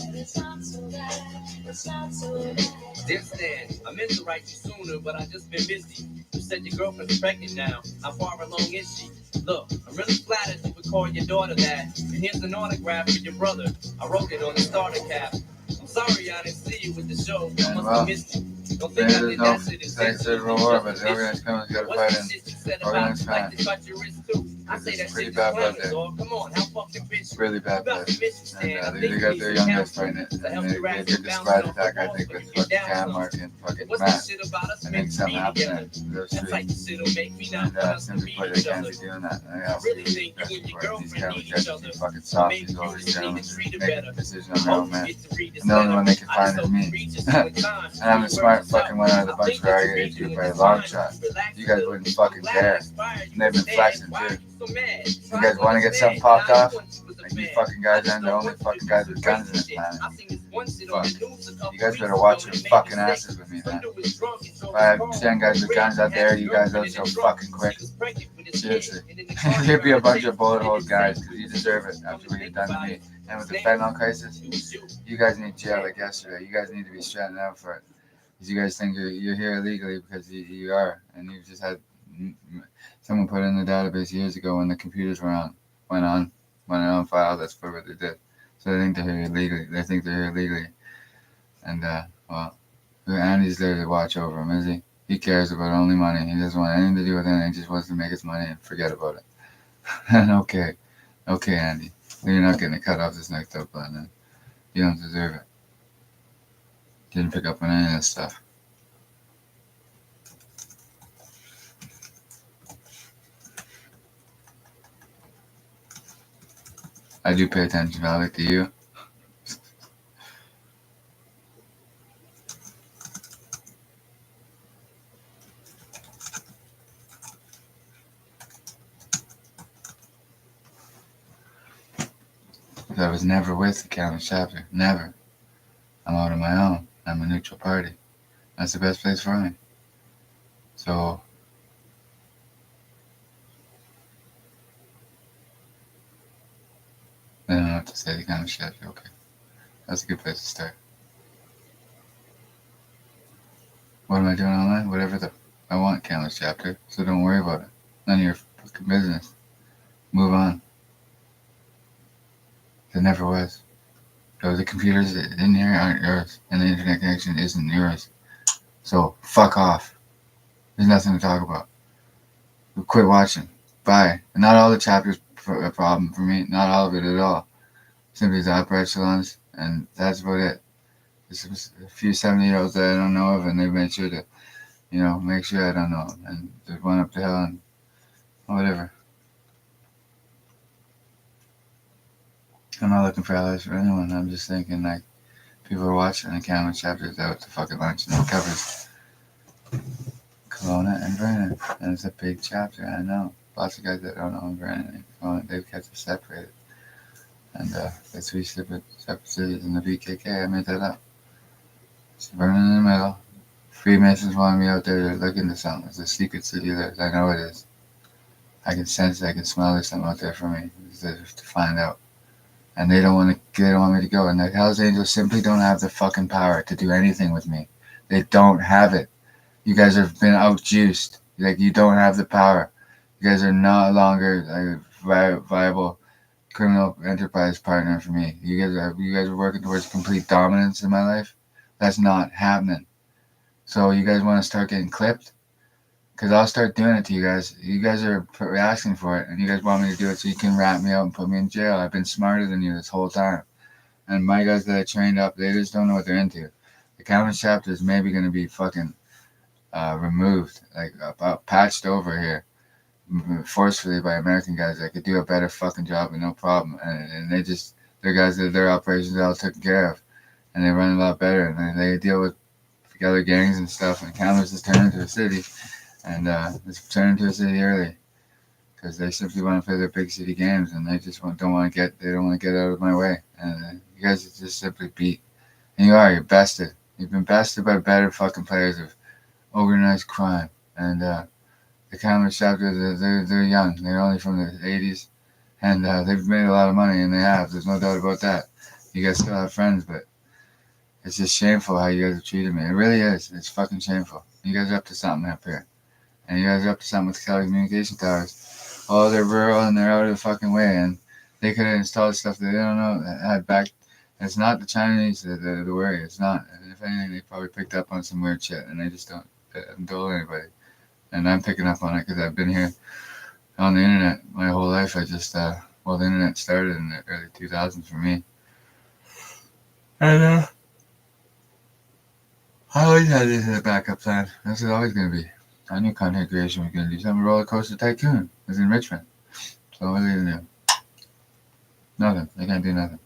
Disney, I meant to write you sooner, but I just been busy. You said your girlfriend's pregnant now. How far along is she? Look, I'm really flattered you would call your daughter that. And here's an autograph for your brother. I wrote it on the starter cap. I'm sorry I didn't see you with the show. I must have missed you. Maybe there's no sex war, but the organized criminals gotta fight in organized crime. It's pretty bad blood there. Really bad blood. And they got their young guys fighting it. And they did the surprise attack, I think, with fucking Cam, Mark, and fucking Matt. I think something happened there. Those three. And simply put, they can't be doing that. And I also do these kind of judges are fucking softies, all these gentlemen make a decision on their own, man. And the only one they can find is me. And I'm the smart fucking one out of the bunch where I get age group by a long shot. You guys wouldn't fucking care. And they've been flexing too. You guys want to get something popped off? Like you fucking guys aren't the only fucking guys with guns in this planet. Fuck. You guys better watch your fucking asses with me, man. If I have 10 guys with guns out there, you guys are so fucking quick. Seriously. You'd be a bunch of bullet hole guys because you deserve it after what you've done to me. And with the fentanyl crisis, you guys need jail like yesterday. You guys need to be straightened out for it. Because you guys think you're here illegally because you are. And you've just had someone put in the database years ago when the computers went on file. That's what they did. So they think they're here illegally. And, well, Andy's there to watch over him, is he? He cares about only money. He doesn't want anything to do with anything. He just wants to make his money and forget about it. And okay, Andy. You're not getting a cut off this next up plan, then. You don't deserve it. Didn't pick up on any of that stuff. I do pay attention, Alec, to you. I was never with the county chapter. Never. I'm out on my own. I'm a neutral party. That's the best place for me. So, I don't know what to say. The county chapter. Okay. That's a good place to start. What am I doing online? Whatever I want, county chapter. So don't worry about it. None of your fucking business. Move on. There never was. So the computers in here aren't yours, and the internet connection isn't yours. So fuck off. There's nothing to talk about. Quit watching. Bye. And not all the chapters are a problem for me. Not all of it at all. Simply the upper echelons, and that's about it. There's a few 70-year-olds that I don't know of, and they've made sure to, make sure I don't know them. And there's one up the hill, and whatever. I'm not looking for allies for anyone. I'm just thinking, like, people are watching the camera chapters out to fucking lunch, and it covers Kelowna and Vernon. And it's a big chapter, I know. Lots of guys that don't know Vernon and Kelowna, they've kept it separated. And the 3 separate cities in the BKK, I made that up. It's Vernon in the middle. Freemasons want me out there to look into something. It's a secret city there. I know it is. I can sense it, I can smell there's something out there for me to find out. And they don't want me to go. And the Hells Angels simply don't have the fucking power to do anything with me. They don't have it. You guys have been out-juiced. Like, you don't have the power. You guys are no longer a viable criminal enterprise partner for me. You guys are working towards complete dominance in my life. That's not happening. So you guys want to start getting clipped? Because I'll start doing it to you guys. You guys are asking for it, and you guys want me to do it so you can rat me out and put me in jail. I've been smarter than you this whole time. And my guys that I trained up, they just don't know what they're into. The county chapter is maybe going to be fucking removed, like patched over here, forcefully by American guys that could do a better fucking job with no problem. And their guys, their operations are all taken care of. And they run a lot better, and they deal with other gangs and stuff. And Kamloops is turned into a city. And it's turned into a city early because they simply want to play their big city games, and they just don't want to get out of my way. And you guys are just simply beat. And you're bested. You've been bested by better fucking players of organized crime. And the Kamloops chapter, they're young. They're only from the 80s, and they've made a lot of money, and they have. There's no doubt about that. You guys still have friends, but it's just shameful how you guys have treated me. It really is. It's fucking shameful. You guys are up to something up here. And you guys are up to something with telecommunication towers. Oh, they're rural and they're out of the fucking way. And they could have installed stuff that they don't know that had back It's not the Chinese that are worried. It's not. And if anything, they probably picked up on some weird shit, and they just haven't told anybody. And I'm picking up on it because I've been here on the internet my whole life. I just, the internet started in the early 2000s for me. And I always had this as a backup plan. This is always going to be. I knew content creation was going to do something. Roller Coaster Tycoon was in Richmond. So what are they going to do? Nothing. They can't do nothing.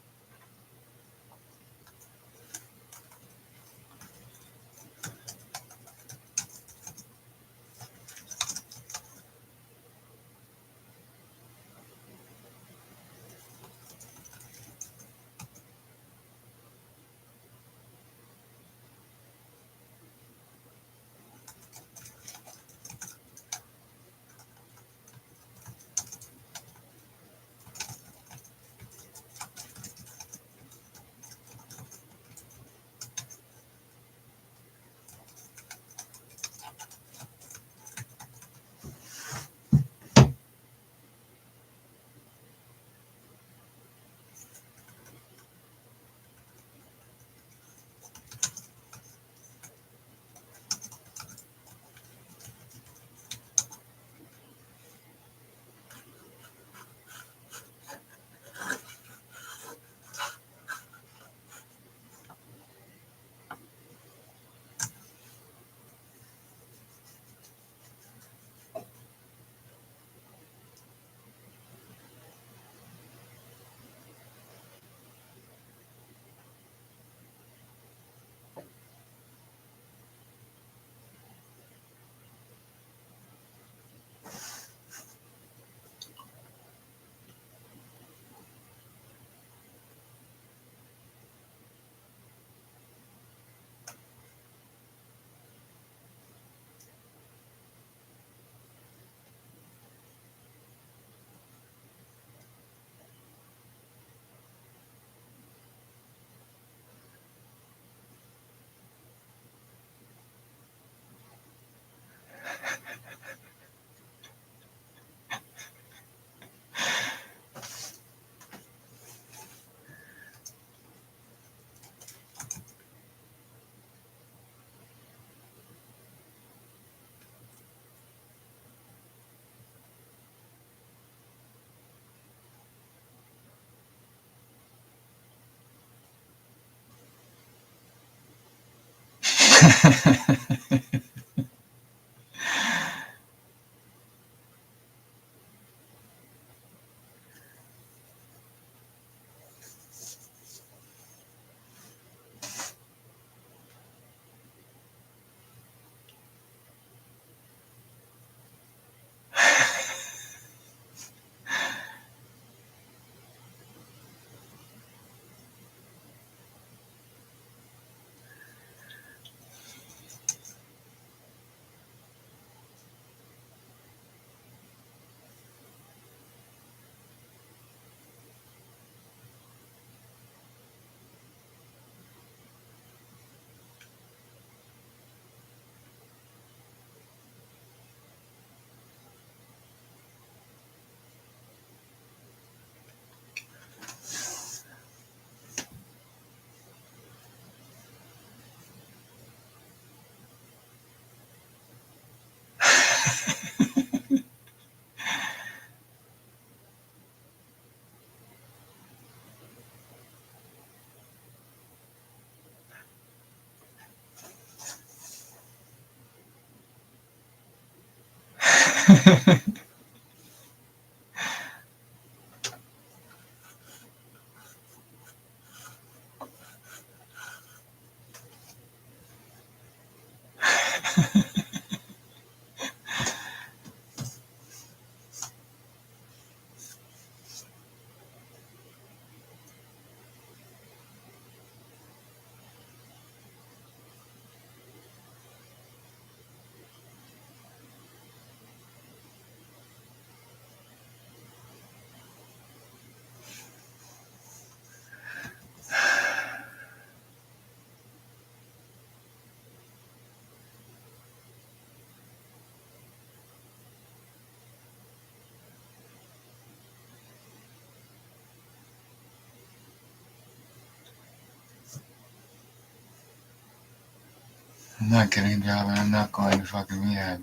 I'm not getting a job and I'm not going to fucking rehab.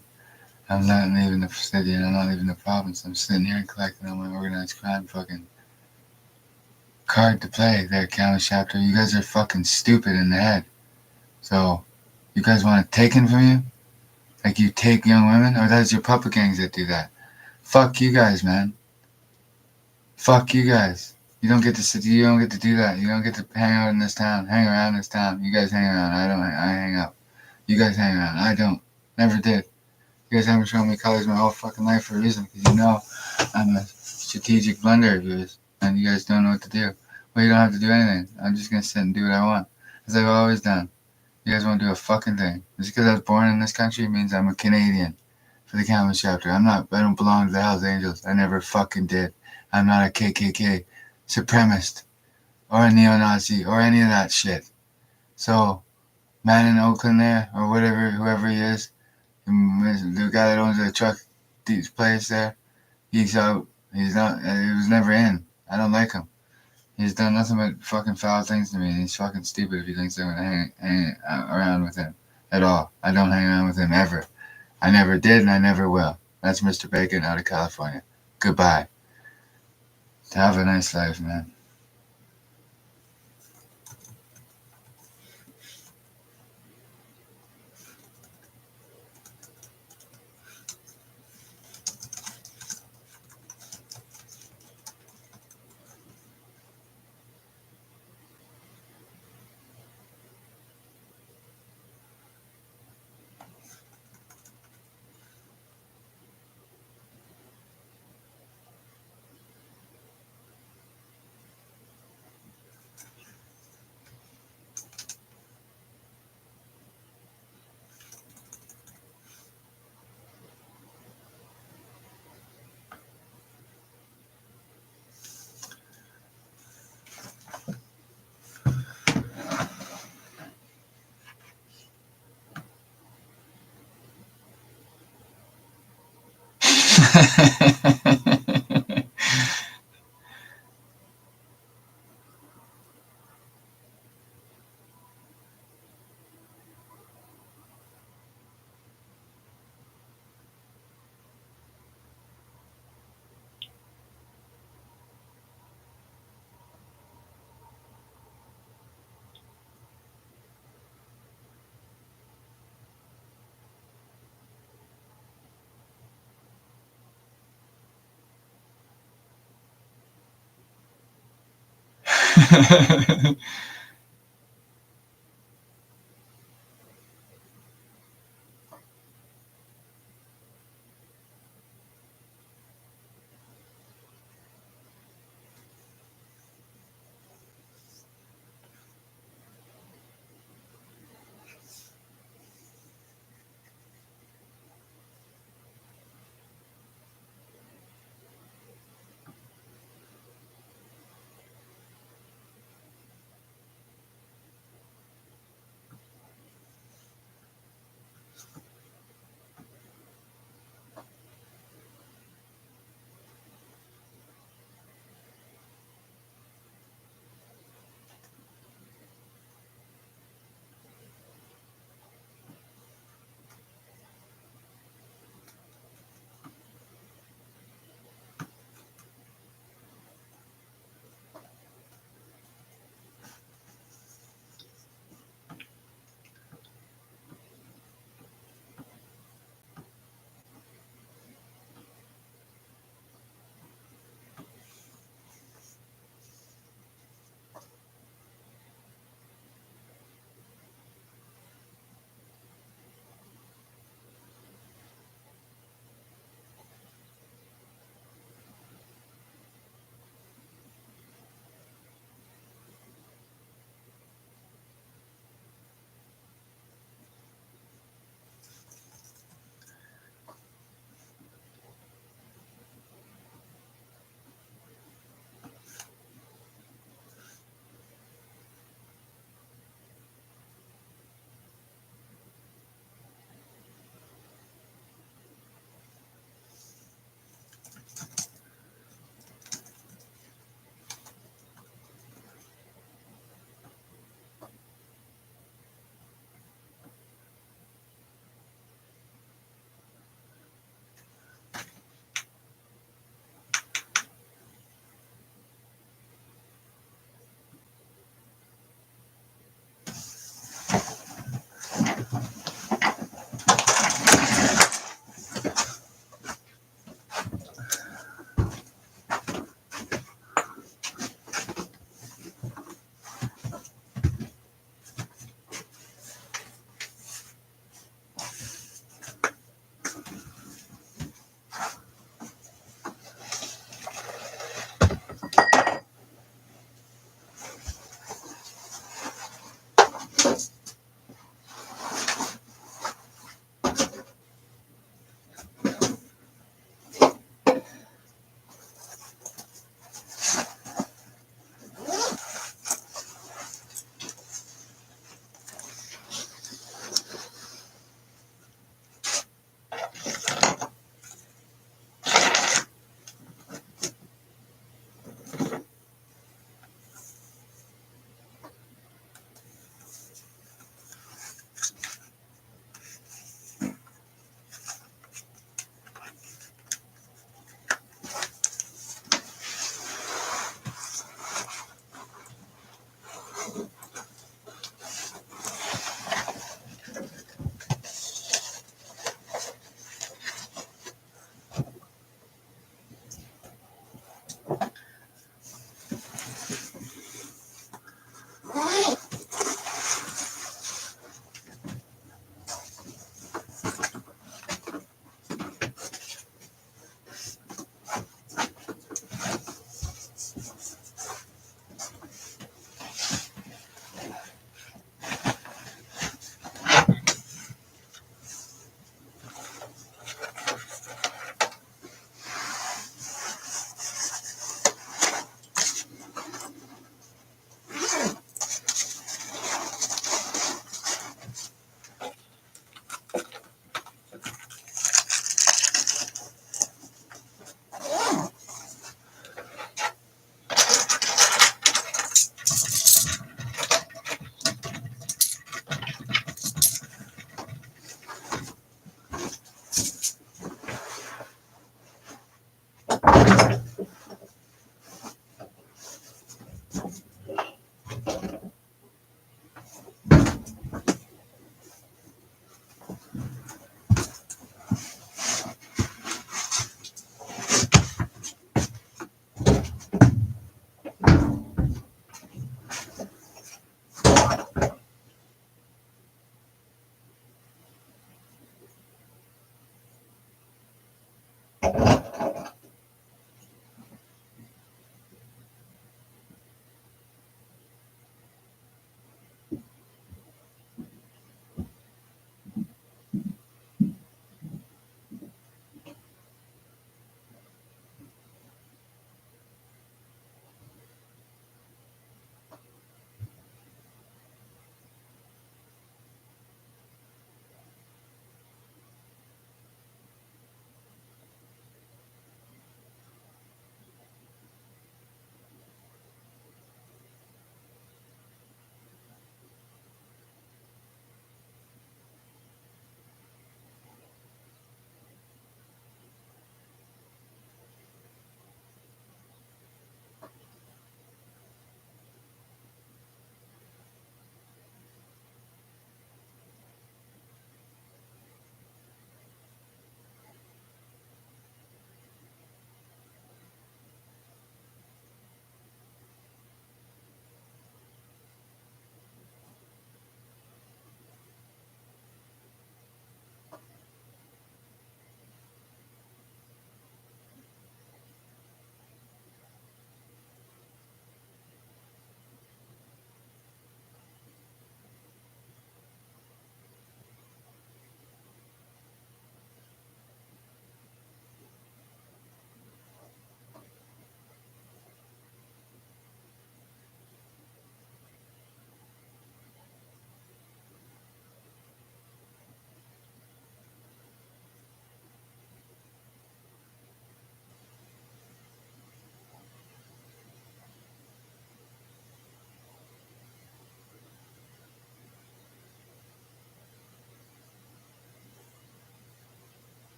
I'm not leaving the city and I'm not leaving the province. I'm sitting here and collecting on my organized crime fucking card to play there, County Chapter. You guys are fucking stupid in the head. So, you guys want it taken from you? Like you take young women? Or that's your puppet gangs that do that? Fuck you guys, man. Fuck you guys. You don't get to do that. You don't get to hang out in this town, hang around this town. You guys hang around. I hang out. You guys hang around. I don't. Never did. You guys haven't shown me colors my whole fucking life for a reason, because you know I'm a strategic blunder of yours, and you guys don't know what to do. Well, you don't have to do anything. I'm just gonna sit and do what I want, as I've always done. You guys won't do a fucking thing. Just because I was born in this country means I'm a Canadian for the County Chapter. I don't belong to the Hells Angels. I never fucking did. I'm not a KKK supremacist or a neo-Nazi or any of that shit. So, man in Oakland there, or whatever, whoever he is, the guy that owns the truck place there, he's out. He's not. He was never in. I don't like him. He's done nothing but fucking foul things to me, and he's fucking stupid if he thinks I'm gonna hang around with him at all. I don't hang around with him ever. I never did, and I never will. That's Mr. Bacon out of California. Goodbye. Have a nice life, man.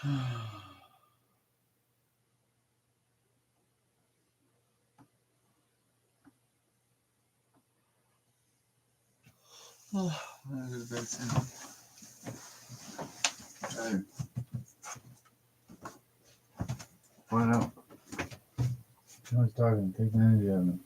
Oh, I'm going to bed soon. Tired. Why not? Too much talking. Take the energy out of me.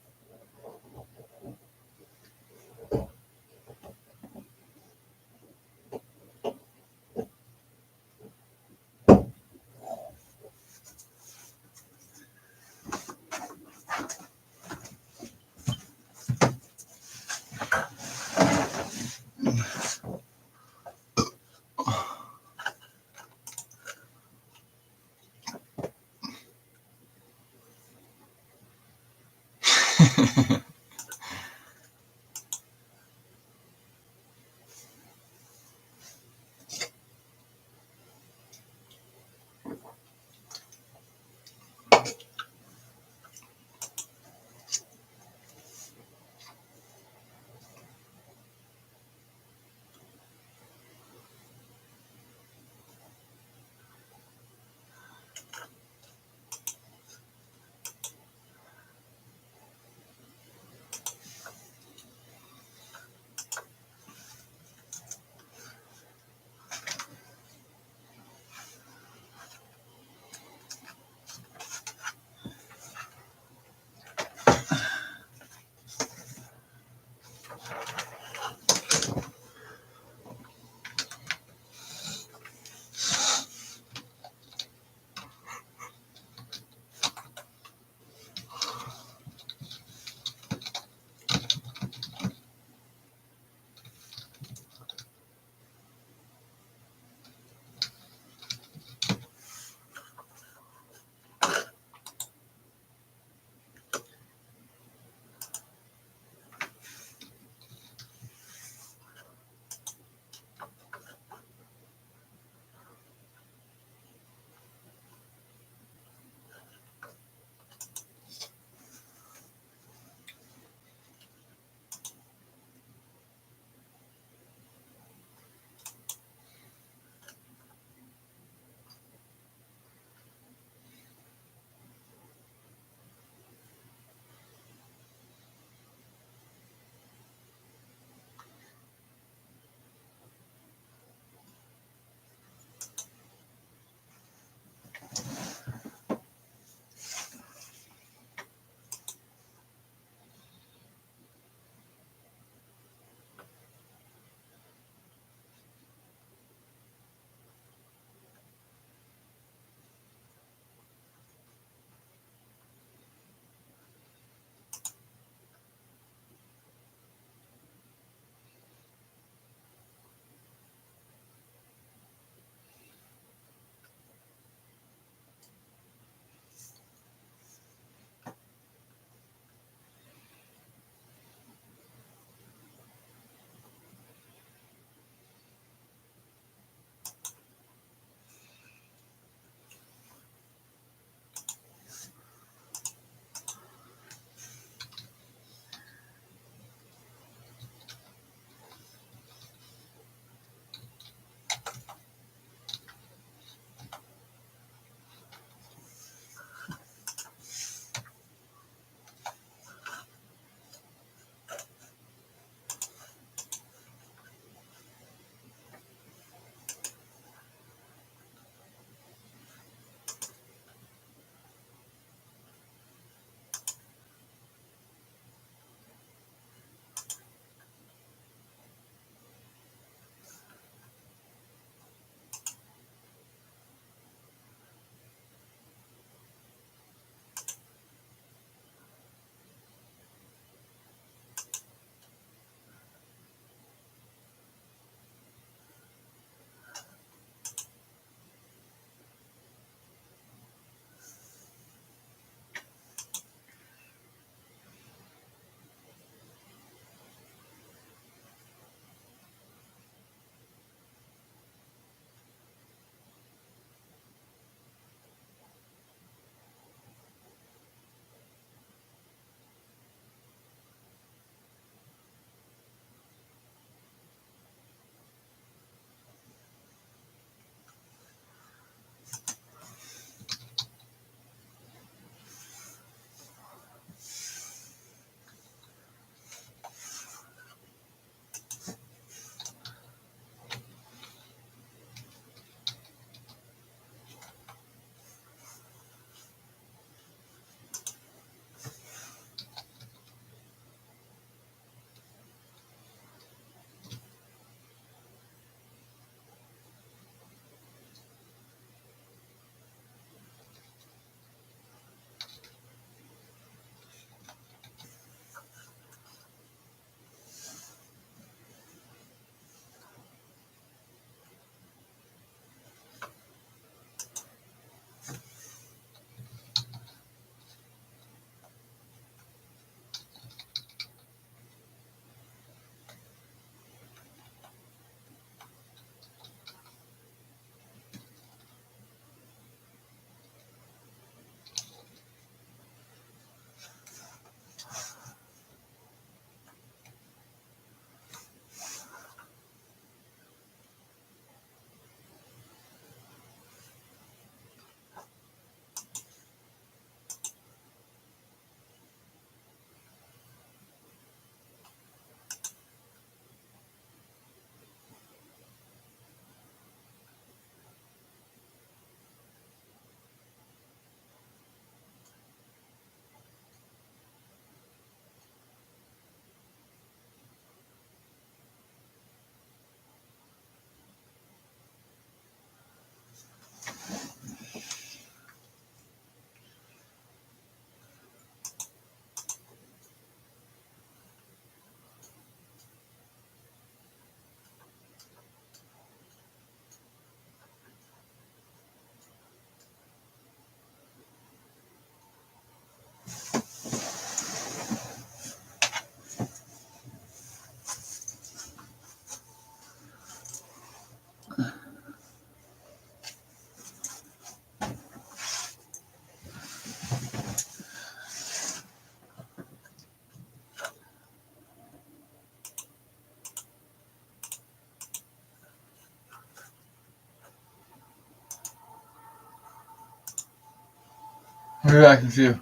I'll be back in a few.